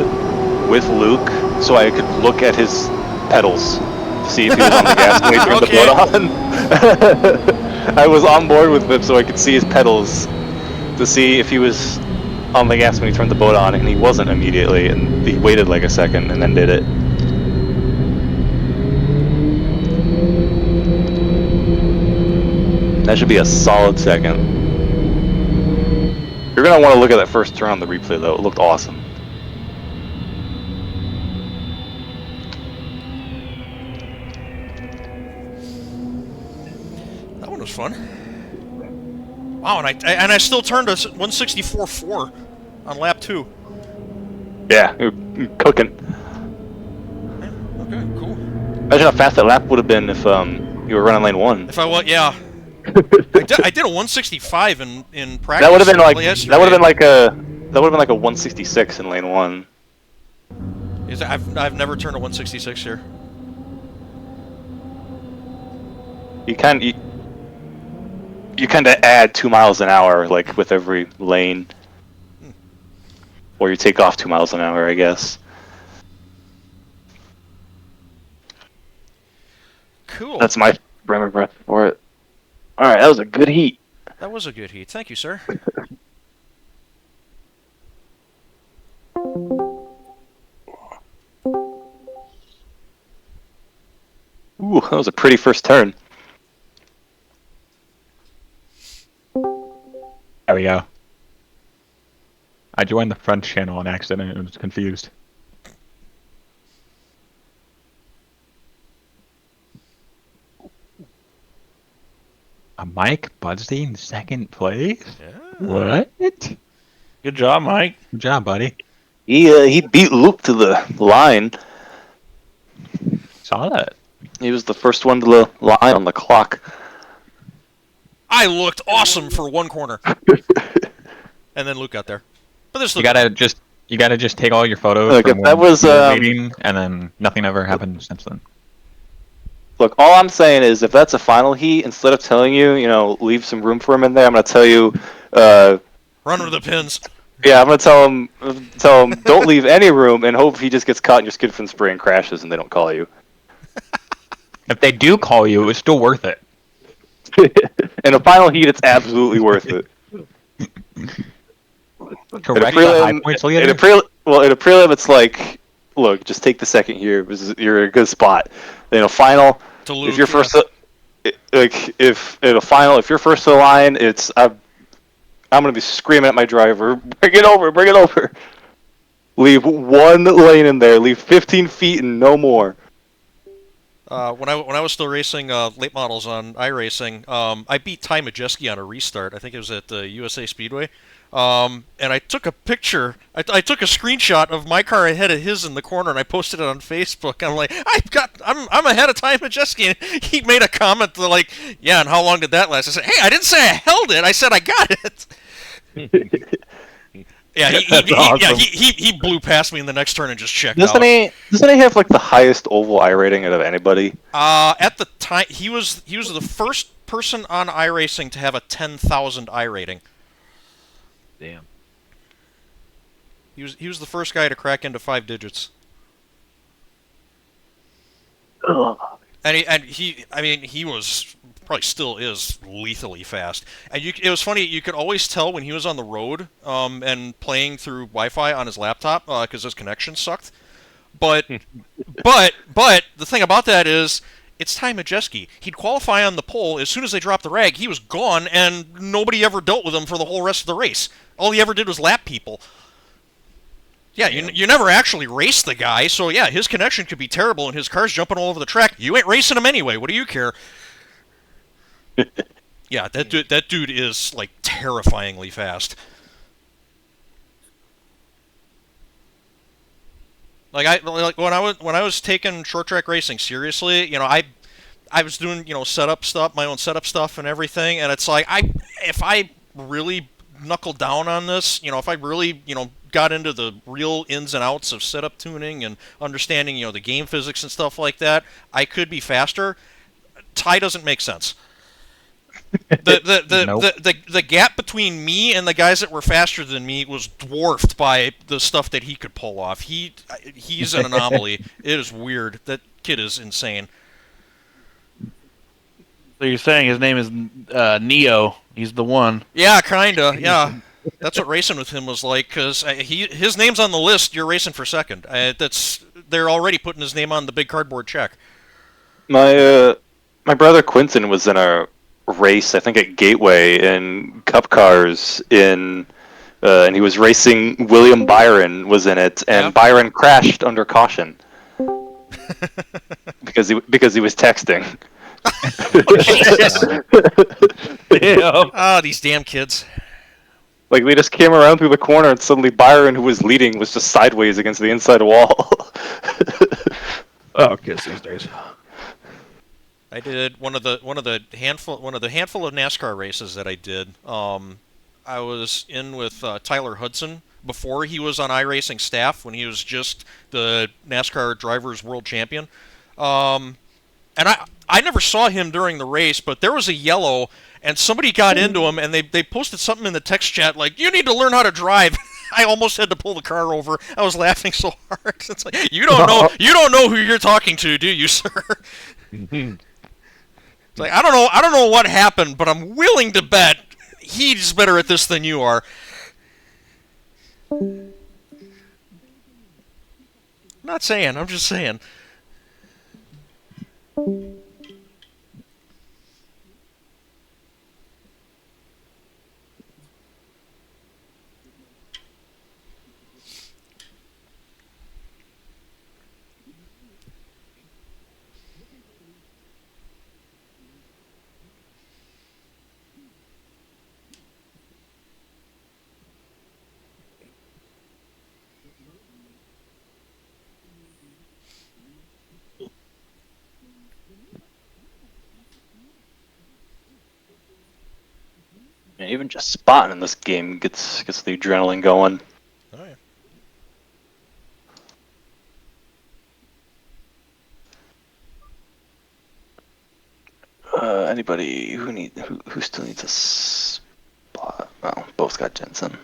with Luke, so I could look at his pedals to see if he was on the gas when he turned the boat on. I was on board with him so I could see his pedals to see if he was on the gas when he turned the boat on, and he wasn't immediately, and he waited like a second and then did it. That should be a solid second. You're going to want to look at that first turn on the replay, though. It looked awesome. That one was fun. Wow, and I still turned a 164.4 on lap 2. Yeah, you're cooking. Okay, cool. Imagine how fast that lap would have been if you were running lane 1. If I was, yeah. I did a 165 in practice. That would have been like yesterday. that would have been like a 166 in lane 1. I've never turned a 166 here. You kind of add 2 miles an hour like with every lane, or you take off 2 miles an hour, I guess. Cool. That's my Bremer breath for it. All right, that was a good heat. That was a good heat. Thank you, sir. Ooh, that was a pretty first turn. There we go. I joined the front channel on accident and was confused. A Mike Budstein second place? Yeah. What? Good job, Mike. Good job, buddy. He beat Luke to the line. Saw that. He was the first one to the line on the clock. I looked awesome for one corner. And then Luke got there. But this You gotta just take all your photos Look, from if that one was, meeting, and then nothing ever happened since then. Look, all I'm saying is if that's a final heat, instead of telling you, leave some room for him in there, I'm going to tell you... run with the pins. Yeah, I'm going to tell him don't leave any room and hope he just gets caught in your skid fin spray and crashes and they don't call you. If they do call you, it's still worth it. In a final heat, it's absolutely worth it. Correct the high points leader? In a prelim, it's like, look, just take the second here. You're in a good spot. In a final, if you're first, if in a final, if you're first to the line, I'm gonna be screaming at my driver, bring it over. Leave one lane in there. Leave 15 feet and no more. When I was still racing late models on iRacing, I beat Ty Majeski on a restart. I think it was at the USA Speedway. And I took a picture. I took a screenshot of my car ahead of his in the corner, and I posted it on Facebook. I'm like, I'm ahead of Ty Majeski. And he made a comment like, yeah, and how long did that last? I said, hey, I didn't say I held it. I said I got it. Yeah, he blew past me in the next turn and just checked out. Doesn't he have like the highest oval I rating out of anybody? At the time, he was the first person on iRacing to have a 10,000 I rating. Damn. He was the first guy to crack into 5 digits. Ugh. And he was probably still is lethally fast. And it was funny. You could always tell when he was on the road and playing through Wi-Fi on his laptop because his connection sucked. But the thing about that is, it's Ty Majeski. He'd qualify on the pole. As soon as they dropped the rag, he was gone, and nobody ever dealt with him for the whole rest of the race. All he ever did was lap people. Yeah, you never actually raced the guy, so yeah, his connection could be terrible, and his car's jumping all over the track. You ain't racing him anyway. What do you care? Yeah, that dude is like terrifyingly fast. Like when I was taking short track racing seriously, I was doing setup stuff, my own setup stuff and everything, and it's like if I really knuckle down on this, if I really got into the real ins and outs of setup tuning and understanding the game physics and stuff like that, I could be faster. Ty doesn't make sense. The gap between me and the guys that were faster than me was dwarfed by the stuff that he could pull off. He's an anomaly. It is weird. That kid is insane. So you're saying his name is Neo? He's the one. Yeah, kinda. Yeah, that's what racing with him was like. Cause his name's on the list. You're racing for second. They're already putting his name on the big cardboard check. My brother Quinton was in a race, I think at Gateway in Cup Cars and he was racing. William Byron was in it, and Byron crashed under caution because he was texting. Oh, these damn kids. Like, they just came around through the corner, and suddenly Byron, who was leading, was just sideways against the inside wall. Oh, kids these days. I did one of the handful of NASCAR races that I did. I was in with Tyler Hudson before he was on iRacing staff, when he was just the NASCAR Drivers World Champion. And I never saw him during the race, but there was a yellow, and somebody got into him, and they posted something in the text chat like, "You need to learn how to drive." I almost had to pull the car over. I was laughing so hard. It's like, you don't know who you're talking to, do you, sir? It's like, I don't know what happened, but I'm willing to bet he's better at this than you are. Not saying, I'm just saying. Yeah, even just spotting in this game gets the adrenaline going. Oh, yeah. Anybody who still needs a spot? Well, both got Jensen.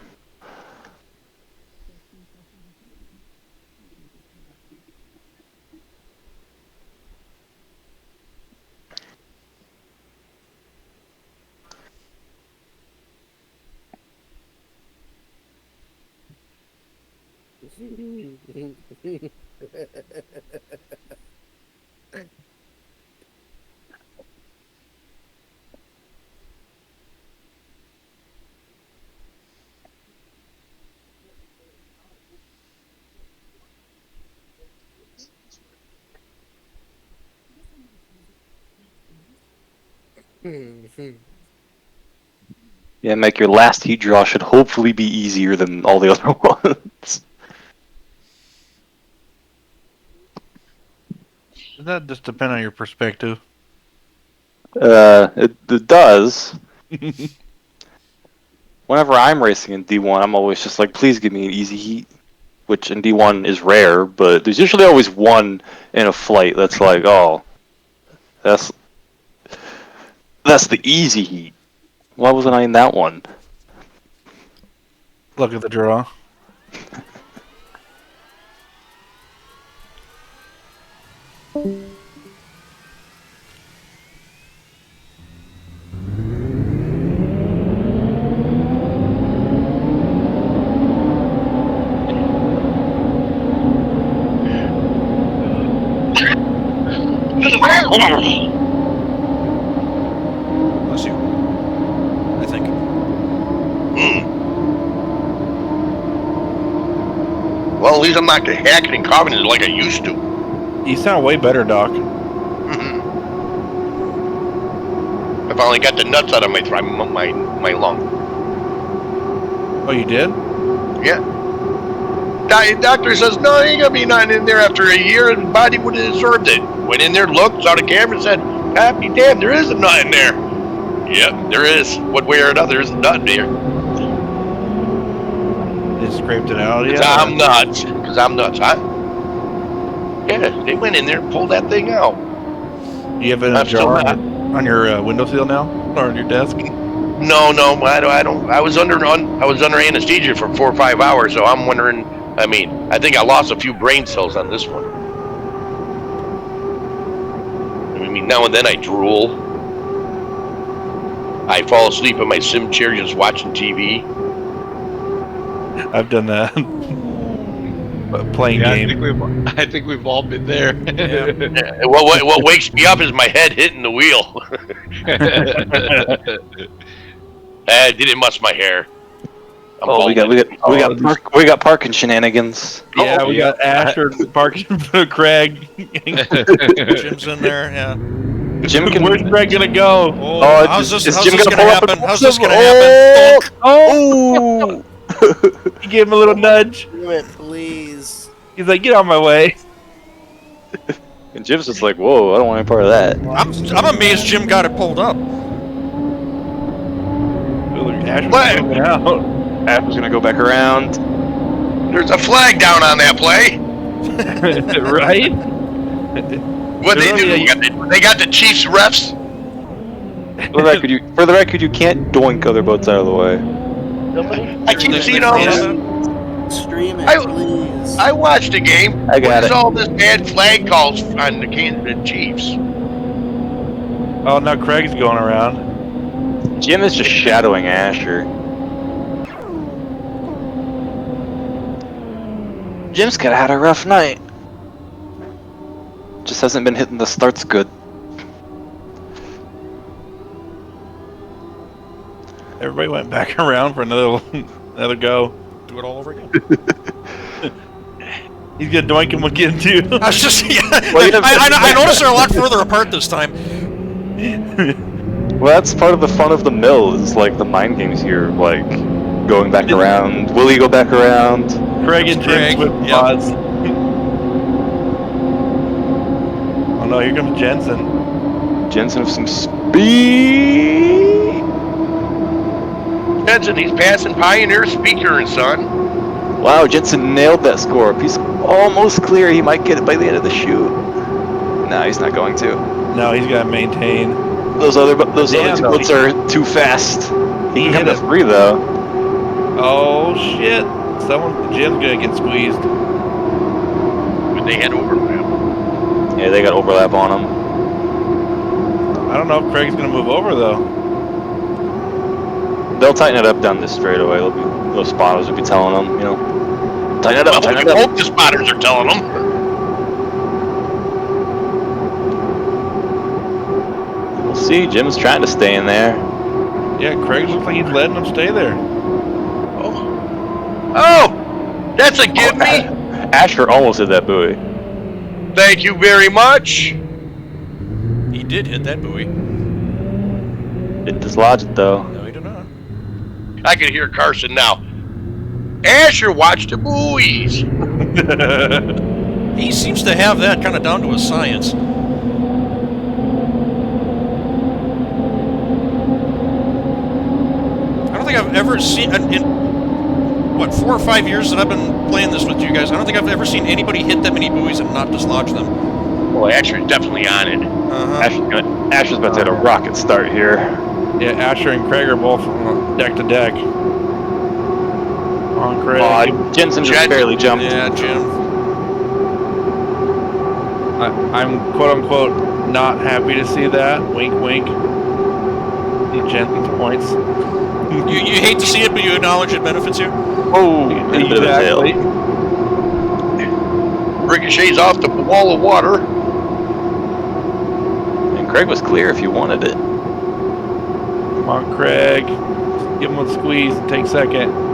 Yeah, Mike, your last heat draw should hopefully be easier than all the other ones. Does that just depend on your perspective? It does. Whenever I'm racing in D1, I'm always just like, please give me an easy heat. Which in D1 is rare, but there's usually always one in a flight that's like, oh, that's the easy heat. Why wasn't I in that one? Look at the draw. Bless you. I think. Well, at least I'm not hacking and carving it like I used to. You sound way better, Doc. I finally got the nuts out of my lung. Oh, you did? Yeah. Doctor says, no, ain't gonna be nothing in there after a year, and the body would have absorbed it. Went in there, looked, saw the camera, and said, happy damn, there is a nut in there. Yep, there is. One way or another, there's a nut in there. They scraped it out, Because I'm nuts. Because I'm nuts, huh? Yeah, they went in there and pulled that thing out. You have it in a jar on your windowsill now? Or on your desk? No, I don't. I was under anesthesia for 4 or 5 hours, so I'm wondering. I mean, I think I lost a few brain cells on this one. I mean, now and then I drool. I fall asleep in my sim chair just watching TV. I've done that. Playing game. I think we've all been there. Yeah. What wakes me up is my head hitting the wheel. I didn't muss my hair. We got parking shenanigans. Yeah, we got Asher parking for Craig. Jim's in there, yeah. Jim can. Where's Craig gonna go? Oh, how's this gonna happen? How's this gonna happen? happen? Oh! He gave him a little nudge. Do it, please. He's like, get out of my way. And Jim's just like, whoa, I don't want any part of that. I'm amazed Jim got it pulled up. Asher's moving out. Asher's gonna go back around. There's a flag down on that play. Right? What they do? They got the Chiefs refs. For the record, you can't doink other boats out of the way. I keep seeing all this. Stream it, please. I watched the game. I got it. all this bad flag calls on the Kansas Chiefs? Oh, now Craig's going around. Jim is just shadowing Asher. Jim's could have had a rough night. Just hasn't been hitting the starts good. Everybody went back around for another go. Do it all over again. He's gonna doink him again too. I was just, I noticed they're a lot further apart this time. Well, that's part of the fun of the mill, is like the mind games here, like going back around. Will he go back around? Craig and Jim with pods. Oh no, here comes Jensen. Jensen with some speed. Jensen, he's passing Pioneer Speaker and son. Wow, Jensen nailed that score. He's almost clear. He might get it by the end of the shoot. No, he's not going to. No, he's got to maintain. Those other two boats are too fast. He can come to 3 though. Oh shit! Jim's gonna get squeezed. But they had overlap. Yeah, they got overlap on him. I don't know if Craig's gonna move over though. They'll tighten it up down this straightaway. Those spotters will be telling them, you know. Tighten it up, Well, tighten we it up. hope the spotters are telling them. We'll see. Jim's trying to stay in there. Yeah, Craig looks like he's letting them stay there. Oh, that's a give me. Asher almost hit that buoy. Thank you very much. He did hit that buoy. Didn't dislodge it though. No, he did not. I can hear Carson now. Asher, watch the buoys. He seems to have that kind of down to a science. I don't think I've ever seen, in what, 4 or 5 years that I've been playing this with you guys, I don't think I've ever seen anybody hit that many buoys and not dislodge them. Well, Asher's definitely on it. Asher's about to hit a rocket start here. Yeah, Asher and Craig are both deck to deck. On Craig. Jensen just barely jumped. Yeah, Jim. I'm quote unquote not happy to see that. Wink, wink. Jensen's points. You hate to see it, but you acknowledge it benefits you? Oh, exactly. Ricochets off the wall of water. And Craig was clear if you wanted it. Come on, Craig. Give him a squeeze and take second.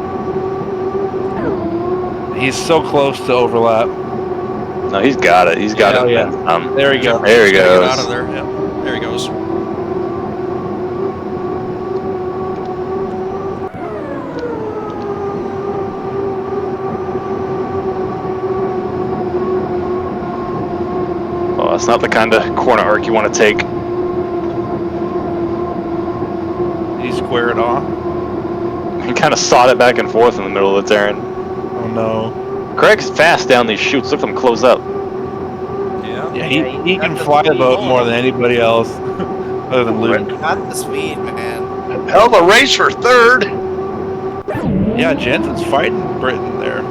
He's so close to overlap. No, he's got it. He's got it. Yeah. There he goes. There he goes. Get out of there. Yeah, there he goes. Oh, that's not the kind of corner arc you want to take. Did he square it off? He kind of sawed it back and forth in the middle of the turn. Oh no. Craig's fast down these chutes. Look at him close up. Yeah, he can fly the boat more than anybody else, other than Luke. Not the speed, man. Hell of a race for third. Yeah, Jensen's fighting Britain there.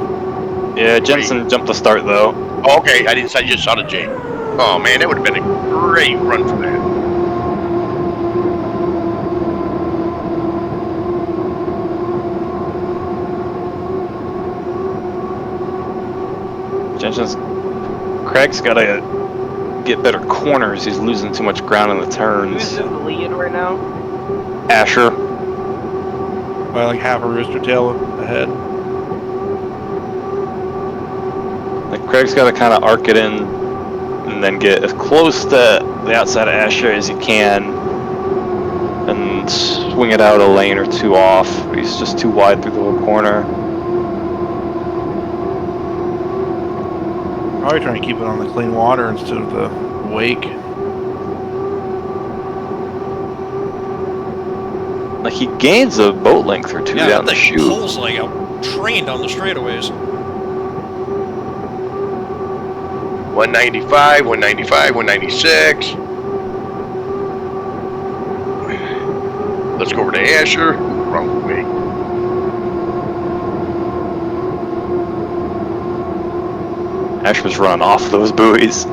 Yeah, Jensen jumped the start though. Okay, I didn't. I just saw the J. Oh man, that would have been a great run for that. Jensen's Craig's got to get better corners. He's losing too much ground in the turns. Who's in the lead right now? Asher. By like half a rooster tail ahead. Like Craig's got to kind of arc it in and then get as close to the outside of Asher as he can and swing it out a lane or two off. He's just too wide through the little corner. Probably trying to keep it on the clean water instead of the wake. Like he gains a boat length or two down the chute. Pulls like a train down the straightaways. 195, 195, 196. Let's go over to Asher. Wrong way. Asher's run off those buoys.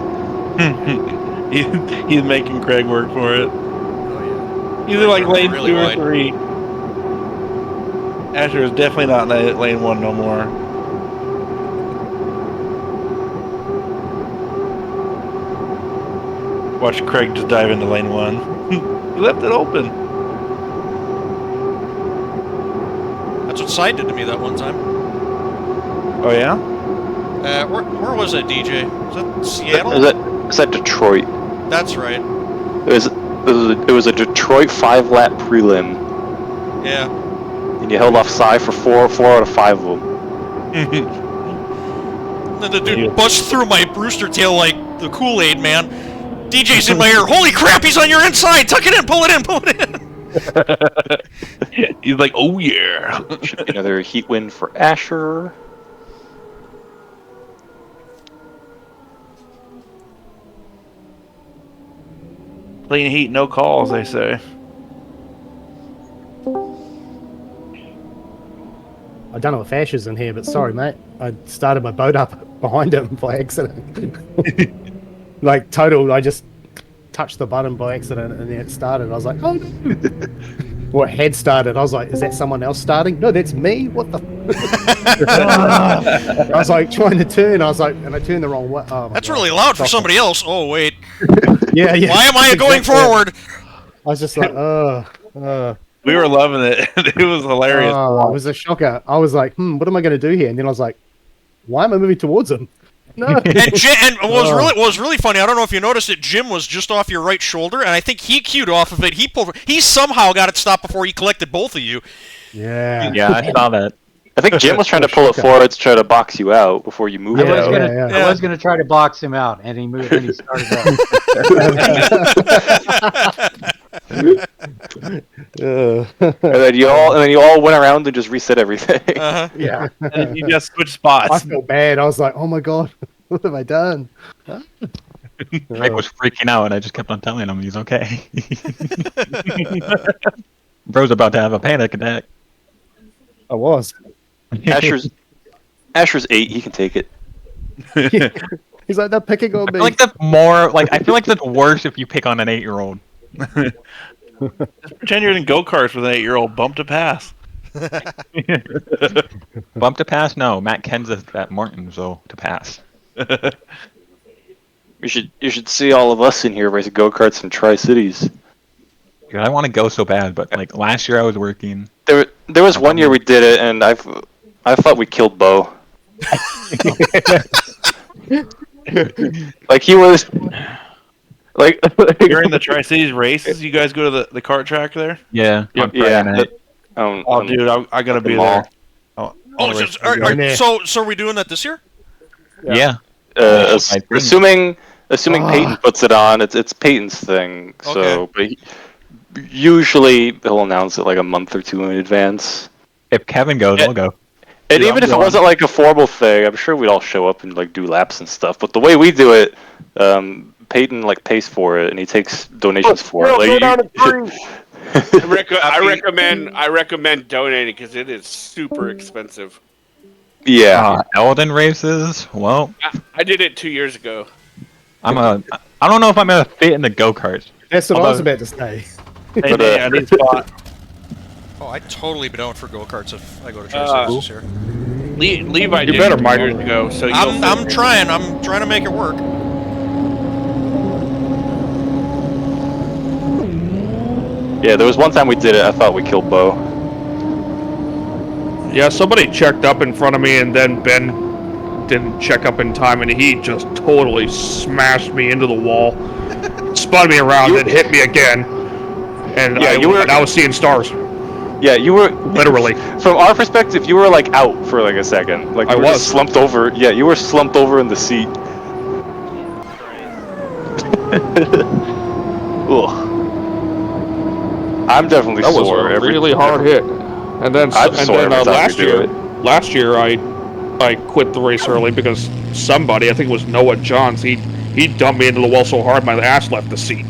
He's making Craig work for it. He's in like lane really 2 or 3. Asher is definitely not in lane 1 no more. Watch Craig just dive into lane 1. He left it open. That's what Side did to me that one time. Oh yeah? Where was that, DJ? Was that Seattle? Is that Detroit? That's right. It was a Detroit 5-lap prelim. Yeah. And you held off Cy for 4 out of 5 of them. Then the dude busts through my Brewster tail like the Kool-Aid man. DJ's in my ear. Holy crap, he's on your inside. Tuck it in, pull it in, pull it in. He's like, oh yeah. Should be another heat win for Asher. Clean heat, no calls, they say. I don't know if Ash is in here, but sorry, mate. I started my boat up behind him by accident. Like, total, I just touched the button by accident and then it started. I was like, oh no. Well, it had started. I was like, is that someone else starting? No, that's me. What the? I was like trying to turn. I was like, and I turned the wrong way. Oh, my That's God. really loud for somebody else. Oh wait. Yeah, yeah. Why am I going Exactly. forward? I was just like, We were loving it. It was hilarious. Oh, it was a shocker. I was like, what am I going to do here? And then I was like, why am I moving towards him? No. And what was really funny, I don't know if you noticed it, Jim was just off your right shoulder, and I think he queued off of it. He somehow got it stopped before he collected both of you. Yeah. Yeah, I saw that. I think Jim was trying to pull it forward to try to box you out before you moved I out. was gonna try to box him out, and he moved, and he started up. And then you all went around and just reset everything. Yeah. And you just switched spots. I felt bad. I was like, oh my God, what have I done? Mike was freaking out, and I just kept on telling him he's okay. Bro's about to have a panic attack. I was. Asher's 8. He can take it. He's like, they're picking on I me. feel like that's more like I feel like that's worse if you pick on an 8-year-old. Just pretend you're in go-karts with an 8-year-old. Bump to pass. Bump to pass? No, Matt Kenseth at Martin, so to pass. You should see all of us in here race go-karts in Tri-Cities. Dude, I want to go so bad, but like last year I was working. There was one year we did it, and I thought we killed Bo. Like he was like During the Tri-Cities races, you guys go to the kart track there? Yeah. Yep, Yeah. Oh, dude, I gotta be there. So are we doing that this year? Yeah. Assuming Peyton puts it on, it's Peyton's thing. So, but usually he'll announce it like a month or two in advance. If Kevin goes, I'll go. And Dude, even if it wasn't like a formal thing, I'm sure we'd all show up and like do laps and stuff. But the way we do it, Peyton like pays for it and he takes donations for it. Like, I recommend donating because it is super expensive. Yeah. Elden races. Well, I did it 2 years ago. I don't know if I'm gonna fit in the go karts. That's what I was about to say. I need a spot. Oh, I'd totally be down for go-karts if I go to Tri-Cities this year. Levi did it 2 years ago, so I'm trying to make it work. Yeah, there was one time we did it, I thought we killed Bo. Yeah, somebody checked up in front of me, and then Ben didn't check up in time, and he just totally smashed me into the wall, spun me around, and hit me again. And I was seeing stars. Yeah, you were literally. From our perspective, you were like out for like a second. Like I you were just slumped over. Yeah, you were slumped over in the seat. Ugh. I'm definitely That was sore. a really hard hit. And then last year I quit the race early because somebody, I think it was Noah Johns, he dumped me into the wall so hard my ass left the seat.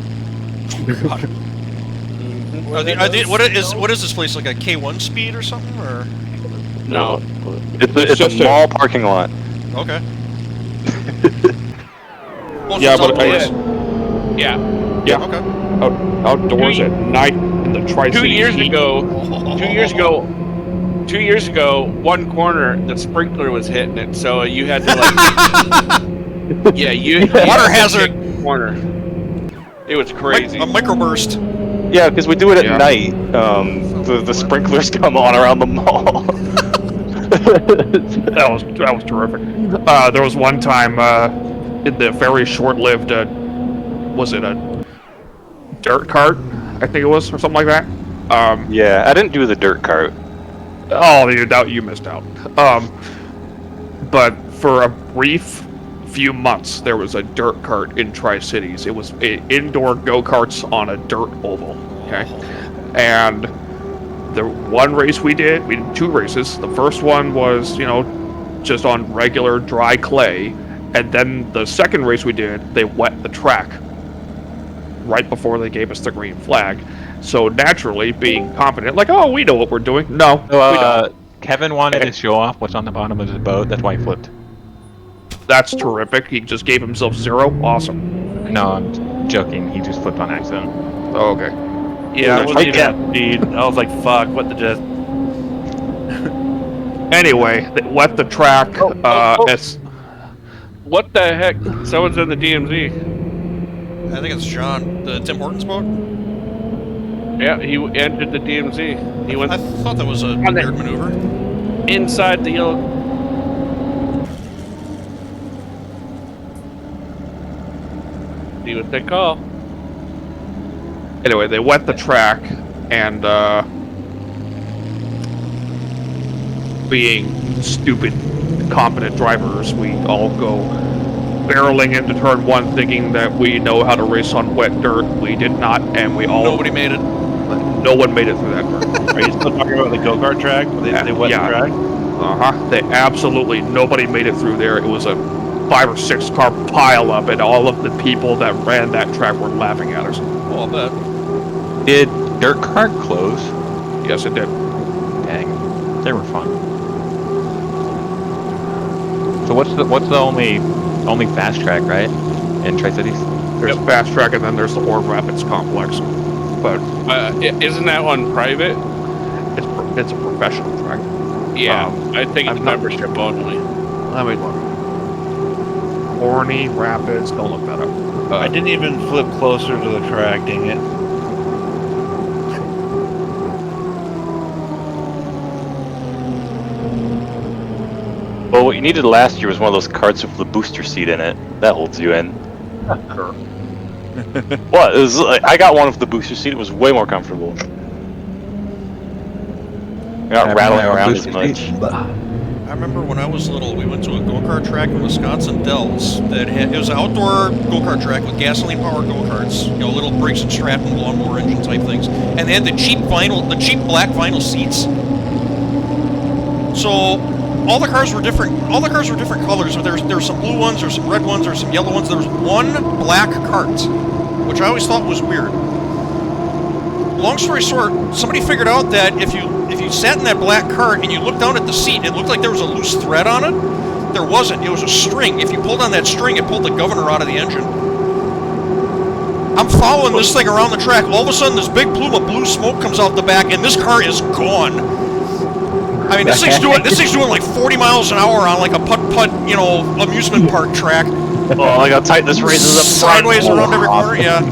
What is this place, like a K1 speed or something, or? No, it's a mall parking lot. Okay. Yeah, but Yeah. Okay. Outdoors at night in the Tri-Cities. 2 years ago, one corner the sprinkler was hitting it, so you had to like. Water hazard corner. It was crazy. A microburst. Yeah, because we do it at night. The sprinklers come on around the mall. That was terrific. There was one time in the very short-lived, was it a dirt cart? I think it was, or something like that. Yeah, I didn't do the dirt cart. Oh, you missed out. But for a brief few months, there was a dirt cart in Tri-Cities. It was indoor go-karts on a dirt oval. Okay, and the one race we did 2 races. The first one was, just on regular dry clay, and then the second race we did, they wet the track right before they gave us the green flag. So naturally, being confident, like, oh, we know what we're doing. No, we don't. Kevin wanted to show off what's on the bottom of his boat. That's why he flipped. That's terrific. He just gave himself 0. Awesome. No, I'm joking. He just flipped on accident. Oh, okay. Yeah, I wasn't even at speed. I was like, fuck, what the just... Anyway, they wet the track. It's What the heck? Someone's in the DMZ. I think it's John, the Tim Hortons boat. Yeah, he entered the DMZ. He went. I thought that was a weird maneuver. Inside the yellow. See what they call. Anyway, they wet the track, and being stupid, incompetent drivers, we all go barreling into turn 1 thinking that we know how to race on wet dirt. We did not, and we all... Nobody made it. No one made it through that turn. Are you still talking about the go-kart track? They wet the track? Uh-huh. They absolutely... Nobody made it through there. It was a 5 or 6 car pile up, and all of the people that ran that track were laughing at us. Oh, I bet. Did Dirt Kart close? Yes, it did. Dang, they were fun. So what's the only fast track, right? In Tri-Cities? There's fast track, and then there's the Ord Rapids complex. But isn't that one private? It's a professional track. Yeah, I think it's membership only. Let me look. Horny Rapids. Don't look that up. I didn't even flip closer to the track. Dang it. Well, what you needed last year was one of those carts with the booster seat in it. That holds you in. Sure. What? It was like, I got one with the booster seat. It was way more comfortable. You're not rattling around as much. I remember when I was little, we went to a go-kart track in Wisconsin Dells. It was an outdoor go-kart track with gasoline-powered go-karts. You know, little Briggs and Stratton lawnmower engine type things, and they had the cheap black vinyl seats. So all the cars were different. All the cars were different colors. So there were some blue ones, there were some red ones, there were some yellow ones. There was one black cart, which I always thought was weird. Long story short, somebody figured out that if you sat in that black cart and you looked down at the seat, it looked like there was a loose thread on it. There wasn't. It was a string. If you pulled on that string, it pulled the governor out of the engine. I'm following this thing around the track. All of a sudden, this big plume of blue smoke comes out the back, and this car is gone. I mean, this thing's doing like 40 miles an hour on like a putt-putt, you know, amusement park track. Oh, like how tight this raises up sideways around every corner. Yeah.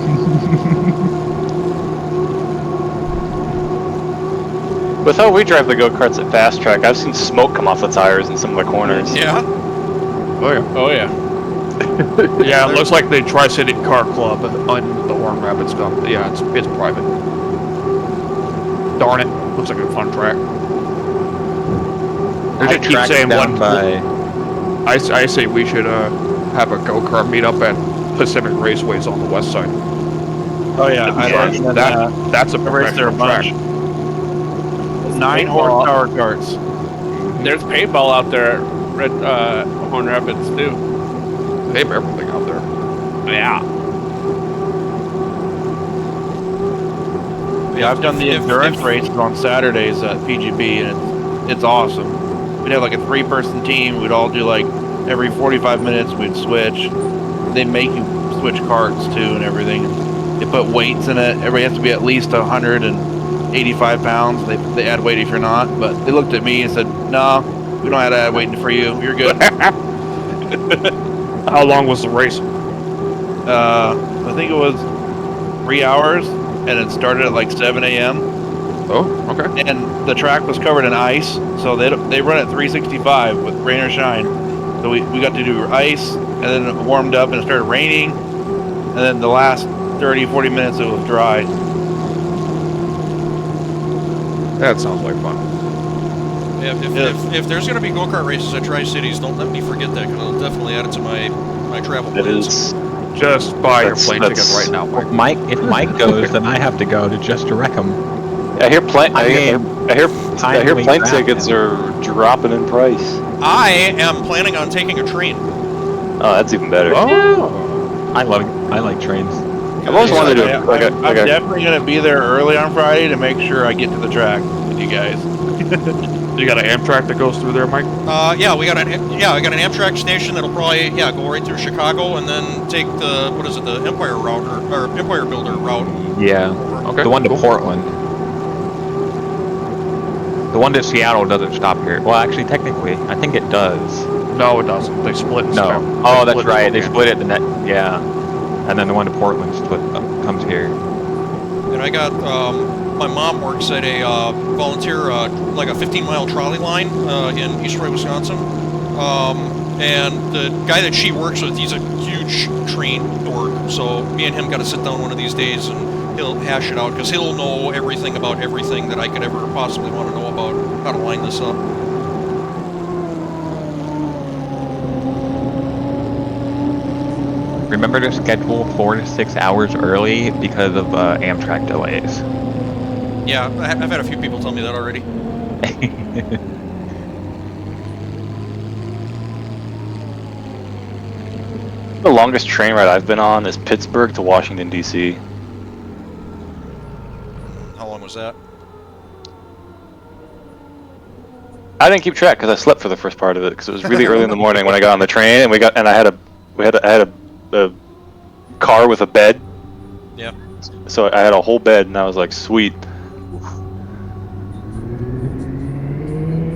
With how we drive the go-karts at fast track, I've seen smoke come off the tires in some of the corners. Yeah. Oh yeah. Oh yeah. Yeah, it looks like the Tri-City Car Club on the Horn Rapids Cup. Yeah, it's private. Darn it. Looks like a fun track. I keep saying one. I say we should have a go-kart meetup at Pacific Raceways on the west side. Oh yeah, that's a race there a track. bunch. 9 horsepower carts. There's paintball out there at Horn Rapids too. They have everything out there. Yeah. Yeah, I've done the endurance races on Saturdays at PGB, and it's awesome. We'd have like a 3-person team. We'd all do like every 45 minutes. We'd switch. They make you switch carts too and everything. They put weights in it. Everybody has to be at least 185 pounds. They add weight if you're not. But they looked at me and said, "No, we don't have to add weight for you. You're good." How long was the race? I think it was 3 hours, and it started at like 7 a.m. Oh, okay. And the track was covered in ice, so they run at 365 with rain or shine. So we got to do ice, and then it warmed up and it started raining, and then the last 30-40 minutes it was dry. That sounds like fun. Yeah, if there's going to be go-kart races at Tri-Cities, don't let me forget that, because I'll definitely add it to my travel plans. It is. Just buy your plane ticket right now, Mike. If Mike goes, then I have to go to just to wreck him. I hear plane tickets are dropping in price. I am planning on taking a train. Oh, that's even better. Oh, I like trains. I've always wanted to. I'm definitely gonna be there early on Friday to make sure I get to the track with you guys. You got an Amtrak that goes through there, Mike? Yeah, we got an Amtrak station that'll probably go right through Chicago and then take the Empire route or Empire Builder route. Yeah. Okay. The one to Portland. The one to Seattle doesn't stop here. Well, actually, technically, I think it does. No, it doesn't. They split. In No. Spokane. Oh, They that's split in right. They Spokane. split it the net. Yeah. And then the one to Portland comes here. And I got my mom works at a volunteer, like a 15-mile trolley line in East Roy, Wisconsin. And the guy that she works with, he's a huge train dork. So me and him got to sit down one of these days and he'll hash it out because he'll know everything about everything that I could ever possibly want to know about how to line this up. Remember to schedule 4 to 6 hours early because of Amtrak delays. Yeah, I've had a few people tell me that already. The longest train ride I've been on is Pittsburgh to Washington, D.C. How long was that? I didn't keep track because I slept for the first part of it because it was really early in the morning when I got on the train, and I had a car with a bed. Yeah. So I had a whole bed, and I was like, sweet.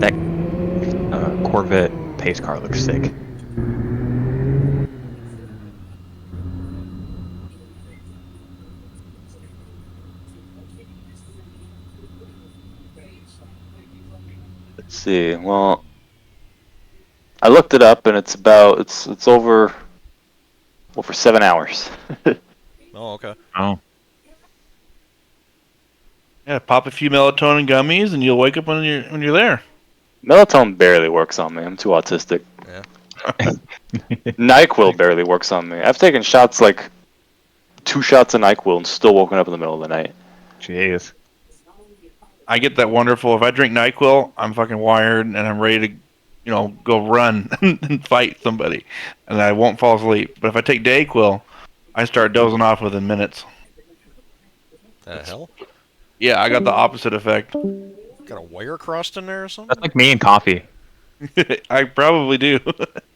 That Corvette pace car looks sick. Let's see. Well, I looked it up, and it's over 7 hours. Oh, okay. Oh. Yeah, pop a few melatonin gummies, and you'll wake up when you're there. Melatonin barely works on me. I'm too autistic. Yeah. NyQuil barely works on me. I've taken shots like 2 shots of NyQuil and still woken up in the middle of the night. Jeez. I get that wonderful. If I drink NyQuil, I'm fucking wired and I'm ready to, go run and fight somebody, and I won't fall asleep. But if I take Dayquil, I start dozing off within minutes. The hell? Yeah, I got the opposite effect. Got a wire crossed in there or something? That's like me and coffee. I probably do.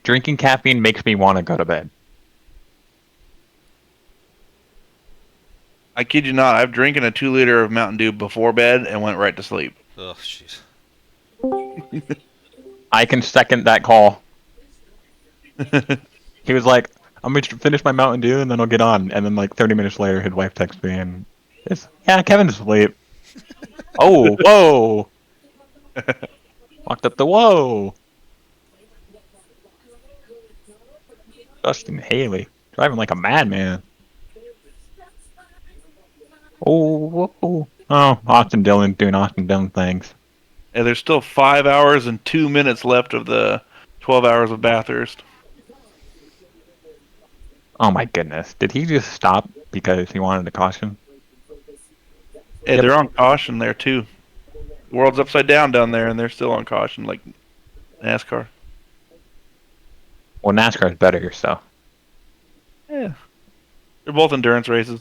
Drinking caffeine makes me want to go to bed. I kid you not. I've drinking a 2-liter of Mountain Dew before bed and went right to sleep. Oh, jeez. I can second that call. He was like, I'm going to finish my Mountain Dew and then I'll get on. And then like 30 minutes later, his wife texts me and yeah, Kevin's asleep. Oh, whoa. Walked up the whoa. Justin Haley, driving like a madman. Oh, Austin Dillon doing Austin Dillon things. Yeah, there's still 5 hours and 2 minutes left of the 12 hours of Bathurst. Oh my goodness. Did he just stop because he wanted a caution? Yeah, they're on caution there too. The world's upside down there, and they're still on caution, like NASCAR. Well, NASCAR's better, so. Yeah. They're both endurance races.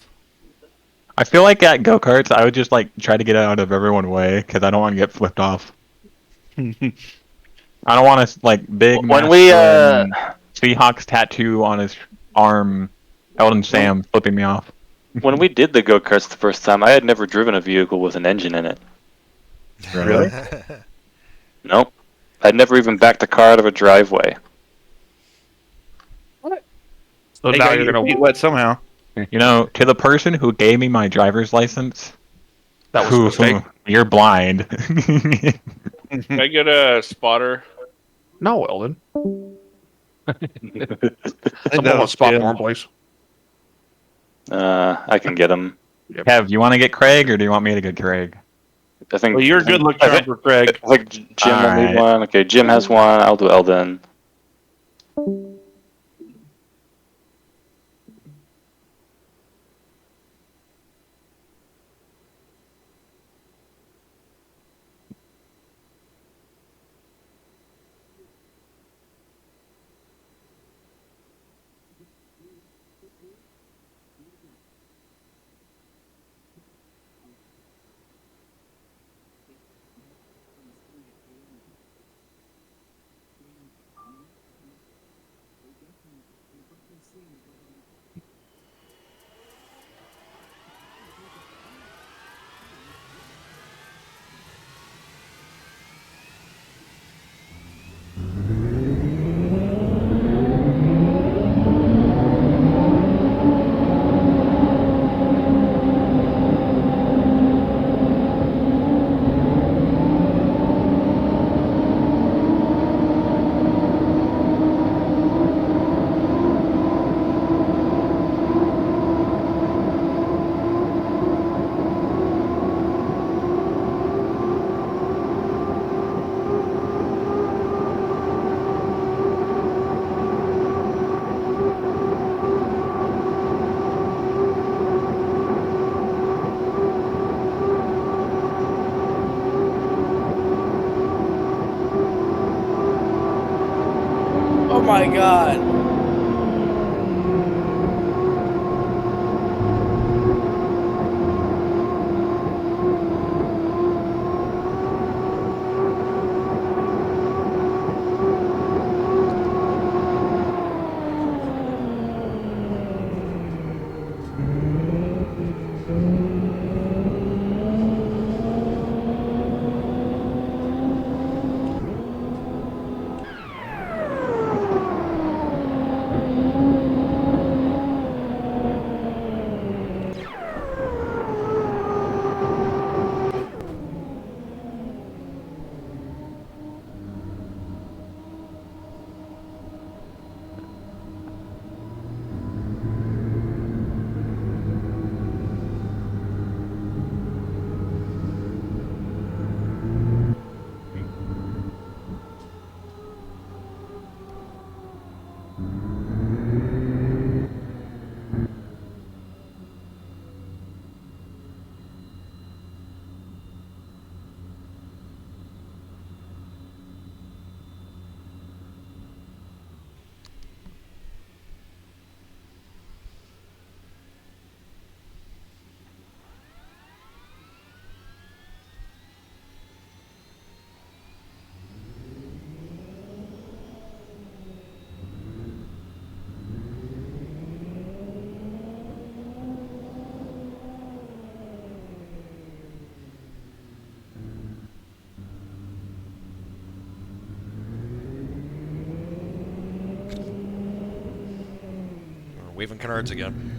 I feel like at go-karts, I would just like try to get out of everyone's way because I don't want to get flipped off. I don't want to like big When we Seahawks tattoo on his arm, Eldon Sam flipping me off. when we did the go-karts the first time, I had never driven a vehicle with an engine in it. Really? Nope. I'd never even backed a car out of a driveway. So now you're gonna get wet somehow. You know, to the person who gave me my driver's license, That was a mistake. You're blind. Can I get a spotter? No, Eldon. Someone Let's spot more, please. I can get him. Kev, you want to get Craig, or do you want me to get Craig? I think. Well, you're a good look charm for Craig. I think Jim will need one. Okay, Jim has one. I'll do Eldon. my god. We're waving canards again.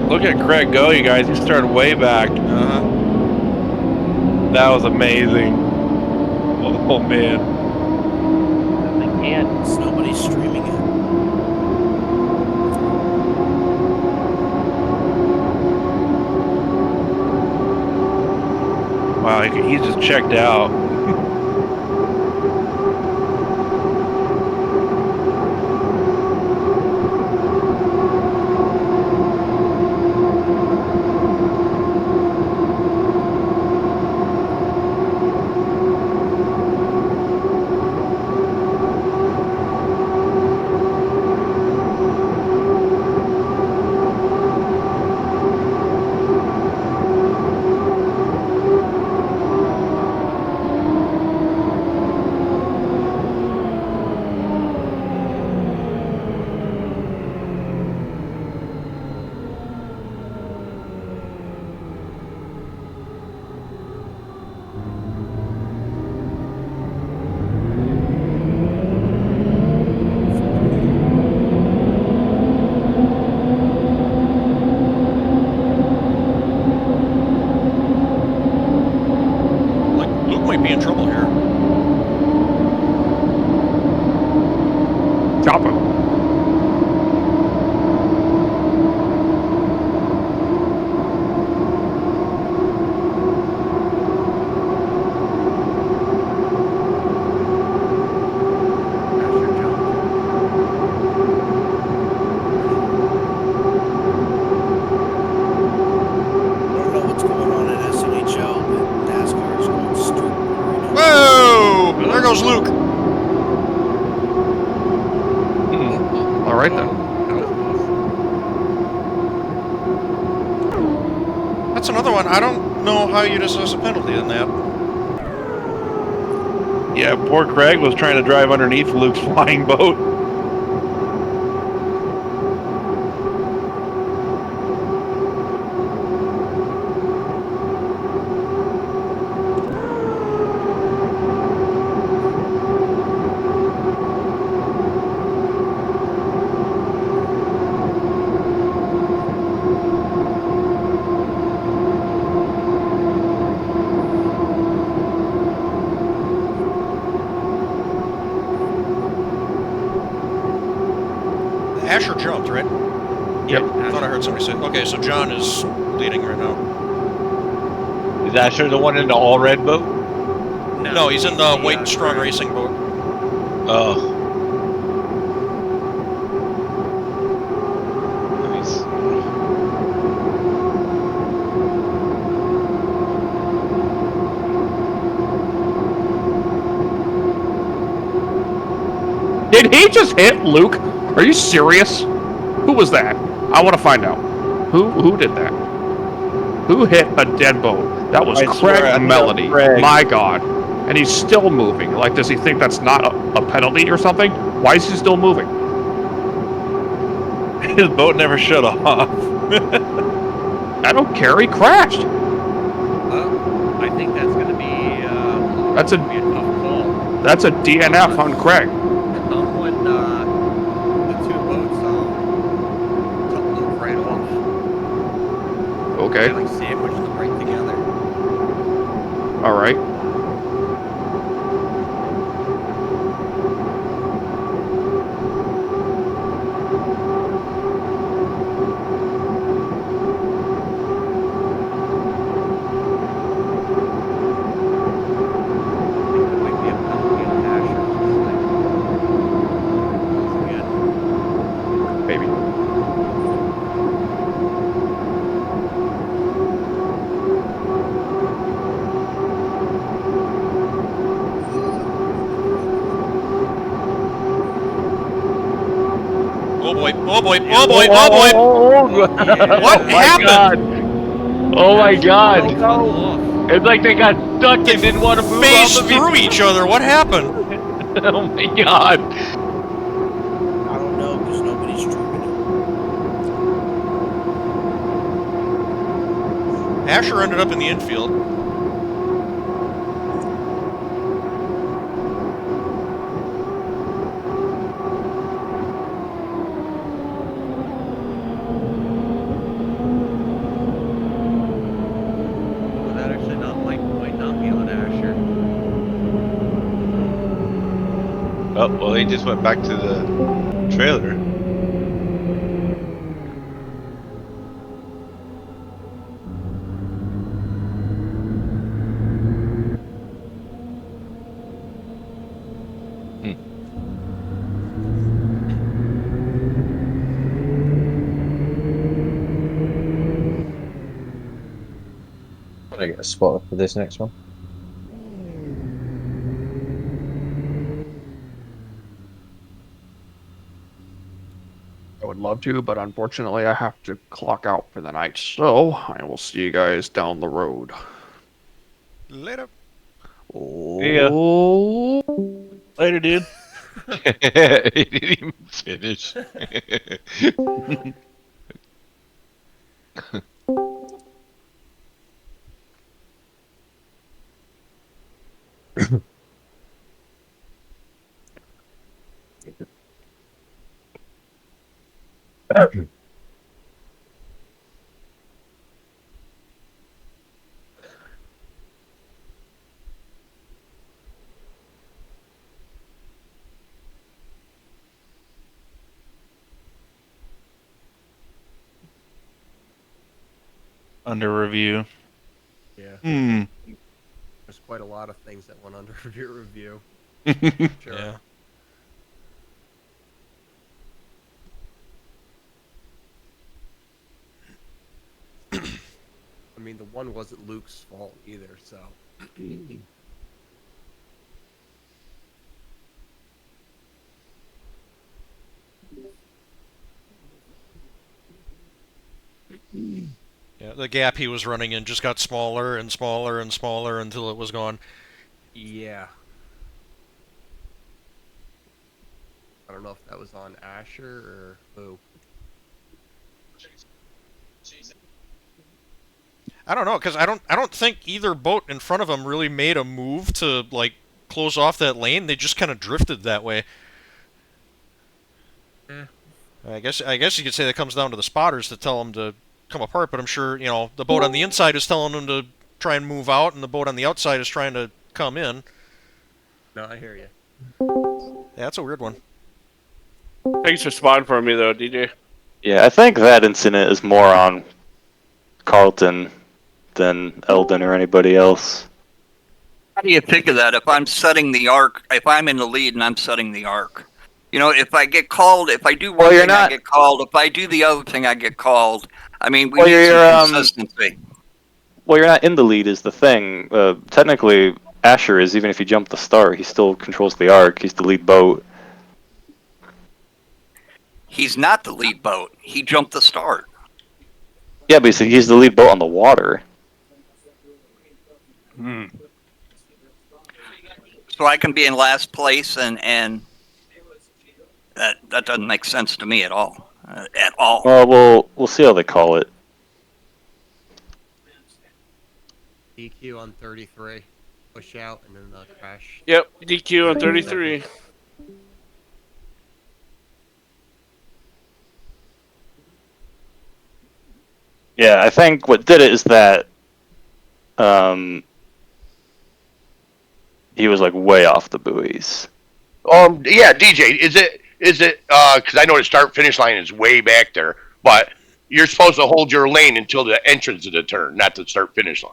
Look at Craig go, you guys. He started way back. That was amazing. Oh man. Nobody's streaming it. Wow, he's just checked out. Might be in trouble here. Stop him. I don't know what's going on in SNHL, but NASCAR is going stupid right now. Whoa! There goes Luke. All right then. That's another one. I don't know how you'd assess a penalty in that. Yeah, poor Craig was trying to drive underneath Luke's flying boat. Asher jumped, right? Yep. I thought I heard somebody say. Okay, so John is leading right now. Is Asher the one in the all red boat? No, he's in the white strong racing boat. Oh. Nice. Did he just hit Luke? Are you serious? Who was that? I want to find out. Who did that? Who hit a dead boat? That was I swear, I Craig think that was Melody. Craig. My God. And he's still moving. Like, does he think that's not a penalty or something? Why is he still moving? His boat never shut off. I don't care. He crashed. I think that's going to be. That's a tough call. That's a DNF on Craig. Someone, the two boats, took Luke right off. Okay. They, like, sandwiched them right together. All right. Maybe. Oh boy! Oh boy! Oh boy! Oh boy! What happened? God. Oh my God! It's like they got stuck and didn't want to move Phased off of through each other. What happened? Oh my God! I don't know because nobody's streaming it. Asher ended up in the infield. Well, that actually might not be on Asher. Oh, well, he just went back to the trailer. I get a spotter for this next one. I would love to, but unfortunately I have to clock out for the night. So I will see you guys down the road. Later. Yeah. Later, dude. He didn't even finish. Under review. Yeah. Hmm. There's quite a lot of things that went under your review. Sure. Yeah. I mean, the one wasn't Luke's fault either, so. Yeah, the gap he was running in just got smaller and smaller and smaller until it was gone. Yeah. I don't know if that was on Asher or who. I don't know, because I don't think either boat in front of him really made a move to like close off that lane. They just kind of drifted that way. I guess you could say that comes down to the spotters to tell them to come apart, but I'm sure, you know, the boat on the inside is telling them to try and move out, and the boat on the outside is trying to come in. No, I hear you. Yeah, that's a weird one. Thanks for spotting for me though, DJ. Yeah, I think that incident is more on Carlton than Eldon or anybody else. How do you think of that? If I'm setting the arc, if I'm in the lead and I'm setting the arc, you know, if I get called, if I do one thing, I get called. If I do the other thing, I get called. I mean, we need some consistency. Well, you're not in the lead is the thing. Technically, Asher is, even if you jump the start, he still controls the arc. He's the lead boat. He's not the lead boat. He jumped the start. Yeah, but he's the lead boat on the water. So I can be in last place, and that doesn't make sense to me at all. Well, we'll see how they call it. DQ on 33. Push out and then the crash. Yep, DQ on 33. Yeah, I think what did it is that he was like way off the buoys. Yeah, DJ, is it because I know the start finish line is way back there, but you're supposed to hold your lane until the entrance of the turn, not the start finish line.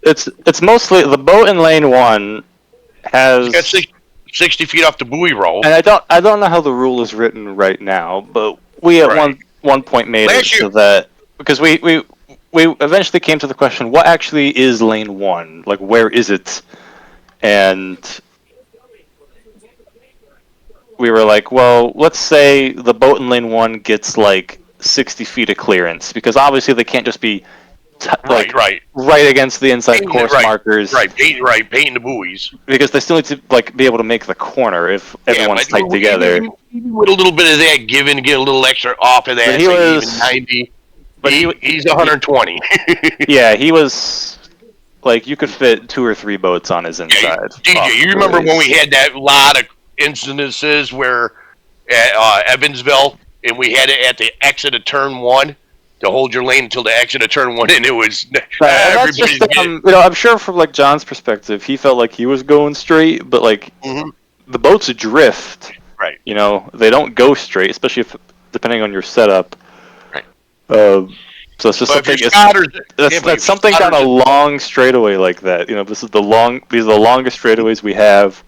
It's mostly the boat in lane 1 has. It's got 60 feet off the buoy roll. And I don't know how the rule is written right now, but we at one point made it so that because we eventually came to the question, what actually is lane 1? Like, where is it? And we were like, well, let's say the boat in lane 1 gets like 60 feet of clearance, because obviously they can't just be right against the inside course markers. Painting the buoys. Because they still need to like be able to make the corner if everyone's tight together. With a little bit of that given, get a little extra off of that. But he was even 90. But he's 120. Yeah, he was like you could fit 2 or 3 boats on his inside. DJ, you remember when we had that lot of incidences where at Evansville, and we had it at the exit of turn 1 to hold your lane until the exit of turn 1, and it was that's just, I'm sure from like John's perspective, he felt like he was going straight, but like the boats drift. Right. You know, they don't go straight, especially if depending on your setup. Right. So it's just something. That's something on a long straightaway like that. You know, these are the longest straightaways we have.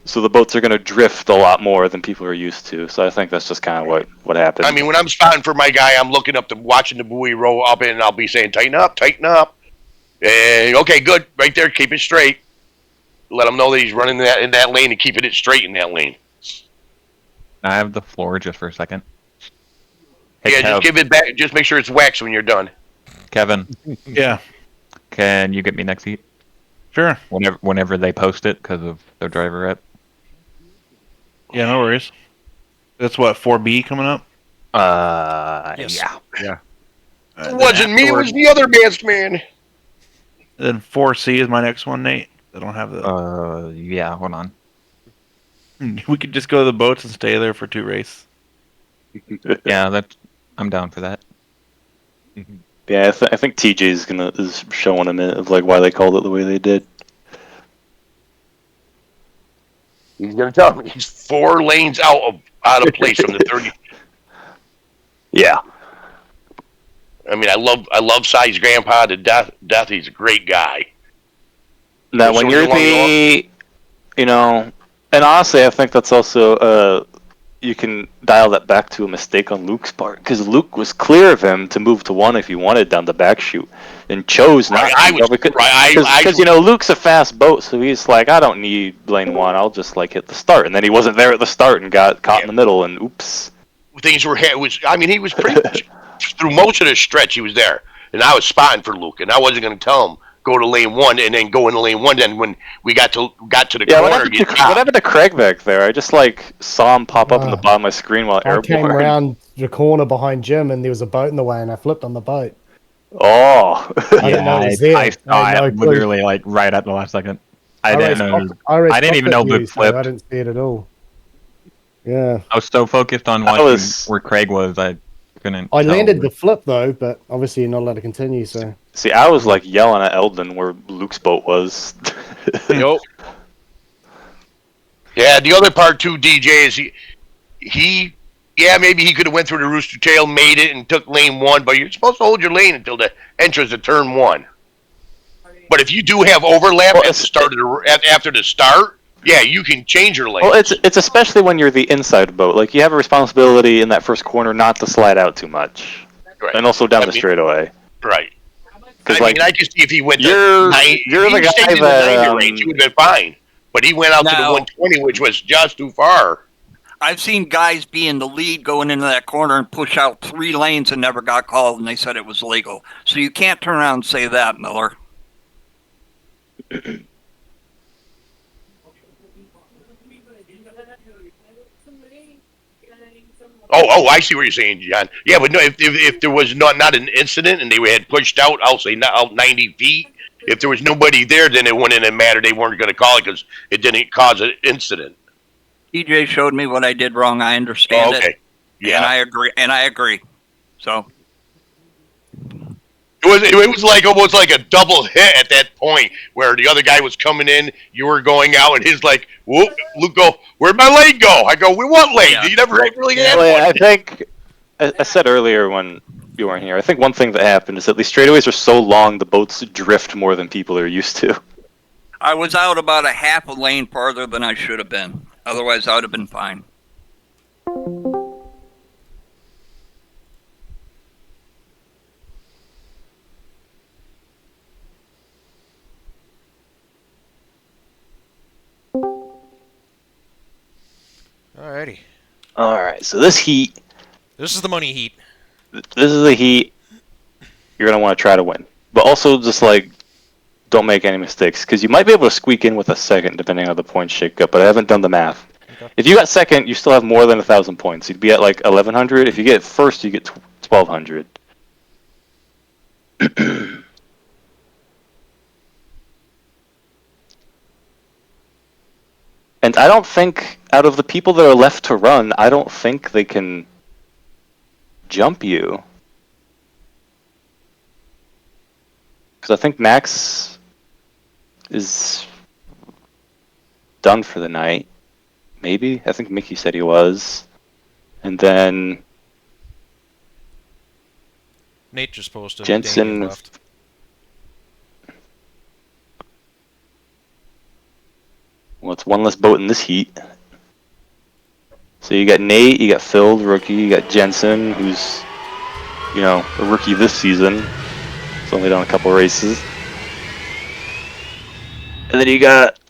So the boats are going to drift a lot more than people are used to. So I think that's just kind of what happened. I mean, when I'm spotting for my guy, I'm looking up watching the buoy roll up, and I'll be saying, tighten up. And okay, good. Right there, keep it straight. Let him know that he's running in that lane and keeping it straight in that lane. I have the floor just for a second. Hey, yeah, just give it back. Just make sure it's waxed when you're done. Kevin. Yeah. Can you get me next seat? Sure. Whenever they post it because of their driver rep. Yeah, no worries. That's what, 4B coming up? Yes. Yeah. It wasn't me, it was the other masked man. Then 4C is my next one, Nate. I don't have the... yeah, hold on. We could just go to the boats and stay there for 2 races. Yeah, I'm down for that. Yeah, I think TJ is showing a minute of like why they called it the way they did. He's gonna tell me he's 4 lanes out of place from the 30. Yeah. I mean, I love Si's grandpa to death. He's a great guy. Now, when you're you know, and honestly, I think that's also you can dial that back to a mistake on Luke's part, because Luke was clear of him to move to 1 if he wanted down the back chute, and chose not to. Because you know Luke's a fast boat, so he's like, I don't need lane 1. I'll just like hit the start, and then he wasn't there at the start and got caught in the middle, and oops. Things were he was pretty much through most of the stretch. He was there, and I was spotting for Luke, and I wasn't going to tell him go to lane 1 and then go into lane 1. Then when we got to the corner, what happened to Craig back there? I just like saw him pop up in the bottom of my screen while I came around the corner behind Jim, and there was a boat in the way, and I flipped on the boat. Oh, I didn't know it was there. I saw it literally like right at the last second. I didn't know. I didn't even know Luke flipped. I didn't see it at all. Yeah. I was so focused on watching where Craig was, I couldn't. I landed the flip though, but obviously you're not allowed to continue. So. See, I was like yelling at Eldon where Luke's boat was. Nope. Yeah, the other part too, DJ, is maybe he could have went through the Rooster Tail, made it, and took lane 1, but you're supposed to hold your lane until the entrance of turn 1. But if you do have overlap at the start of after the start, yeah, you can change your lane. Well, it's especially when you're the inside boat. Like, you have a responsibility in that first corner not to slide out too much. Right. And also down the straightaway. Right. Because, I can see if he went you're the guy that... range, he would have been fine. But he went out to the 120, which was just too far. I've seen guys be in the lead going into that corner and push out 3 lanes and never got called, and they said it was legal. So you can't turn around and say that, Miller. Oh, I see what you're saying, John. Yeah, but no, if there was not an incident and they had pushed out, I'll say out 90 feet, if there was nobody there, then it wouldn't have mattered. They weren't going to call it because it didn't cause an incident. TJ showed me what I did wrong. I understand it. Yeah. And I agree. So it was like almost like a double hit at that point where the other guy was coming in, you were going out, and he's like, "Whoop, Luke, go, where'd my lane go?" I go, "We want lane." Yeah. You never really had one. I think I said earlier when you weren't here. I think one thing that happened is that these straightaways are so long, the boats drift more than people are used to. I was out about a half a lane farther than I should have been. Otherwise, I would have been fine. Alrighty. Alright, so this heat... This is the money heat. This is the heat you're going to want to try to win. But also just, like, don't make any mistakes. Because you might be able to squeak in with a second, depending on how the points shake up. But I haven't done the math. Okay. If you got second, you still have more than 1,000 points. You'd be at, like, 1,100. If you get first, you get 1,200. And I don't think, out of the people that are left to run, I don't think they can jump you. Because I think Max is done for the night. Maybe? I think Mickey said he was. And then... Nate just posted. Jensen left. Well, it's one less boat in this heat. So you got Nate, you got Phil, the rookie, you got Jensen, who's, you know, a rookie this season. He's only done a couple races. And then you got...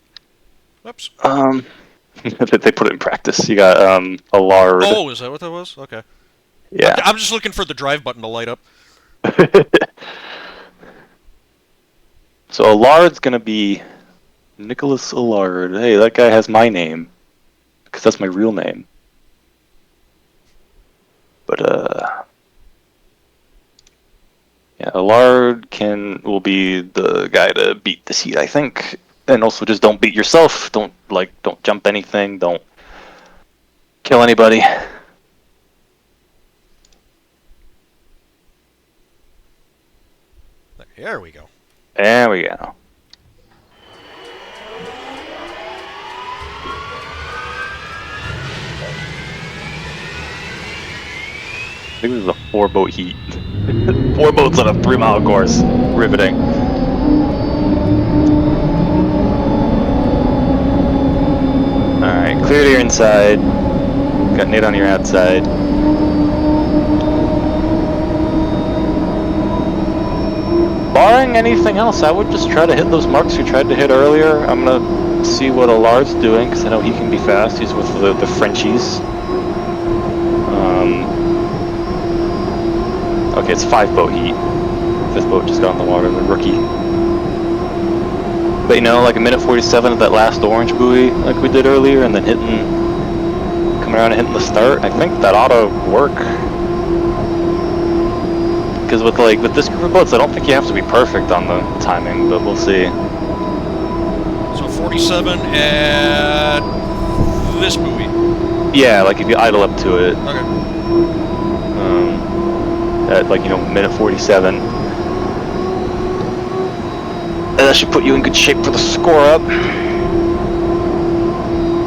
Whoops. They put it in practice. You got a Lard. Oh, is that what that was? Okay. Yeah. I'm just looking for the drive button to light up. So Allard's gonna be Nicholas Allard. Hey, that guy has my name. Because that's my real name. But, yeah, Allard will be the guy to beat this heat, I think. And also just don't beat yourself. Don't jump anything. Don't kill anybody. There we go. There we go. I think this is a 4-boat heat. 4 boats on a 3-mile course. Riveting. Alright, clear to your inside. Got Nate on your outside. Barring anything else, I would just try to hit those marks we tried to hit earlier. I'm gonna see what Allard's doing, because I know he can be fast. He's with the Frenchies. Okay, it's 5-boat heat. 5th boat just got on the water, the rookie. But you know, like a minute 47 at that last orange buoy, like we did earlier, and then coming around and hitting the start, I think that ought to work. Because with this group of boats, I don't think you have to be perfect on the timing, but we'll see. So 47 at this buoy. Yeah, like if you idle up to it. Okay. At minute 47. And that should put you in good shape for the score up.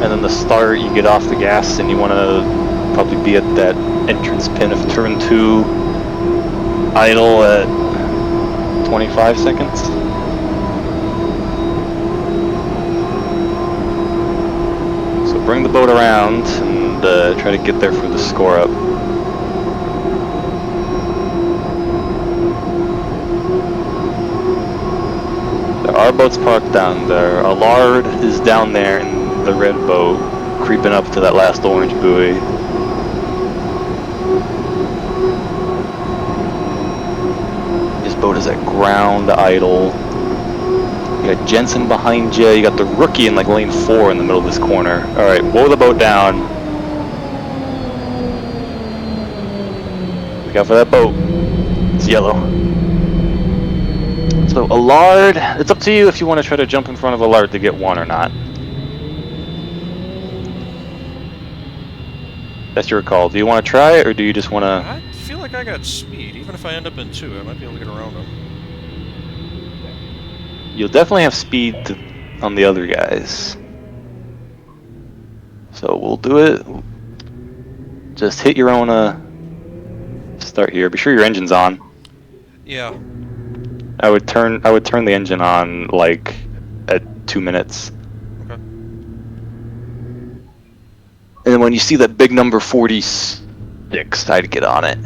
And then the start, you get off the gas and you want to probably be at that entrance pin of turn 2, idle at 25 seconds. So bring the boat around and try to get there for the score up. Our boat's parked down there. A Lard is down there in the red boat, creeping up to that last orange buoy. This boat is at ground idle. You got Jensen behind you. You got the rookie in like lane 4 in the middle of this corner. All right, blow the boat down. Look out for that boat. It's yellow. So a Lard, it's up to you if you want to try to jump in front of a Lard to get one or not. That's your call. Do you want to try it, or do you just want to... I feel like I got speed. Even if I end up in 2, I might be able to get around them. You'll definitely have speed on the other guys. So we'll do it. Just hit your own start here. Be sure your engine's on. Yeah. I would turn the engine on like at 2 minutes. Okay. And then when you see that big number 46, I'd get on it.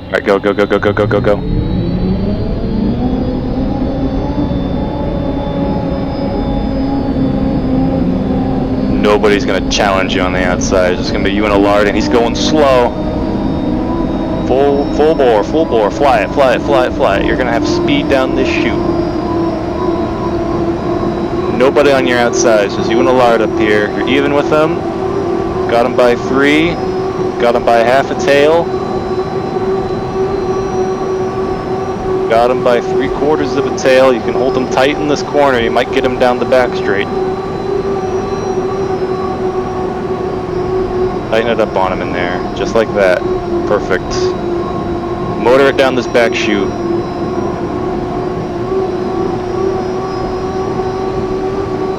Alright, go, go, go, go, go, go, go, go. Nobody's gonna challenge you on the outside. It's just gonna be you and a Lard, and he's going slow. Full bore, fly it, fly it, fly it, fly it. You're gonna have speed down this chute. Nobody on your outside, it's just you and a Lard up here. You're even with them. Got him by 3. Got him by half a tail. Got him by 3/4 of a tail. You can hold him tight in this corner. You might get him down the back straight. Tighten it up on him in there, just like that. Perfect. Motor it down this back chute.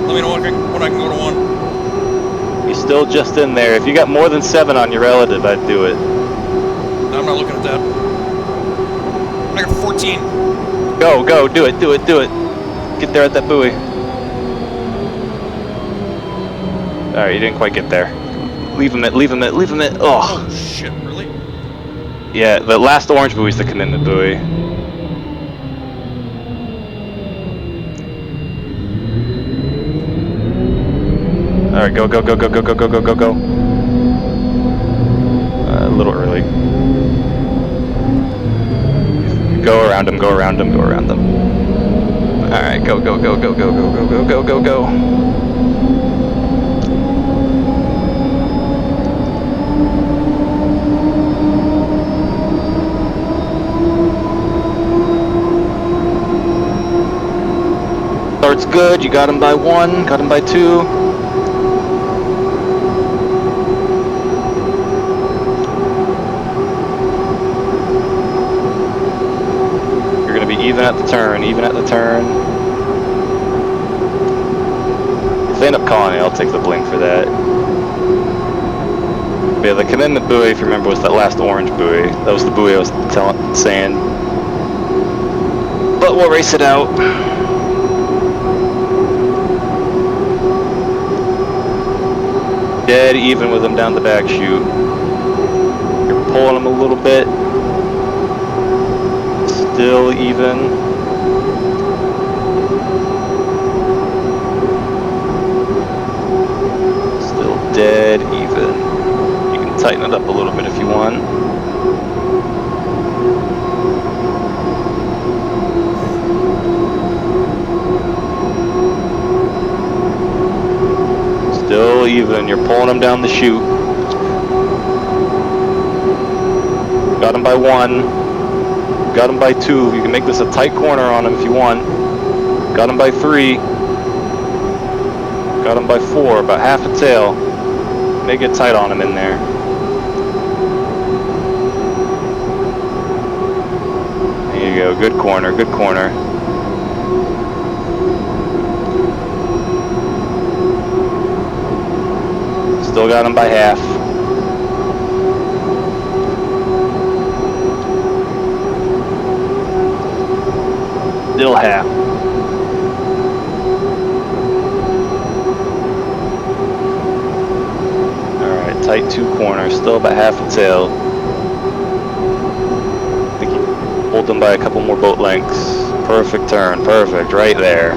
Let me know when I can go to 1. He's still just in there. If you got more than 7 on your relative, I'd do it. No, I'm not looking at that. I got 14. Go, go, do it, do it, do it. Get there at that buoy. Alright, you didn't quite get there. Leave him it, leave him it, leave him it. Oh shit, really? Yeah, the last orange buoy is the commitment buoy. Alright, go, go, go, go, go, go, go, go, go, go. A little early. Go around him, go around him, go around him. Alright, go, go, go, go, go, go, go, go, go, go, go. Start's good, you got him by 1, got him by 2. Even at the turn, even at the turn. If they end up calling it, I'll take the blame for that. But yeah, the commitment buoy, if you remember, was that last orange buoy. That was the buoy I was saying. But we'll race it out. Dead even with them down the back chute. You're pulling them a little bit. Still even. Still dead even. You can tighten it up a little bit if you want. Still even. You're pulling them down the chute. Got them by 1. Got him by 2. You can make this a tight corner on him if you want. Got him by 3. Got him by 4. About half a tail. Make it tight on him in there. There you go. Good corner. Good corner. Still got him by half. Still half. Alright, tight 2 corners. Still about half a tail. I think you hold them by a couple more boat lengths. Perfect turn. Perfect. Right there.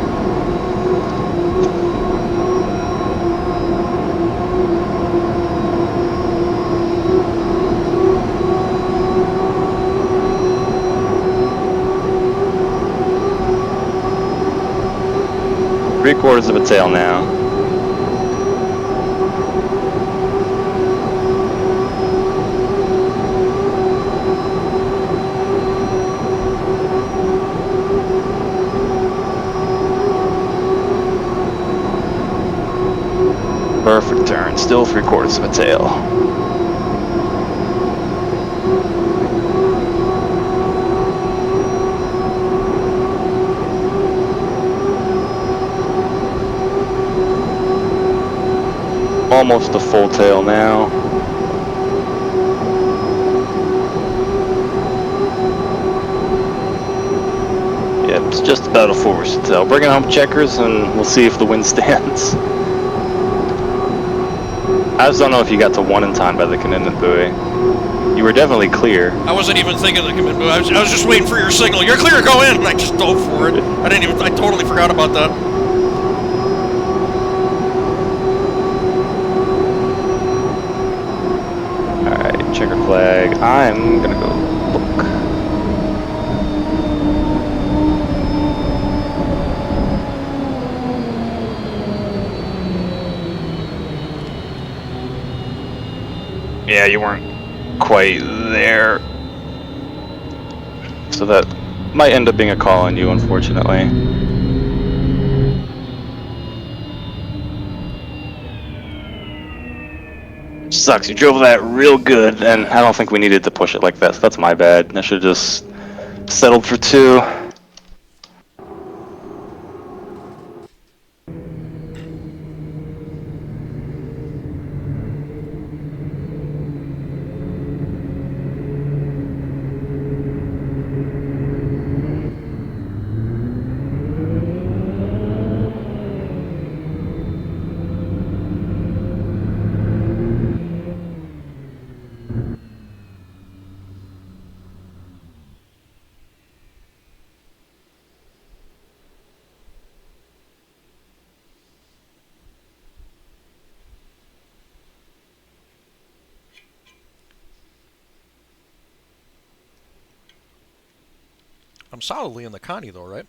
Three-quarters of a tail now. Perfect turn. Still 3/4 of a tail. Almost a full tail now. Yep, it's just about a 4 tail. Bring it home, checkers, and we'll see if the wind stands. I just don't know if you got to 1 in time by the commitment buoy. You were definitely clear. I wasn't even thinking of the commitment buoy. I was just waiting for your signal. You're clear, go in! And I just dove for it. I totally forgot about that. Alright, checker flag. I'm gonna go look. Yeah, you weren't quite there. So that might end up being a call on you, unfortunately. Sucks, you drove that real good, and I don't think we needed to push it like that, so that's my bad. I should have just settled for 2. I'm solidly in the Connie, though, right?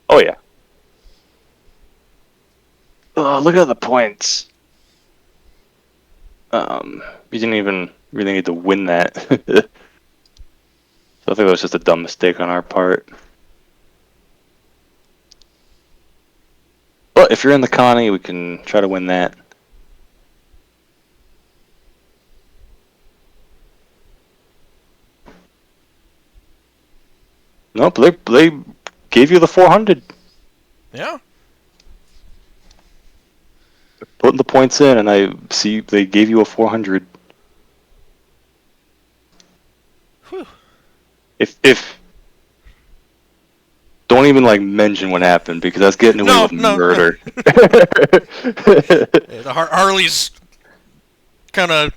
Oh, yeah. Look at the points. You didn't even really need to win that. So I think that was just a dumb mistake on our part. But if you're in the Connie, we can try to win that. Nope, they gave you the 400. Yeah. Putting the points in, and I see they gave you a 400. Whew. If don't even like mention what happened because that's getting away with murder. The Harley's kind of.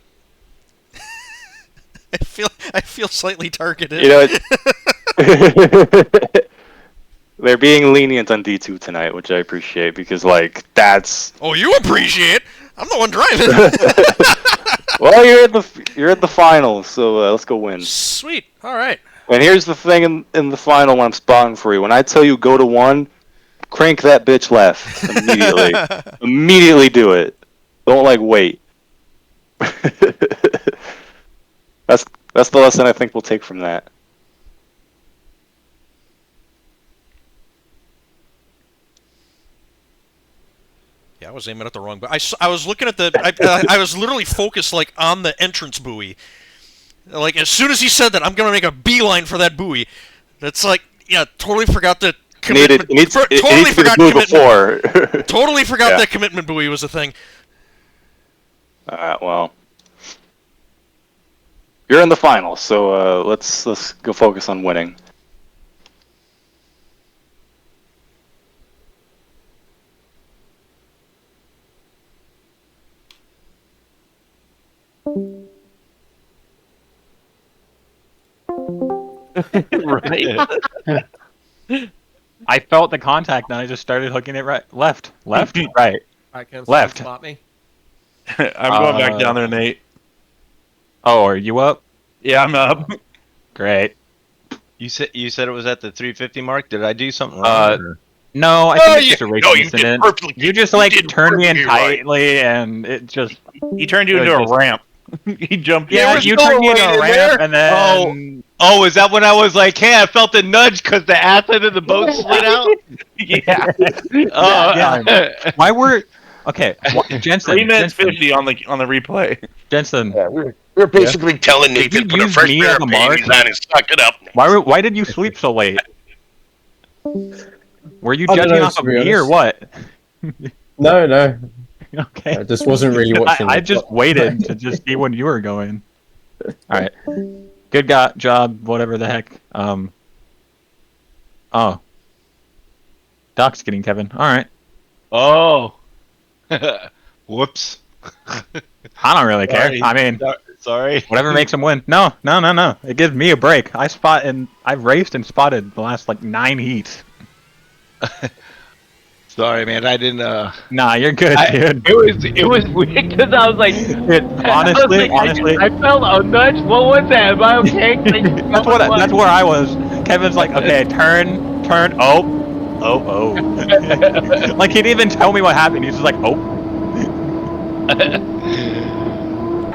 I feel slightly targeted. You know, they're being lenient on D2 tonight, which I appreciate because like that's. Oh, you appreciate? I'm the one driving. Well, you're at the finals, so let's go win. Sweet. All right. And here's the thing in the final when I'm spotting for you. When I tell you go to 1, crank that bitch left immediately. Immediately do it. Don't like wait. That's the lesson I think we'll take from that. Yeah, I was aiming at the wrong, but I was looking at the. I was literally focused like on the entrance buoy. Like as soon as he said that, I'm gonna make a beeline for that buoy. That's like, yeah, totally forgot that It commitment. needs to totally be forgot blue commitment. before. Totally forgot Yeah. that commitment buoy was a thing. Well, you're in the finals, so let's go focus on winning. Right. I felt the contact, and I just started hooking it right, left, right, Alright, Ken, left. spot me. I'm going back down there, Nate. Oh, are you up? Yeah, I'm up. Great. You said it was at the 350 mark. Did I do something wrong? or- No, I think it's just a racing incident. perfectly. You just like did turned me in perfectly right. tightly, and it just. He turned you it was into a just- ramp. He jumped. Yeah, was you no turned me into way a in ramp, there. and then. Oh, is that when I was like, hey, I felt a nudge because the acid in the boat slid out? Yeah. Yeah. Why were? Okay, Jensen. 3 minutes Jensen, 50 on the replay. Jensen. Yeah, we're basically telling Did Nathan you put a use fresh me pair as of a mark? panties on and suck it up. Why did you sleep so late? Were you I don't judging know, off to of be me or honest. what? No. Okay. I just wasn't really watching. I the just clock. waited to just see when you were going. All right. Good job, whatever the heck. Oh. Doc's getting Kevin. All right. Oh. Whoops. I don't really care. Sorry. I mean, Sorry. whatever makes him win. No. It gives me a break. I've raced and spotted the last like 9 heats. Sorry, man. I didn't. Nah, you're good, dude. It was weird because I was like, Honestly, I felt a nudge. What was that? Am I okay? that's where I was. Kevin's like, okay, turn. Oh. Like he didn't even tell me what happened. He's just like, oh.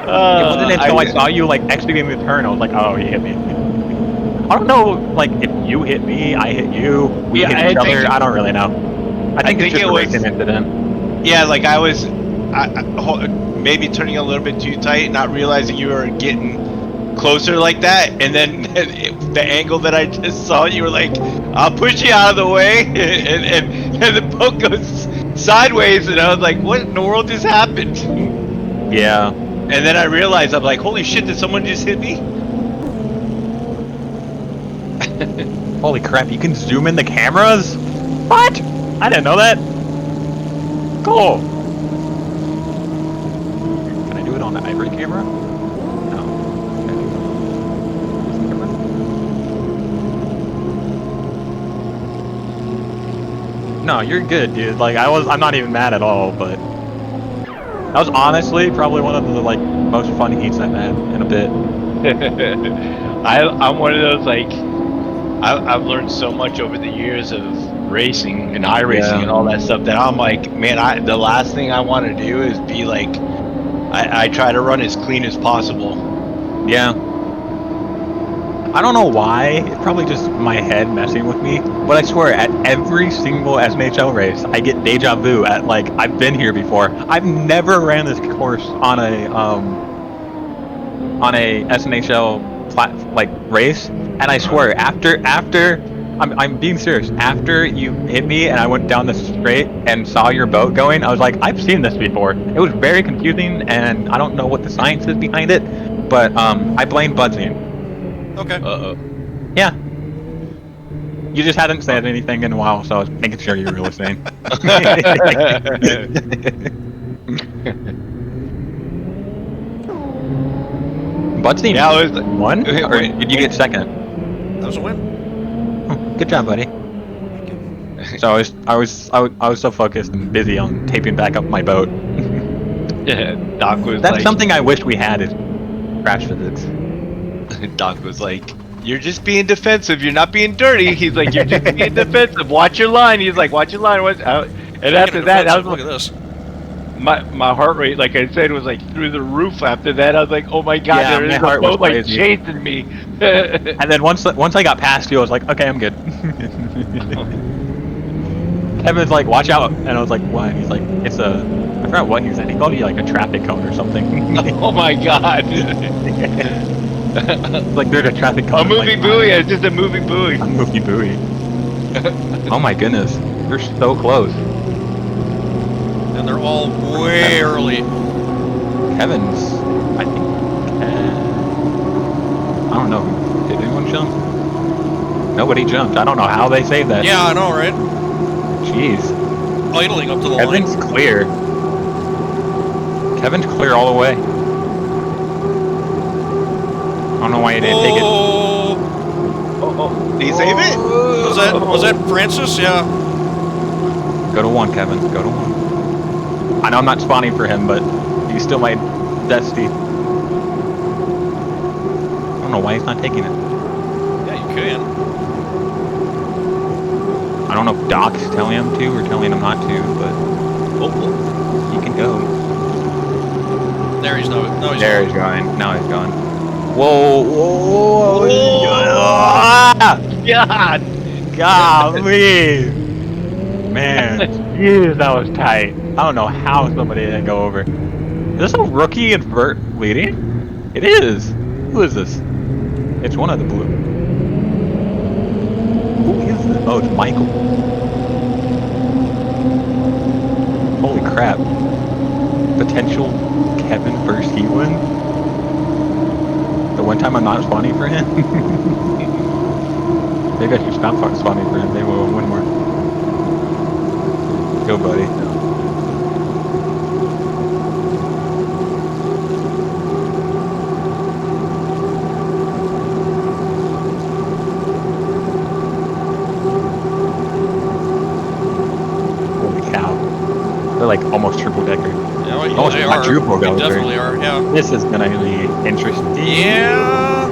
It wasn't until I saw you like executing the turn, I was like, oh, he hit me. I don't know, like if you hit me, I hit you, we hit each other. I don't really know. I think it's just a racing incident. Yeah, like I was maybe turning a little bit too tight, not realizing you were getting closer like that, and then the angle that I just saw, you were like, I'll push you out of the way, and the boat goes sideways, and I was like, what in the world just happened? Yeah. And then I realized, I'm like, holy shit, did someone just hit me? Holy crap, you can zoom in the cameras? What? I didn't know that. Cool. Can I do it on the ivory camera? No. No, you're good, dude. Like I'm not even mad at all, but that was honestly probably one of the like most fun heats I've had in a bit. I'm one of those like I've learned so much over the years of racing and iRacing and all that stuff that I'm like, man, the last thing I want to do is be like, I try to run as clean as possible. Yeah. I don't know why. It's probably just my head messing with me. But I swear, at every single SNHL race, I get deja vu at like I've been here before. I've never ran this course on a SNHL race, and I swear after I'm being serious. After you hit me and I went down the straight and saw your boat going, I was like, I've seen this before. It was very confusing, and I don't know what the science is behind it, but I blame Budzing. Okay. Uh-oh. Yeah. You just hadn't said anything in a while, so I was making sure you were listening. Budzing won, or did you get second? That was a win. Oh, good job, buddy. So I was so focused and busy on taping back up my boat. Yeah, Doc was That's like, something I wish we had is crash physics. Doc was like, you're just being defensive. You're not being dirty. He's like, you're just being defensive. Watch your line. He's like, watch your line. And after that, look at this. My heart rate, like I said, was like through the roof. After that, I was like, oh my god, Yeah, there my is a heart was boat like crazy. chasing me. And then once I got past you, I was like, okay, I'm good. Kevin's like, watch out, and I was like, what? And he's like, it's a, I forgot what he said. He called you like a traffic cone or something. Oh my god. Like there's a traffic A cone. movie buoy. It's just a movie buoy. A movie buoy. Oh my goodness, they're so close. And they're all way early. Kevin's, I think. I don't know. Did anyone jump? Nobody jumped. I don't know how they saved that. Yeah, I know, right? Jeez. Idling up to the Kevin's line. clear. Kevin's clear all the way. I don't know why he didn't take it. Did he save it? Was that Francis? Yeah. Go to 1, Kevin. Go to 1. I know I'm not spawning for him, but he's still my bestie. I don't know why he's not taking it. Yeah, you can. I don't know if Doc's telling him to or telling him not to, but he can go. There he's no. No, he's There he's going. Now he's going. Whoa! Whoa! Ah! God! Golly! Man, jeez, that was tight. I don't know how somebody didn't go over. Is this a rookie and Vert leading? It is. Who is this? It's one of the blue. Who is this? Oh, it's Michael. Holy crap. Potential Kevin first he win? The one time I'm not spawning for him? Maybe I should stop spawning for him. Maybe we'll win more. Go, buddy. Holy cow. They're like almost triple decker. Yeah, well, Almost they are. quadruple They decker. definitely are. Yeah. This is gonna be interesting. Yeah.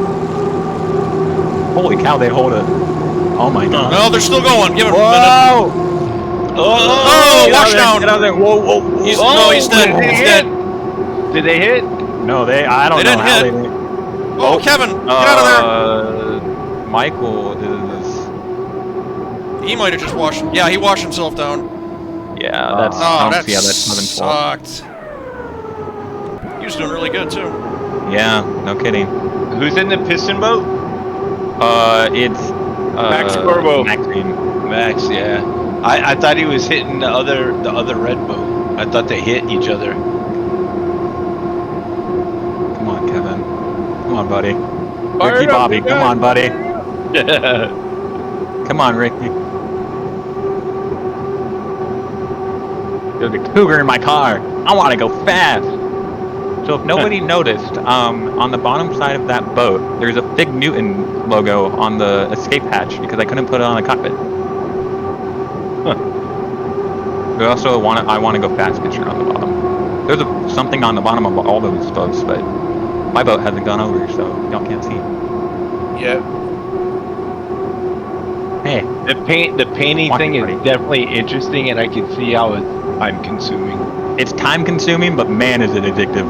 Holy cow, they hold it. Oh my god. No, they're still going. Give it a minute. Whoa! Oh, Get out wash there, down. Get out there. Whoa, whoa, whoa. No, he's dead. He's dead. Did they hit? No, I don't They know didn't how hit. they didn't. Oh, Kevin, get out of there. Michael is. He might have just washed. Yeah, he washed himself down. Yeah, that's. Oh, I don't that see how that's Kevin's fault. sucked. He was doing really good too. Yeah, no kidding. Who's in the piston boat? It's. Max Corbo. Maxine. Max, yeah. I thought he was hitting the other red boat. I thought they hit each other. Come on, Kevin. Come on, buddy. Fire Ricky it up, Bobby, you come guys. on, buddy. Come on, Ricky. There's a cougar in my car. I want to go fast. So if nobody noticed, on the bottom side of that boat, there's a Fig Newton logo on the escape hatch because I couldn't put it on the cockpit. Huh. But also, I want to go fast picture on the bottom. There's something on the bottom of all those boats, but my boat hasn't gone over, so y'all can't see. Yeah. Hey. The painting thing is definitely interesting, and I can see how it's time consuming. It's time consuming, but man, is it addictive.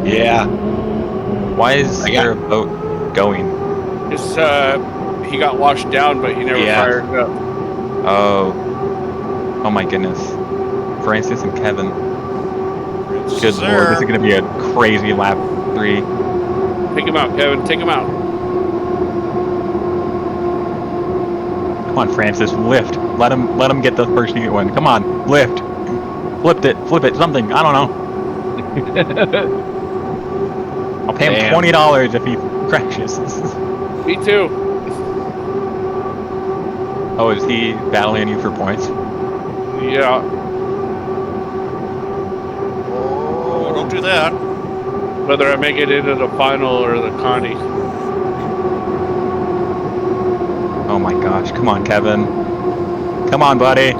Yeah. Why is there a boat going? It's he got washed down, but he never fired up. Oh my goodness. Francis and Kevin. Good lord, this is gonna be a crazy lap 3. Take him out, Kevin. Take him out. Come on, Francis, lift. Let him get the first heat win. Come on, lift. Flip it, something. I don't know. I'll pay him $20 if he crashes. Me too. Oh, is he battling you for points? Yeah. Oh, don't do that. Whether I make it into the final or the Connie. Oh my gosh, come on, Kevin. Come on, buddy.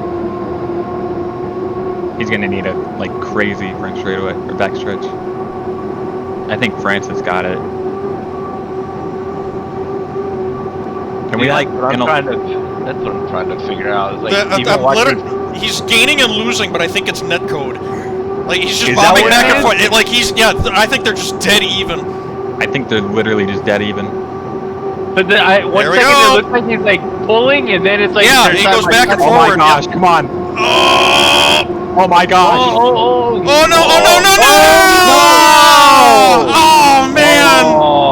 He's gonna need a crazy front straightaway or back stretch. I think Francis got it. Can we that's what I'm trying to figure out. It's like, He's gaining and losing, but I think it's netcode. Like he's just Is that bobbing what back it and is? forth. I think they're just dead even. I think they're literally just dead even. But then one There we second go. it looks like he's like pulling, and then it's like Yeah, he goes back and Oh forward. my gosh, come on. Oh my gosh. Oh no! Oh no! No! No! Oh man!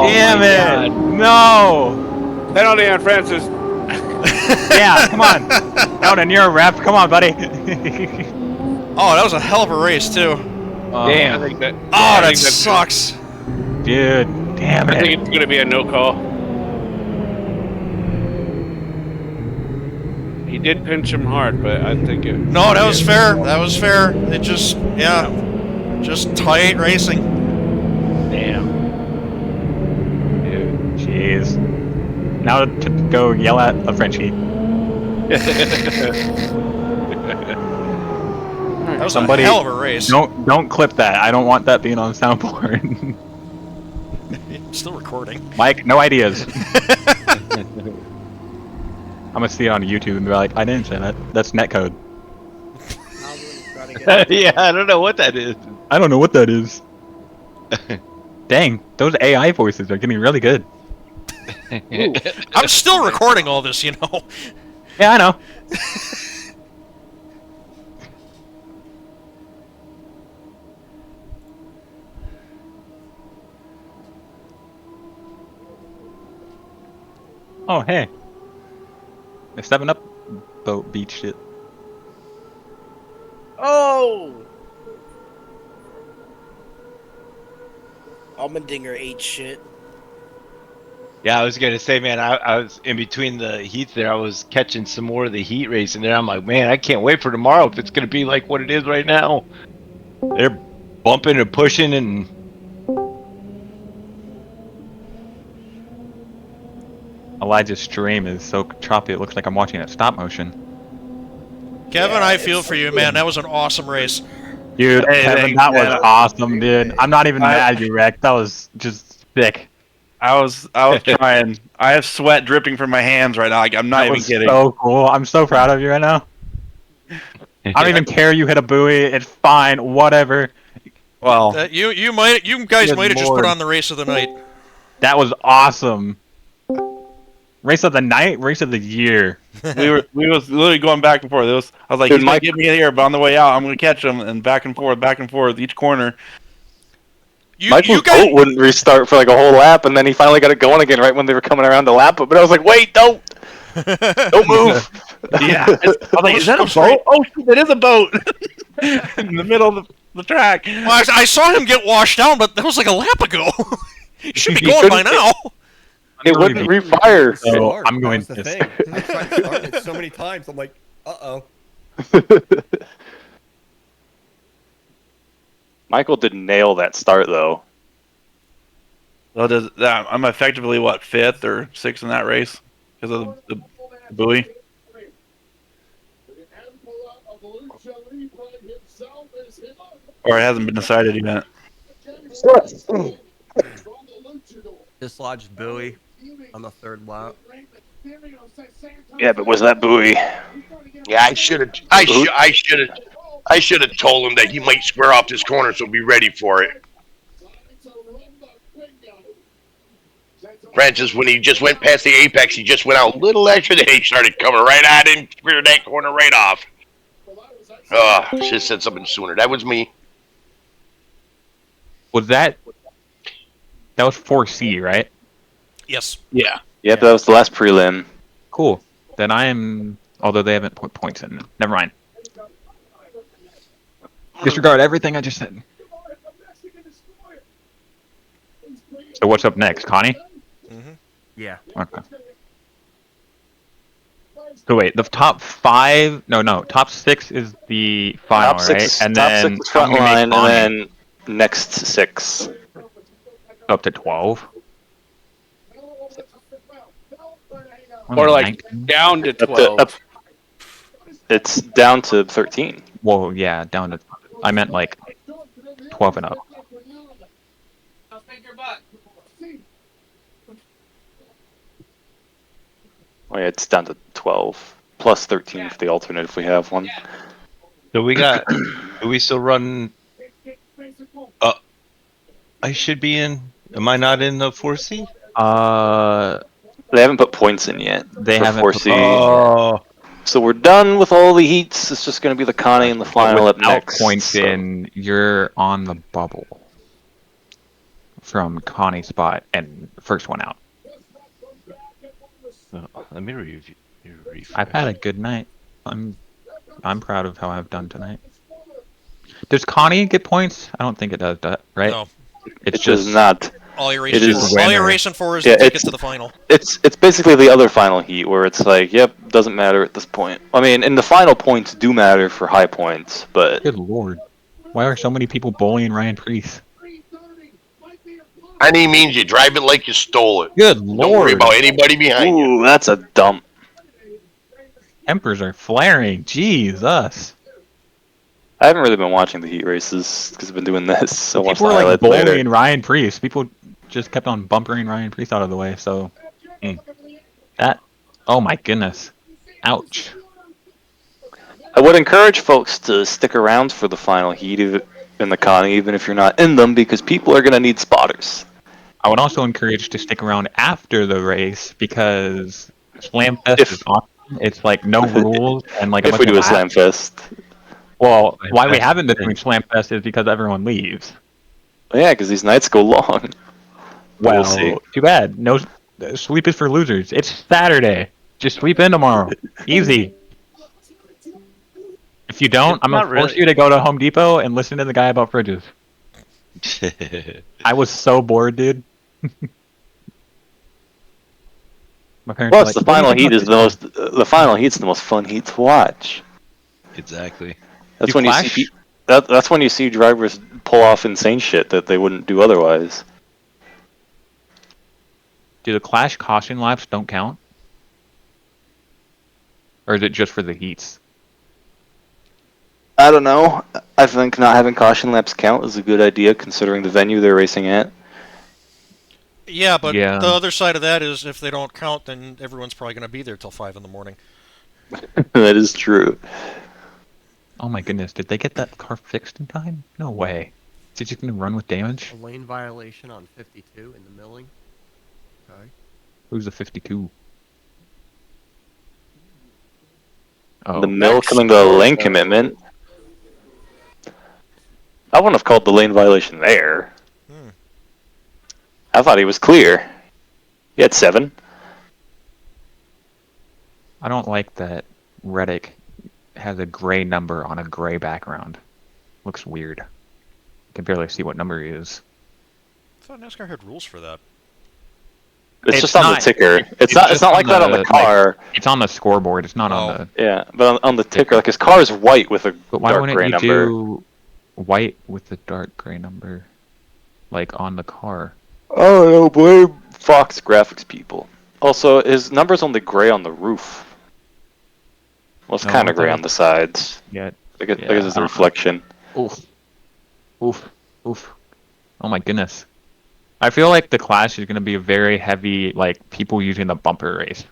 Damn my it! God. No! Penalty on Francis. Yeah, come on. Eldon, you're a ref. Come on, buddy. Oh, that was a hell of a race too. I think that. Oh, I that think that's good. sucks. Dude, damn I it. think it's going to be a no call. He did pinch him hard, but I think it. No, that was fair. That was fair. It just, just tight racing. Damn. Dude, jeez. Now to go yell at a Frenchie. That was Somebody, a hell of a race. Don't clip that. I don't want that being on soundboard. Still recording. Mike, no ideas. I'm gonna see it on YouTube and be like, I didn't say that. That's netcode. Yeah, I don't know what that is. I don't know what that is. Dang, those AI voices are getting really good. I'm still recording all this, you know. Yeah, I know. Oh, hey. The 7-Up boat beat shit. Oh! Almendinger ate shit. Yeah, I was gonna say, man, I was in between the heats there. I was catching some more of the heat racing there. I'm like, man, I can't wait for tomorrow if it's gonna be like what it is right now. They're bumping and pushing and. Elijah's stream is so choppy it looks like I'm watching it stop motion. Kevin, I feel for you, man. That was an awesome race. Dude, Hey, Kevin, thanks, that was man. awesome, dude. I'm not even mad you wrecked. That was just sick. I was trying. I have sweat dripping from my hands right now. Like, I'm not That even was kidding. so cool. I'm so proud of you right now. I don't even care you hit a buoy. It's fine. Whatever. Well, you guys Good might have just put Lord. on the race of the night. That was awesome. Race of the night, race of the year. we was literally going back and forth. I was like, Dude, he's gonna Mike- get me here, but on the way out, I'm gonna catch him, and back and forth, each corner. Michael's boat wouldn't restart for like a whole lap, and then he finally got it going again right when they were coming around the lap. But I was like, wait, don't move. Yeah, I was like, is that a boat? Oh, shoot, that is a boat in the middle of the track. Well, I saw him get washed down, but that was like a lap ago. He should be He going by couldn't- now. It wouldn't refire. So I'm going That's the this. thing. I tried to start it so many times. I'm like, uh-oh. Michael did nail that start though. So does that? I'm effectively what, 5th or 6th in that race because of the buoy. Or it hasn't been decided yet. Dislodged buoy on the 3rd lap. Yeah, but was that buoy? Yeah, I should have told him that he might square off this corner, so be ready for it. Francis, when he just went past the apex, he just went out a little extra, then he started coming right at him, squared that corner right off. Oh, should have said something sooner. That was me. Was that was 4C, right? Yes. Yeah. Yeah, that was the last prelim. Cool. Then I am. Although they haven't put points in. Never mind. Disregard everything I just said. So what's up next, Connie? Yeah. Okay. So wait, the top 5? No, top 6 is the final, Top six, right? And top then 6 is front how many line, make and Connie? then next 6. Up to 12. Or like down to 12. It's down to 13. Whoa, yeah, down to. I meant like 12 and up. Oh yeah, it's down to 12 plus 13 for the alternate if we have one. So we got. Do we still run? I should be in. Am I not in the 4C? They haven't put points in yet. They for haven't 4C. Oh. So we're done with all the heats. It's just going to be the Connie and the final up Without next. points so. in, you're on the bubble. from Connie's spot and first one out. Let me review. I've had a good night. I'm proud of how I've done tonight. Does Connie get points? I don't think it does, right? No. It's It just does not. All you're It racing, is- all you're racing for is Yeah, the ticket to the final. It's basically the other final heat where it's like, yep, doesn't matter at this point. I mean, and the final points do matter for high points, but Good lord. Why are so many people bullying Ryan Priest? Any means you drive it like you stole it. Good Don't worry lord. about anybody behind you. ooh, that's a dump. Tempers are flaring. Jesus. I haven't really been watching the heat races because I've been doing this. So watch People the were like highlights bullying later. Ryan Priest. People just kept on bumpering Ryan Priest out of the way. So that. Oh my goodness. Ouch. I would encourage folks to stick around for the final heat in the con, even if you're not in them, because people are going to need spotters. I would also encourage to stick around after the race because Slam Fest is awesome. It's like no rules and like If we do a Slam Fest. Well, why we haven't been doing Slam Fest is because everyone leaves. Yeah, because these nights go long. But Well, we'll see. too bad. No, sleep is for losers. It's Saturday. Just sleep in tomorrow. Easy. If you don't, It's I'm gonna not force really- you to go to Home Depot and listen to the guy about fridges. I was so bored, dude. My parents were Plus, like, the "What do you final think heat about is the most. The final heat's the most fun heat to watch. Exactly. That's Do when Clash- you see. That's when you see drivers pull off insane shit that they wouldn't do otherwise. Do the Clash caution laps don't count? Or is it just for the heats? I don't know. I think not having caution laps count is a good idea considering the venue they're racing at. Yeah, but Yeah. the other side of that is if they don't count, then everyone's probably going to be there till 5 in the morning. That is true. Oh my goodness, did they get that car fixed in time? No way. Is it just gonna run with damage? A lane violation on 52 in the milling. Okay. Who's the 52? Oh. The mill coming to a lane commitment. I wouldn't have called the lane violation there. I thought he was clear. He had 7. I don't like that Reddick has a gray number on a gray background. Looks weird. You can barely see what number he is. I thought NASCAR had rules for that. It's just on the ticker. It's not just like that on the car. Like, it's on the scoreboard. It's not on the. Yeah, but on the ticker, like his car is white with a But why dark wouldn't gray you number. do white with the dark gray number, like on the car? Oh no, blame Fox graphics people. Also, his number's only gray on the roof. Well, it's No, kind I of gray thought on the sides. Yeah. I guess it's the reflection. Oof. Oof. Oof. Oh my goodness. I feel like the Clash is going to be a very heavy, like, people using the bumper race.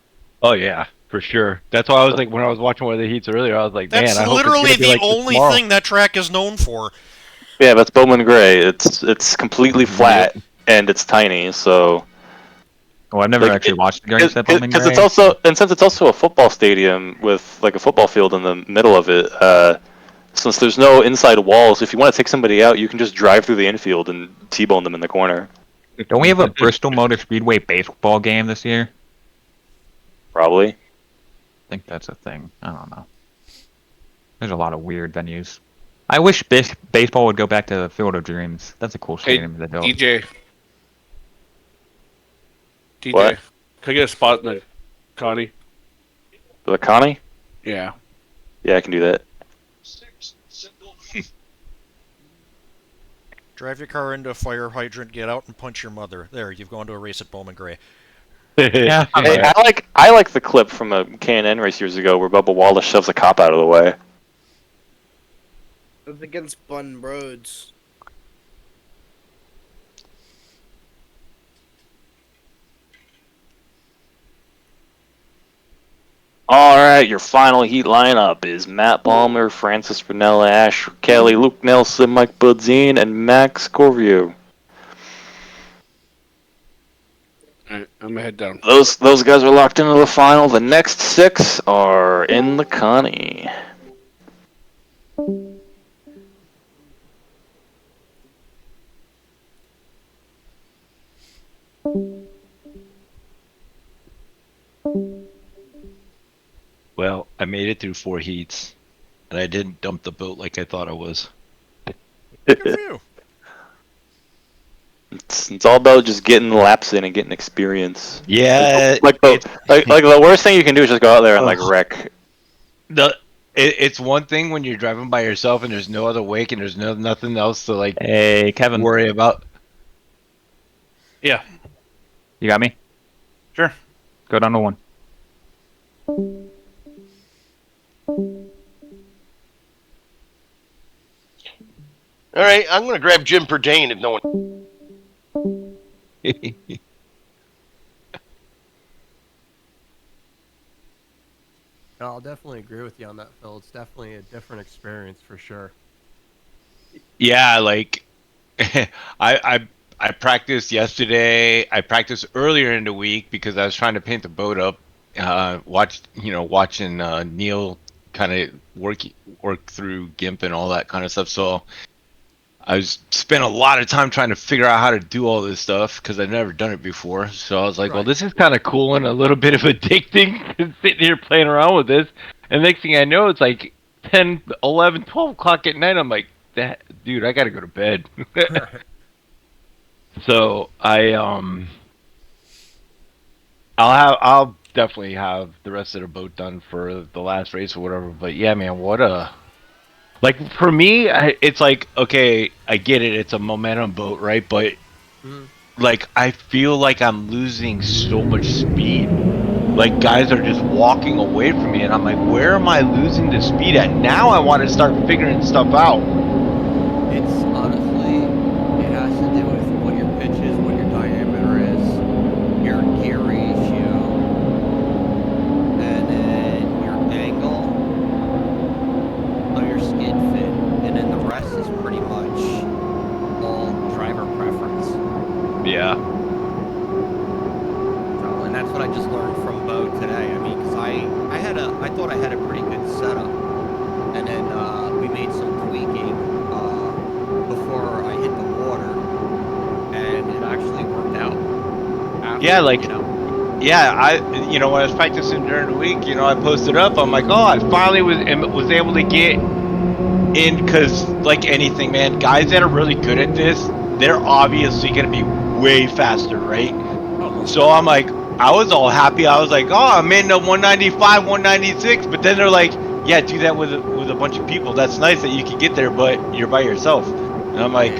Oh yeah, for sure. That's why I was like, when I was watching one of the heats earlier, I was like, That's man, I hope it's literally gonna be the like this only tomorrow. thing that track is known for. Yeah, that's Bowman Gray. It's completely flat and it's tiny, so. Well, I've never Like, actually watched the race at Bowman Because Gray. it's also, and since it's also a football stadium with like a football field in the middle of it, since there's no inside walls, if you want to take somebody out, you can just drive through the infield and T-bone them in the corner. Don't we have a Bristol Motor Speedway baseball game this year? Probably. I think that's a thing. I don't know. There's a lot of weird venues. I wish baseball would go back to the Field of Dreams. That's a cool Hey, stadium they built. DJ. DJ. What? Can I get a spot in the Connie? For the Connie? Yeah. Yeah, I can do that. Drive your car into a fire hydrant, get out and punch your mother. There, you've gone to a race at Bowman Gray. Yeah. Hey, I like the clip from a K&N race years ago where Bubba Wallace shoves a cop out of the way. It was against Bun Rhodes. All right, your final heat lineup is Matt Balmer, Francis Ranella, Ash Kelly, Luke Nelson, Mike Budzine, and Max Corvio. Alright, I'm gonna head down. Those guys are locked into the final. The next 6 are in the Connie. I made it through 4 heats, and I didn't dump the boat like I thought I was. Good for you. It's all about just getting laps in and getting experience. Yeah, like the worst thing you can do is just go out there and like wreck. It's one thing when you're driving by yourself and there's no other wake and there's nothing else to like. Hey, Kevin. Worry about. Yeah. You got me? Sure. Go down to 1. All right, I'm gonna grab Jim Perdane if no one. No, I'll definitely agree with you on that, Phil. It's definitely a different experience for sure. Yeah, like I practiced yesterday. I practiced earlier in the week because I was trying to paint the boat up. Watching Neil kind of work through GIMP and all that kind of stuff. So I spent a lot of time trying to figure out how to do all this stuff because I've never done it before. So I was like, well, this is kind of cool and a little bit of addicting sitting here playing around with this. And next thing I know, it's like 10, 11, 12 o'clock at night. I'm like, dude, I got to go to bed. So I'll definitely have the rest of the boat done for the last race or whatever. But yeah, man, like for me, it's like, okay, I get it. It's a momentum boat, right? But like, I feel like I'm losing so much speed. Like guys are just walking away from me, and I'm like, where am I losing the speed at? Now I want to start figuring stuff out. It's honestly, it has to do with what your pitch is, what your diameter is, your gear ratio, and then your angle of your skid fit, and then the rest is pretty much all driver preference. Yeah. So, and that's what I just learned from Bo today. I mean, because I thought I had a pretty good setup, and then we made some tweaking before I hit the water, and it actually worked out. After, Yeah, like, yeah, when I was practicing during the week, I posted up. I'm like, oh, I finally was able to get in, because like anything, man, guys that are really good at this, they're obviously gonna be way faster, right? So I'm like, I was all happy. I was like, oh, I'm in the 195, 196, but then they're like, yeah, do that with a bunch of people. That's nice that you can get there, but you're by yourself. And I'm like,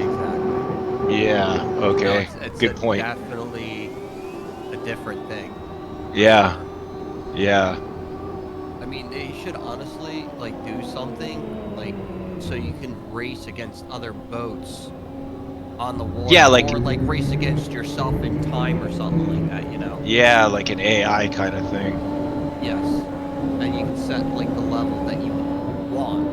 yeah, okay, no, it's good point. Definitely a different thing. Yeah. I mean, they should honestly like do something like so you can race against other boats on the water. Yeah, like, or like race against yourself in time or something like that. Yeah, like an AI kind of thing. Yes, and you can set like the level that you want.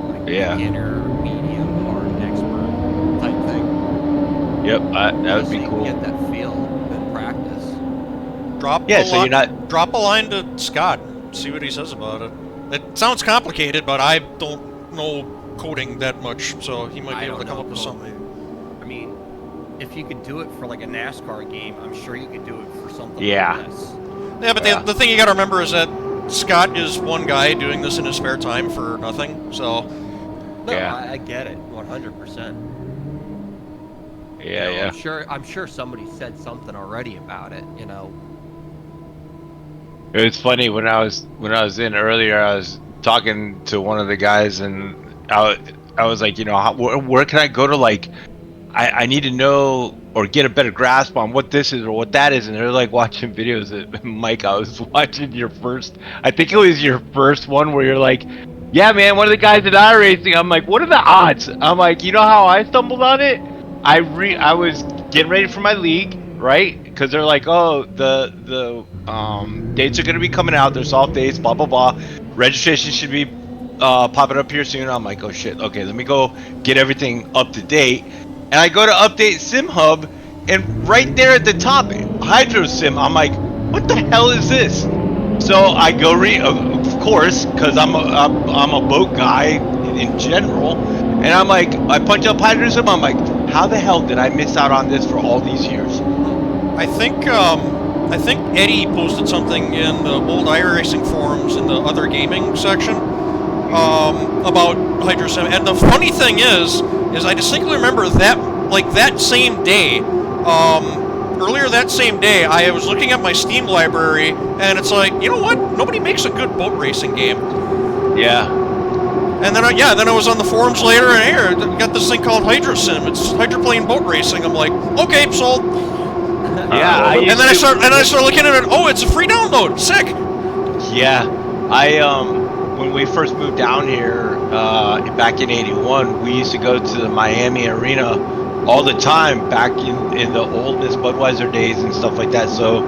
Like beginner, medium, hard, expert type thing. Yep, that would be cool. Get that feel in practice. Drop a line to Scott. See what he says about it. It sounds complicated, but I don't know coding that much, so he might be able to come up with something. I mean, if you could do it for like a NASCAR game, I'm sure you could do it for something Yeah. like this. Yeah, but the thing you gotta remember is that Scott is one guy doing this in his spare time for nothing, so... No, I get it, 100%. Yeah. I'm sure somebody said something already about it, It was funny when I was in earlier. I was talking to one of the guys, and I was like, where can I go to, like, I need to know or get a better grasp on what this is or what that is, and they're like watching videos. Mike, I was watching I think it was your first one where you're like, yeah, man, one of the guys at iRacing. I'm like, what are the odds? I'm like, you know how I stumbled on it? I was getting ready for my league, right? Because they're like, oh, the dates are gonna be coming out. They're soft dates, blah blah blah. Registration should be popping up here soon. I'm like, oh shit. Okay, let me go get everything up to date. And I go to update Sim Hub, and right there at the top, HydroSim. I'm like, what the hell is this? So I go of course, because I'm a boat guy in general, and I'm like, I punch up HydroSim. I'm like, how the hell did I miss out on this for all these years? I think I think Eddie posted something in the old iRacing forums in the other gaming section about HydroSim. And the funny thing is I distinctly remember that, like that same day, earlier that same day, I was looking at my Steam library, and it's like, you know what? Nobody makes a good boat racing game. Yeah. And then, then I was on the forums later, and here, got this thing called HydroSim. It's hydroplane boat racing. I'm like, okay, sold. Yeah, and then I start looking at it. Oh, it's a free download. Sick. Yeah, when we first moved down here back in '81, we used to go to the Miami Arena all the time back in the old Miss Budweiser days and stuff like that. So,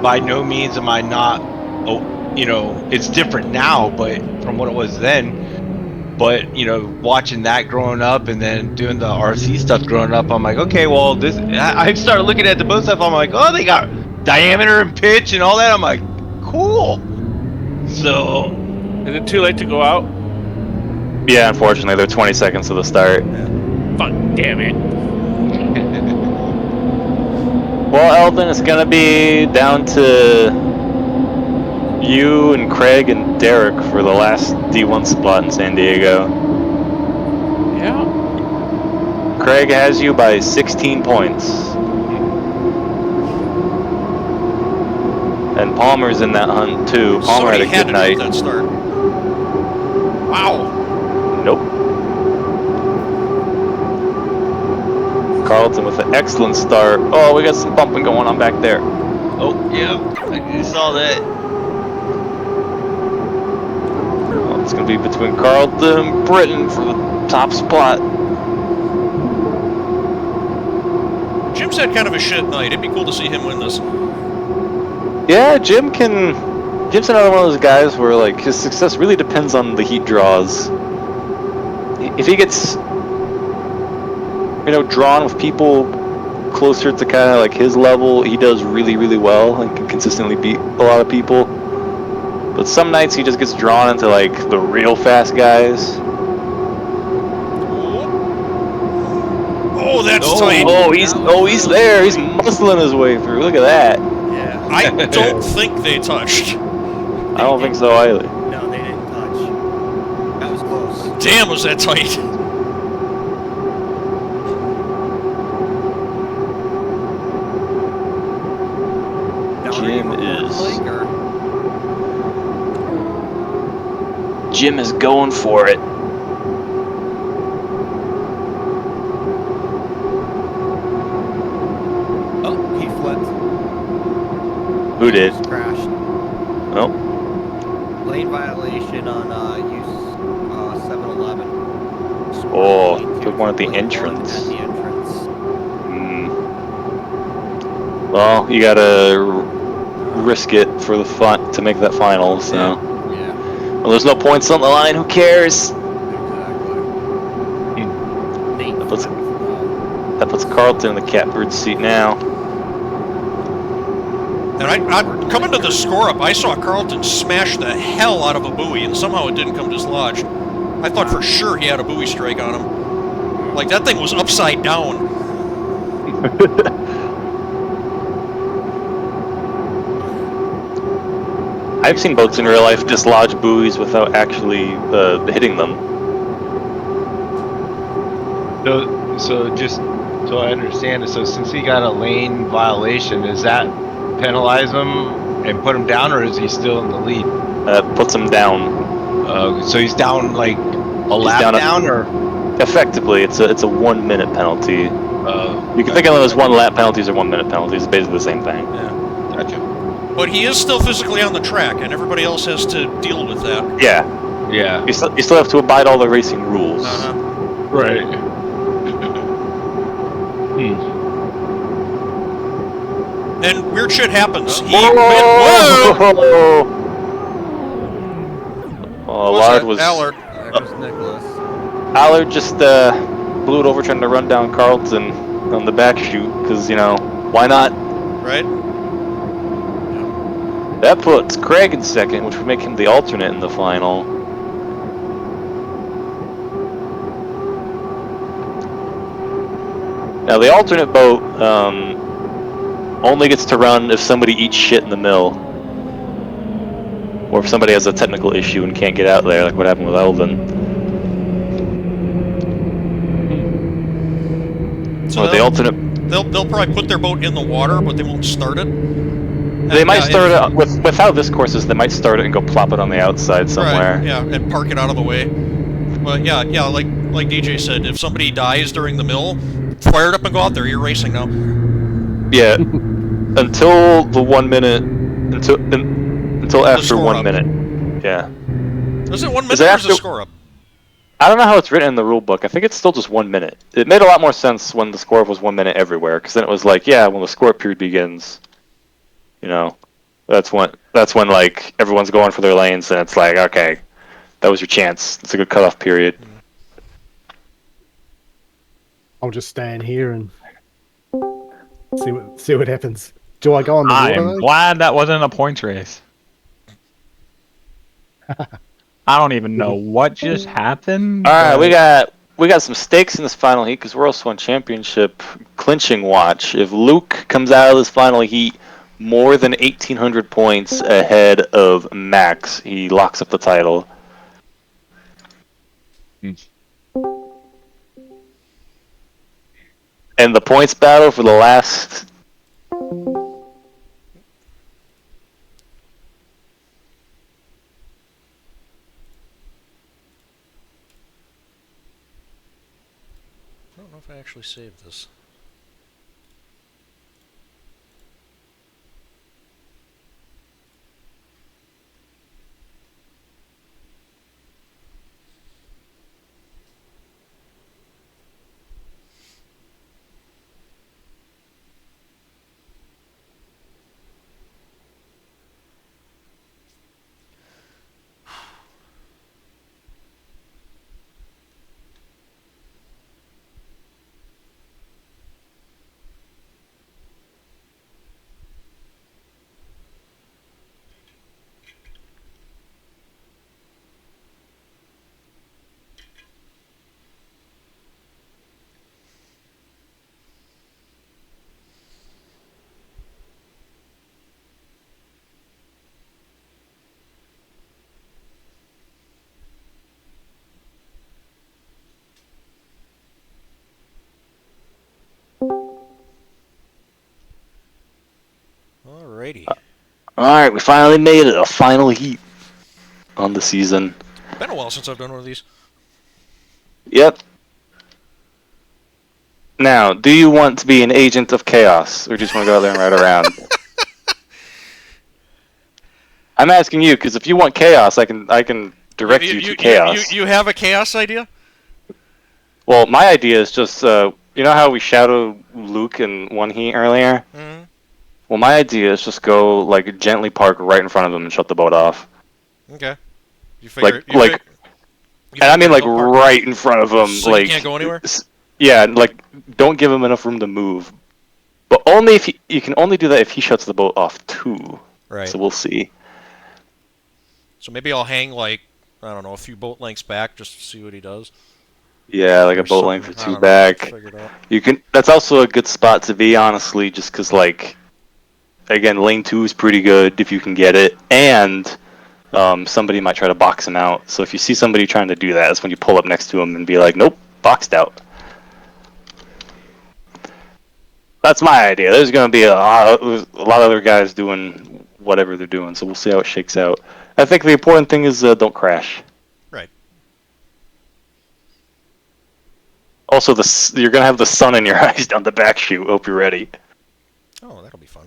by no means am I not. Oh, you know, it's different now, but from what it was then. But you know, watching that growing up and then doing the RC stuff growing up, I'm like, okay, well, this. I started looking at the boat stuff. I'm like, oh, they got diameter and pitch and all that. I'm like, cool. So, is it too late to go out? Yeah, unfortunately, they're 20 seconds to the start. Fuck, damn it. Well, Eldon, it's gonna be down to you and Craig and Derek for the last D1 spot in San Diego. Yeah. Craig has you by 16 points. And Palmer's in that hunt too. Palmer Somebody had a good night. That start. Wow. Nope. Carlton with an excellent start. Oh, we got some bumping going on back there. Oh, yeah, I just saw that. Well, it's going to be between Carlton and Britton for the top spot. Jim's had kind of a shit night. It'd be cool to see him win this. Yeah, Jim's another one of those guys where like his success really depends on the heat draws. If he gets, drawn with people closer to kind of like his level, he does really, really well and can consistently beat a lot of people. But some nights he just gets drawn into like the real fast guys. Oh, that's tight. Oh, he's there. He's muscling his way through. Look at that. Yeah. I don't think they touched. I don't think so either. No, they didn't touch. That was close. Damn, was that tight. Jim is going for it. Oh, he flipped. Who did? Just crashed. Oh. Lane violation on use 711. Oh, took one at the entrance. At the entrance. Well, you gotta risk it for the fun to make that final. So. Yeah. Well, there's no points on the line. Who cares? Exactly. That puts Carlton in the catbird seat now. And I coming to the score up, I saw Carlton smash the hell out of a buoy, and somehow it didn't come dislodged. I thought for sure he had a buoy strike on him. Like, that thing was upside down. I've seen boats in real life dislodge buoys without actually hitting them. So just so I understand it, so since he got a lane violation, does that penalize him and put him down, or is he still in the lead? Puts him down. So he's down like a lap down, or effectively it's a 1 minute penalty. You can think of them as 1 lap penalties or 1 minute penalties. It's basically the same thing. Yeah. Gotcha. But he is still physically on the track, and everybody else has to deal with that. Yeah. Yeah. You still have to abide all the racing rules. Right. And weird shit happens. Allard was. Allard. There goes Nicholas. Allard just blew it over trying to run down Carlton on the back chute, because, why not? Right? That puts Craig in second, which would make him the alternate in the final. Now the alternate boat only gets to run if somebody eats shit in the mill. Or if somebody has a technical issue and can't get out there, like what happened with Elvin. So the alternate... They'll probably put their boat in the water, but they won't start it. They might start it, with how this course is, they might start it and go plop it on the outside somewhere. Right, yeah, and park it out of the way. But yeah, like DJ said, if somebody dies during the mill, fire it up and go out there. You're racing now. Yeah, until the 1 minute, until after 1 minute. Yeah. Is it 1 minute or is it score up? I don't know how it's written in the rule book. I think it's still just 1 minute. It made a lot more sense when the score up was 1 minute everywhere, because then it was like, yeah, when the score up period begins, you know, that's when like everyone's going for their lanes, and it's like, okay, that was your chance. It's a good cutoff period. I'll just stand here and see what happens. Do I go on the water? I'm glad that wasn't a points race. I don't even know what just happened. All right, we got some stakes in this final heat because we're also on championship clinching watch. If Luke comes out of this final heat more than 1,800 points ahead of Max, he locks up the title. And the points battle for the last... I don't know if I actually saved this. Alrighty. Alright, we finally made it. A final heat on the season. Been a while since I've done one of these. Yep. Now, do you want to be an agent of chaos, or just want to go out there and ride around? I'm asking you, because if you want chaos, I can direct you to chaos. You have a chaos idea? Well, my idea is just, you know how we shadowed Luke in one heat earlier? Mm-hmm. Well, my idea is just go, like, gently park right in front of them and shut the boat off. Okay. You figure, and I mean, like, right in front of them. So like, you can't go anywhere? Yeah, like, don't give him enough room to move. But only if you can only do that if he shuts the boat off, too. Right. So we'll see. So maybe I'll hang, like, I don't know, a few boat lengths back just to see what he does. Yeah, like a boat length or two back. You can. That's also a good spot to be, honestly, just because, like, again, lane 2 is pretty good if you can get it, and somebody might try to box him out. So if you see somebody trying to do that, that's when you pull up next to him and be like, nope, boxed out. That's my idea. There's going to be a lot of other guys doing whatever they're doing, so we'll see how it shakes out. I think the important thing is don't crash. Right. Also, you're going to have the sun in your eyes down the back chute. Hope you're ready. Oh, that'll be fun.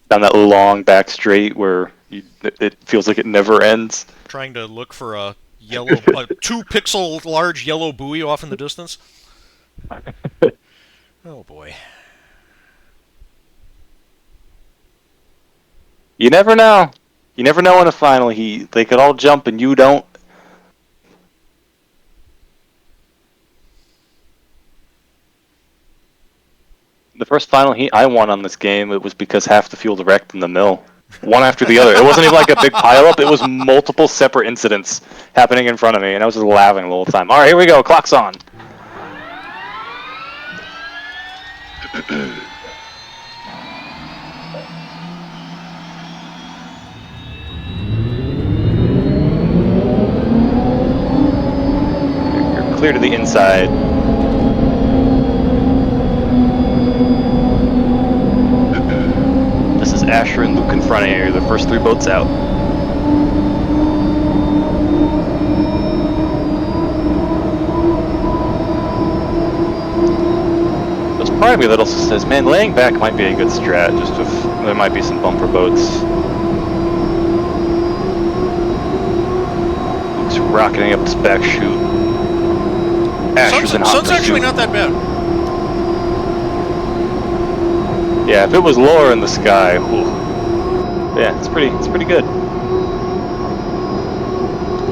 Down that long back straight where it feels like it never ends. Trying to look for a yellow, a 2-pixel large yellow buoy off in the distance. Oh boy. You never know. You never know in a final heat. They could all jump and you don't. The first final heat I won on this game, it was because half the field wrecked in the mill. One after the other. It wasn't even like a big pileup. It was multiple separate incidents happening in front of me, and I was just laughing the whole time. Alright, here we go. Clock's on. clear to the inside. This is Asher and Luke in front of you. The first 3 boats out. There's part of me that also says, man, laying back might be a good strat, just if there might be some bumper boats. Luke's rocketing up this back chute. Asher's in hot Sun's actually pursuit. not that bad. Yeah, if it was lower in the sky, whew. Yeah, it's pretty good.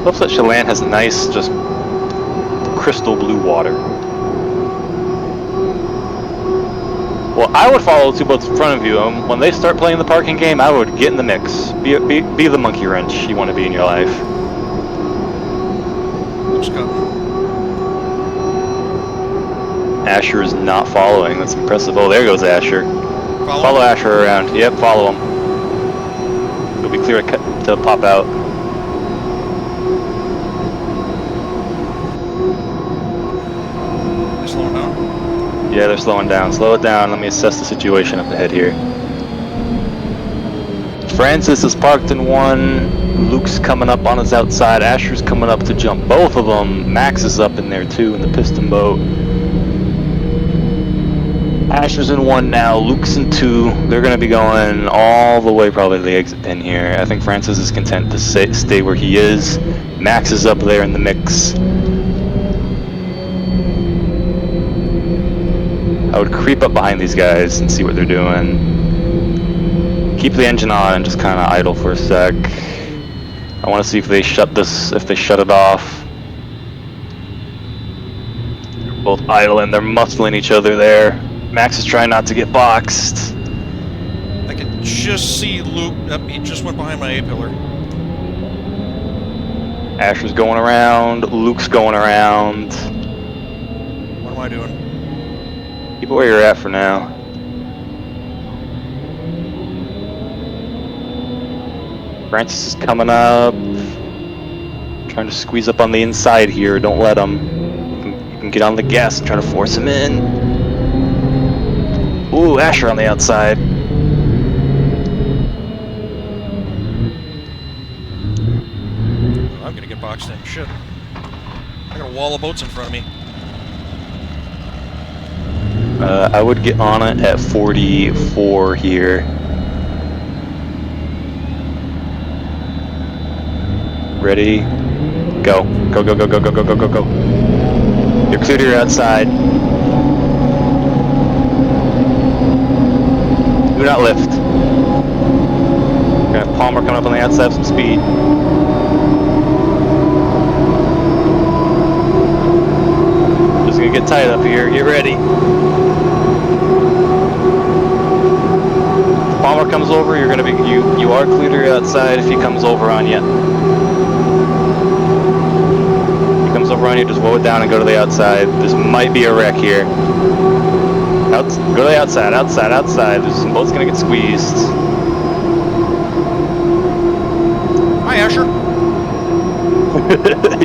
Looks like Chelan has nice, just crystal blue water. Well, I would follow the 2 boats in front of you. When they start playing the parking game, I would get in the mix. Be the monkey wrench you want to be in your life. Looks good. Asher is not following. That's impressive. Oh, there goes Asher. Follow Asher around. Yep, follow him. He'll be clear to pop out. They slowing down? Yeah, they're slowing down. Slow it down. Let me assess the situation up ahead here. Francis is parked in one. Luke's coming up on his outside. Asher's coming up to jump both of them. Max is up in there too in the piston boat. Asher's in one now. Luke's in 2. They're going to be going all the way probably to the exit pin here. I think Francis is content to stay where he is. Max is up there in the mix. I would creep up behind these guys and see what they're doing. Keep the engine on and just kind of idle for a sec. I want to see if they shut it off. They're both idling, they're muscling each other there. Max is trying not to get boxed. I can just see Luke. He just went behind my A-pillar. Asher's going around, Luke's going around. What am I doing? Keep it where you're at for now. Francis is coming up. Trying to squeeze up on the inside here. Don't let him. You can get on the gas and try to force him in. Ooh, Asher on the outside. I'm gonna get boxed in. Shit. I got a wall of boats in front of me. I would get on it at 44 here. Ready? Go. Go, go, go, go, go, go, go, go, go. You're clear to your outside. Do not lift. We're gonna have Palmer coming up on the outside with some speed. Just gonna get tight up here. Get ready. If Palmer comes over, you're gonna be you are clear to your outside if he comes over on you. If he comes over on you, just roll it down and go to the outside. This might be a wreck here. Go to the outside, outside, outside. There's some boats gonna get squeezed. Hi, Asher.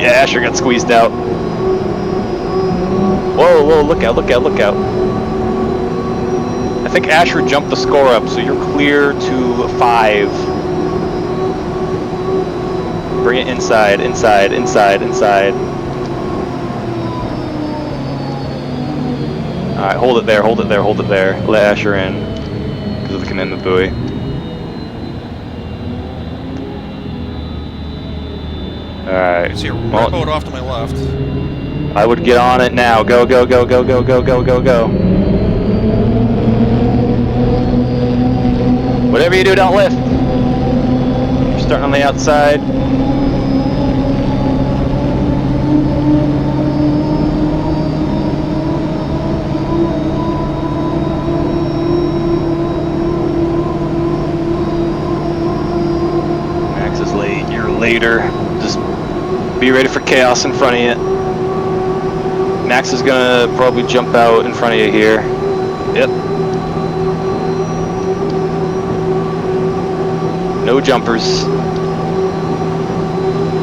Yeah, Asher got squeezed out. Whoa, whoa, look out, look out, look out. I think Asher jumped the score up, so you're clear to 5. Bring it inside, inside, inside, inside. Alright, hold it there, hold it there, hold it there. Let Asher in, because we can end the buoy. Alright. I see a red boat off to my left. I would get on it now. Go, go, go, go, go, go, go, go, go. Whatever you do, don't lift. You're starting on the outside. Max is late. You're later. Just be ready for chaos in front of you. Max is gonna probably jump out in front of you here. Yep. No jumpers.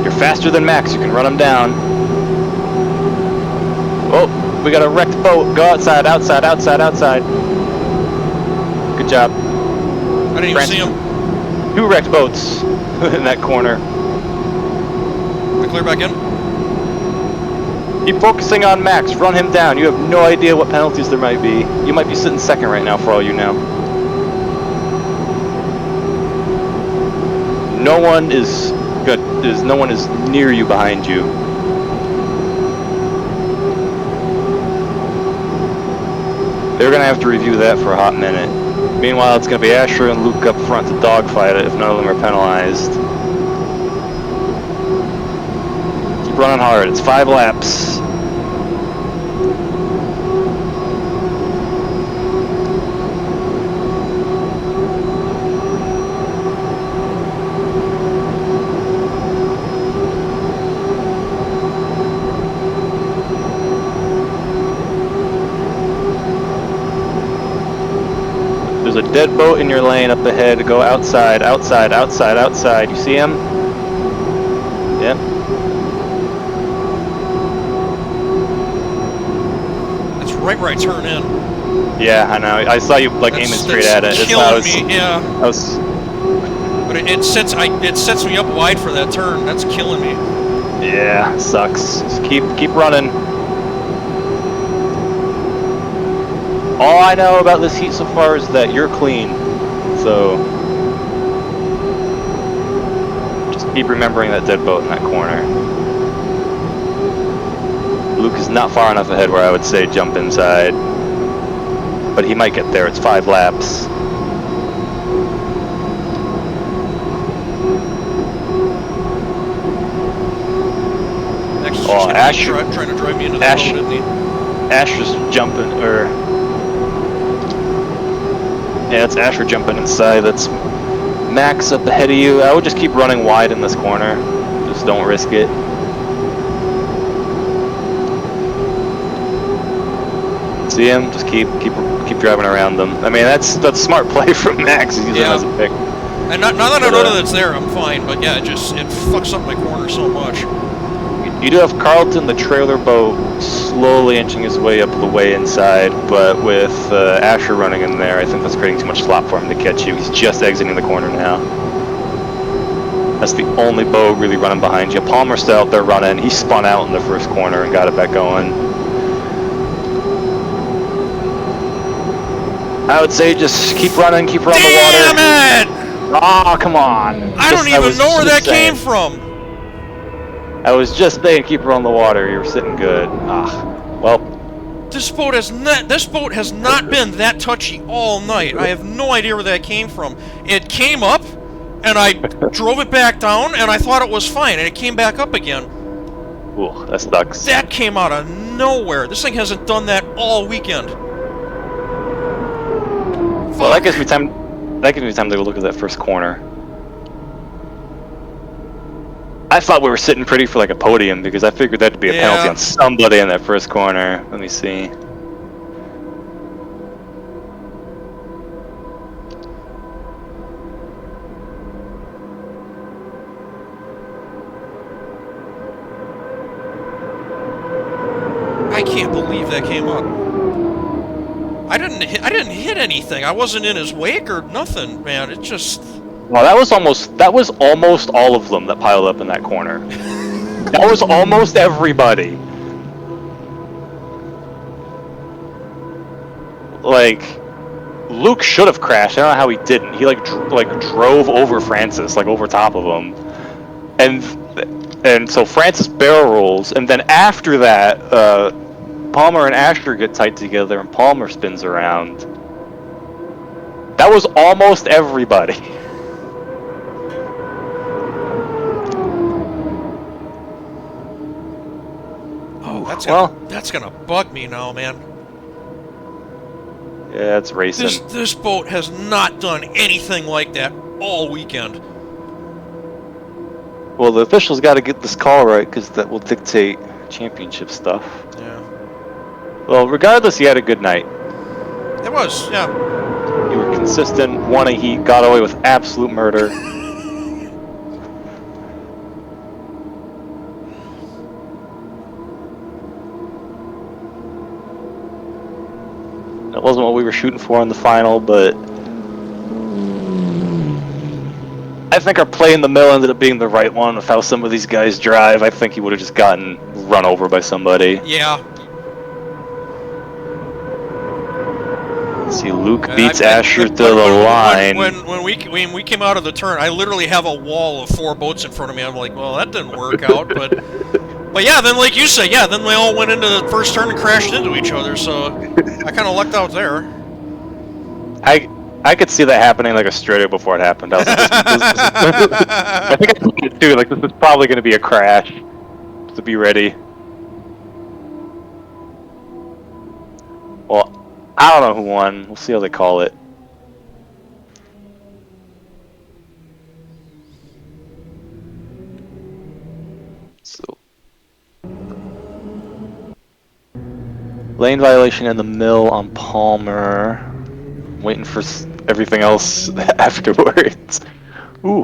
You're faster than Max, you can run him down. Oh, we got a wrecked boat. Go outside, outside, outside, outside. Good job. I didn't even see him. 2 wrecked boats in that corner. I clear back in. Keep focusing on Max. Run him down. You have no idea what penalties there might be. You might be sitting second right now for all you know. No one is good. No one is near you behind you. They're gonna have to review that for a hot minute. Meanwhile, it's gonna be Asher and Luke up front to dogfight it if none of them are penalized. Keep running hard. It's 5 laps. There's a dead boat in your lane up ahead. Go outside, outside, outside, outside. You see him? Yep. That's right where I turn in. Yeah, I know. I saw you like aiming straight at it. Killing me, yeah. I was. But it sets me up wide for that turn. That's killing me. Yeah, sucks. Just keep running. All I know about this heat so far is that you're clean, so just keep remembering that dead boat in that corner. Luke is not far enough ahead where I would say jump inside, but he might get there. It's 5 laps. Next is Oh, Asher trying to drive me into that boat, isn't he? Asher's jumping, or yeah, it's Asher jumping inside. That's Max up ahead of you. I would just keep running wide in this corner. Just don't risk it. See him? Just keep driving around them. I mean, that's smart play from Max. He's using him as a pick. And now that I know that it's there, I'm fine. But yeah, it fucks up my corner so much. You do have Carlton, the trailer boat, slowly inching his way up the way inside, but with Asher running in there, I think that's creating too much slop for him to catch you. He's just exiting the corner now. That's the only boat really running behind you. Palmer's still out there running. He spun out in the first corner and got it back going. I would say just keep running the water. Damn it! Oh, come on. I don't even know where that came from. I was just saying keep her on the water. You were sitting good. Ah, well. This boat has not been that touchy all night. I have no idea where that came from. It came up, and I drove it back down, and I thought it was fine, and it came back up again. Ooh, that sucks. That came out of nowhere. This thing hasn't done that all weekend. Well, that gives me time. That gives me time to go look at that first corner. I thought we were sitting pretty for like a podium because I figured that'd be a penalty on somebody in that first corner. Let me see. I can't believe that came up. I didn't hit anything. I wasn't in his wake or nothing, man. It just. Well, that was almost all of them that piled up in that corner. That was almost everybody. Like, Luke should have crashed. I don't know how he didn't. He like drove over Francis, like over top of him, and so Francis barrel rolls, and then after that, Palmer and Asher get tight together, and Palmer spins around. That was almost everybody. That's gonna bug me now, man. Yeah, it's racing. This boat has not done anything like that all weekend. Well, the officials got to get this call right because that will dictate championship stuff. Yeah. Well, regardless, you had a good night. It was, yeah. You were consistent, won a heat, got away with absolute murder. That wasn't what we were shooting for in the final, but I think our play in the mill ended up being the right one with how some of these guys drive. I think he would have just gotten run over by somebody. Yeah. Let's see, Luke beats Asher to the line. When we came out of the turn, I literally have a wall of 4 boats in front of me. I'm like, well, that didn't work out, but yeah, then like you say, yeah, then they all went into the first turn and crashed into each other. So I kind of lucked out there. I could see that happening like a straight up before it happened. I was like, I think I did too. Like, this is probably going to be a crash. So be ready. Well, I don't know who won. We'll see how they call it. So, lane violation in the mill on Palmer. Waiting for everything else afterwards. Ooh.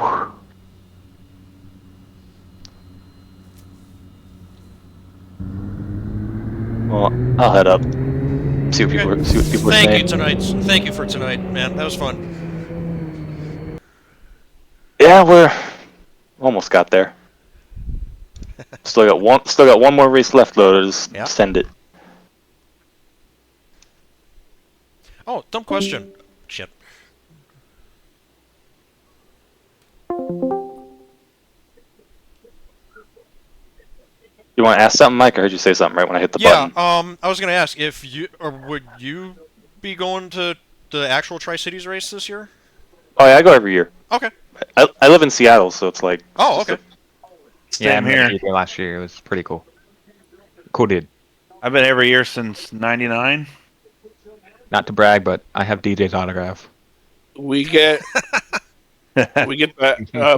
Well, I'll head up. See what people are saying. Thank you tonight. Thank you for tonight, man. That was fun. Yeah, we're almost got there. Still got one more race left though. To just send it. Oh, dumb question. Shit. You want to ask something, Mike? I heard you say something right when I hit the button. Yeah, I was going to ask if you would you be going to the actual Tri-Cities race this year? Oh yeah, I go every year. Okay. I live in Seattle, so it's like. Oh, okay. Yeah, I'm here last year. It was pretty cool. Cool dude. I've been every year since '99. Not to brag, but I have DJ's autograph. We get a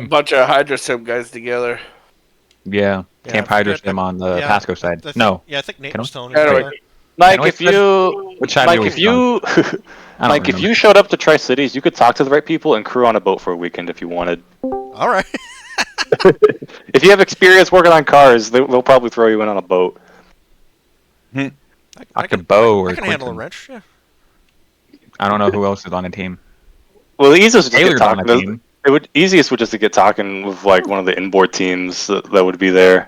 bunch of HydroSim guys together. Yeah, Camp HydroSim on the Pasco side. No. Yeah, I think Nate was telling me. Mike, if you showed up to Tri-Cities, you could talk to the right people and crew on a boat for a weekend if you wanted. All right. If you have experience working on cars, they'll probably throw you in on a boat. I can bow or I can handle a wrench. Yeah. I don't know who else is on the team. Well, the easiest would Taylor's on the team. Easiest would just to get talking with like one of the inboard teams that would be there.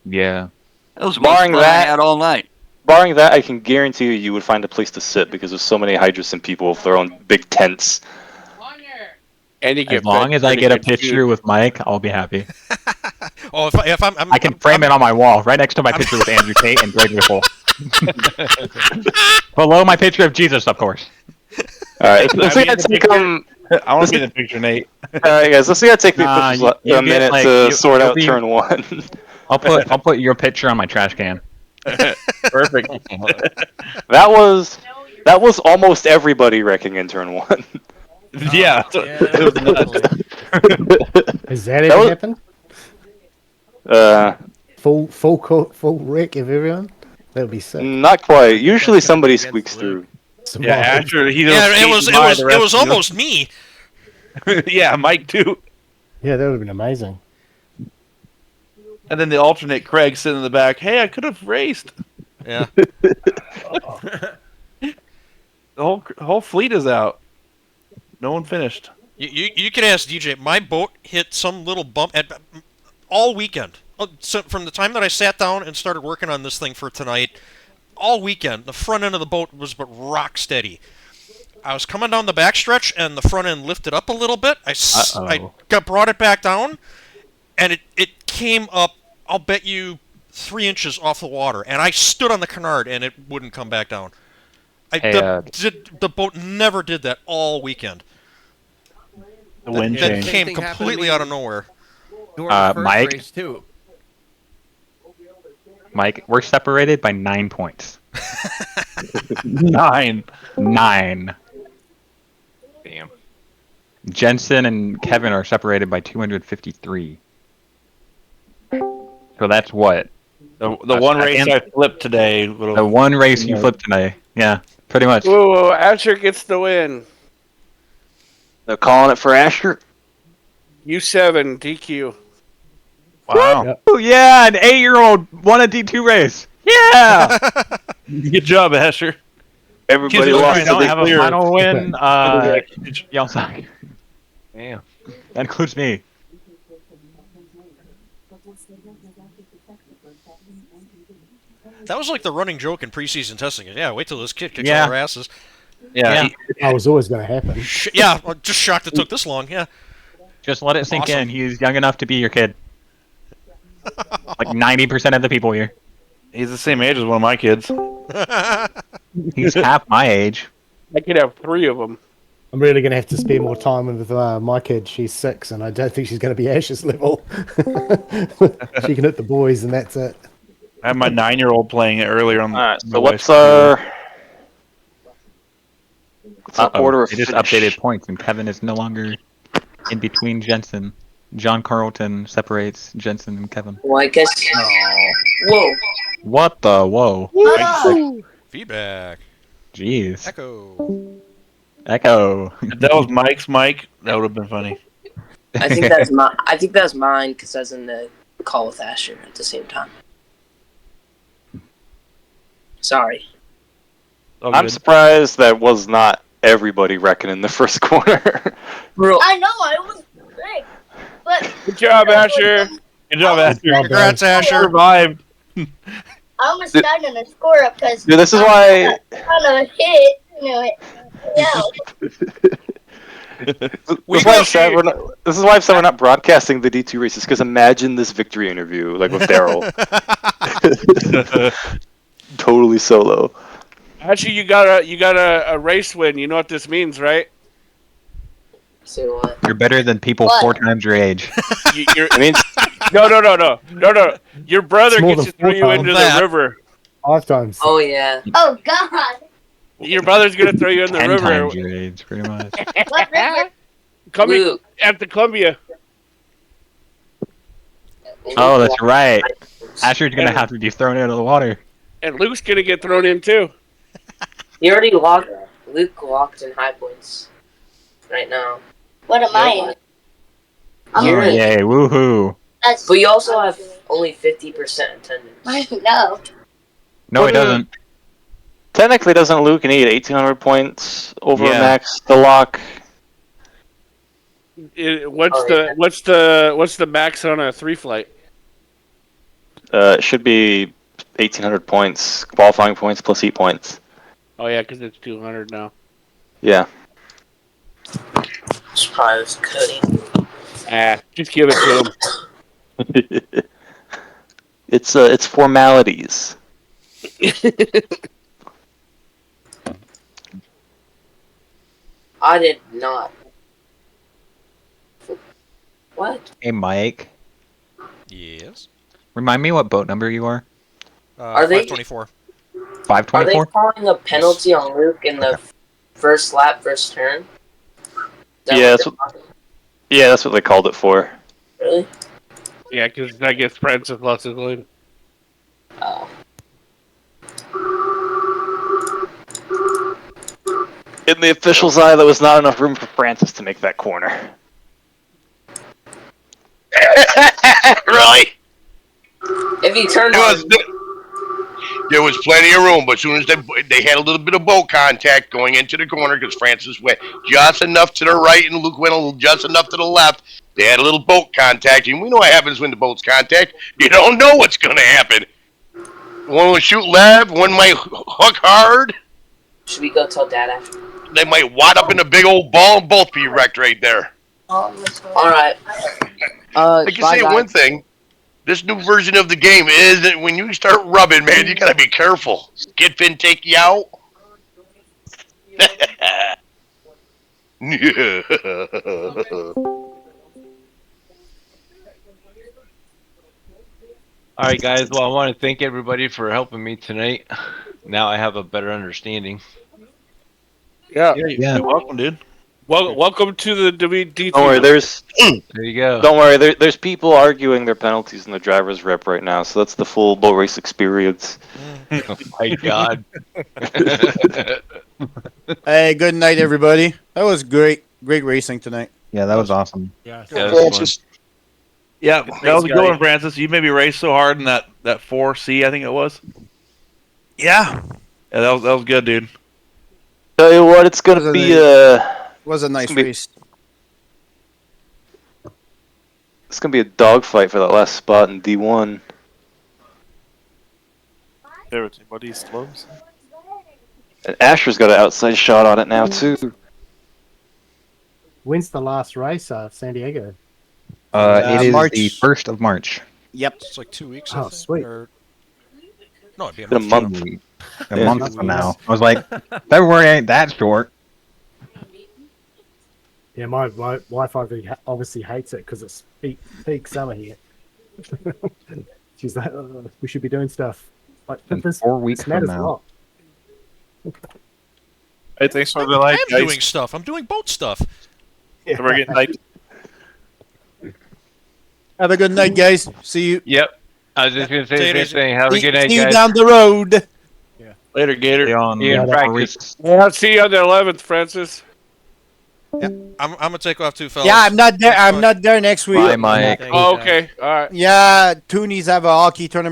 Yeah. That was barring that I had all night. Barring that, I can guarantee you would find a place to sit because there's so many HydroSim people with their own big tents. And you as long as I get a picture with Mike, I'll be happy. Oh, if I'm I can frame it on my wall right next to my picture with Andrew Tate and Greg Whipple. Below my picture of Jesus, of course. All right, let's see how to take I want to be in the picture, Nate. All right, guys, let's see how to take a minute to sort out turn one. I'll put your picture on my trash can. Perfect. That was almost everybody wrecking in turn one. Yeah. It was nuts. Has that ever happened? Full wreck of everyone? That would be sick. Not quite. Usually somebody squeaks through. Yeah, after it was almost me. Yeah, Mike too. Yeah, that would have been amazing. And then the alternate Craig sitting in the back. Hey, I could have raced. Yeah. The whole fleet is out. No one finished. You can ask DJ. My boat hit some little bump all weekend. So from the time that I sat down and started working on this thing for tonight, all weekend, the front end of the boat was but rock steady. I was coming down the backstretch, and the front end lifted up a little bit. I brought it back down, and it came up, I'll bet you, 3 inches off the water. And I stood on the canard, and it wouldn't come back down. The boat never did that all weekend. The wind that came completely out of nowhere. Mike? Race too. Mike, we're separated by 9 points. 9. Damn. Jensen and Kevin are separated by 253. So that's what? The one race I flipped today. The one race you flipped today. Yeah, pretty much. Whoa, Asher gets the win. They're calling it for Asher. U7 DQ. Wow. Yep. Oh, yeah, an 8-year-old won a D2 race. Yeah! Good job, Asher. Everybody Kids lost. don't So they have a clear. final win. Y'all suck. Damn. That includes me. That was like the running joke in preseason testing. Yeah, wait till this kid kicks Yeah. all our asses. Yeah. That was always going to happen. Yeah, I'm just shocked it took this long. Yeah. Just let it sink Awesome. in. He's young enough to be your kid. Like 90% of the people here. He's the same age as one of my kids. He's half my age. I could have 3 of them. I'm really going to have to spend more time with my kid. She's 6, and I don't think she's going to be Ash's level. She can hit the boys, and that's it. I had my 9-year-old playing it earlier on. Alright, my so wife's what's our Uh-oh. order of They just finish? updated points, and Kevin is no longer in between Jensen. John Carlton separates Jensen and Kevin. Well, I guess. Whoa. What the whoa? Feedback. Jeez. Echo. Echo. If that was Mike's mic, that would have been funny. I think that's my. I think that's mine because I was in the call with Asher at the same time. Sorry. I'm surprised that was not everybody wrecking in the first corner. I know, I was great. But Good job, Asher. Good job, Asher. Congrats, Asher. Survived. I almost died on a score up because Dude, this is why. on a hit, This is why I've said we're not broadcasting the D2 races, because imagine this victory interview, like with Daryl. Totally solo. Actually, you got a race win. You know what this means, right? Say what? You're better than people What? 4 times your age. You're, I mean, no. Your brother It's more gets to than throw 4 you into times. the river. 5 times. Oh yeah. Oh God! Your brother's gonna throw you in the 10 river. times your age, pretty much. What river? Coming at the Columbia. Oh, that's right. Asher's gonna have to be thrown into the water. And Luke's gonna get thrown in too. He already locked. Luke locked in high points. Right now. What am I in? Oh, yay, woohoo. That's But you also have only 50% attendance. no. No, it doesn't. technically, doesn't Luke need 1,800 points over Yeah. max to lock? What's the max on a 3 flight? It should be 1,800 points, qualifying points plus heat points. Oh yeah, because it's 200 now. Yeah. Surprise, Cody. Just give it to him. It's formalities. I did not. What? Hey, Mike. Yes. Remind me what boat number you are. Are they 524? Are 524? they calling a penalty on Luke in the first lap, first turn? That's what they called it for. Really? Yeah, because I guess Francis lost his lead. Oh. In the official's eye, there was not enough room for Francis to make that corner. Really? If he turned There was plenty of room, but as soon as they had a little bit of boat contact going into the corner, because Francis went just enough to the right and Luke went just enough to the left. They had a little boat contact, and we know what happens when the boats contact. You don't know what's going to happen. One will shoot left, one might hook hard. Should we go tell Dad after? They might wad up in a big old ball and both be wrecked right there. Alright. I can say one thing. This new version of the game is that when you start rubbing, man, you gotta be careful. Skid fin take you out. All right, guys. Well, I want to thank everybody for helping me tonight. Now I have a better understanding. Yeah. You're welcome, dude. Well, welcome to the WD. Don't worry, There you go. Don't worry, there's people arguing their penalties in the driver's rep right now, so that's the full boat race experience. Oh my god. Hey, good night, everybody. That was great. Great racing tonight. Yeah, that was awesome. Yeah, that was a good one, Francis. You maybe raced so hard in that 4C, I think it was. Yeah, that was good, dude. Tell you what, it's gonna be was a nice race. It's gonna be a dogfight for that last spot in D1. Everybody slopes. And Asher's got an outside shot on it now too. When's the last race? San Diego. It is March. the 1st of March. Yep. It's like 2 weeks. Oh, I think, sweet. Or... No, it'd be In a month. A month from now. I was like, February ain't that short. Yeah, my Wi-Fi obviously hates it because it's peak summer here. She's like, we should be doing stuff. Like, this 4 weeks from matters now. a lot. Hey, thanks for the I night, am guys. doing stuff. I'm doing boat stuff. Have a good night. Have a good night, guys. See you. Yep. I was just gonna say the same Taters. thing. Have a good night, See you guys. down the road. Later, Gator. See you in practice. Yeah, I'll see you on the 11th, Francis. I'm gonna take off too, fellas. Yeah, I'm not there. I'm not there next week. Bye, Mike. Oh, okay. All right. Yeah, Toonies have a hockey tournament.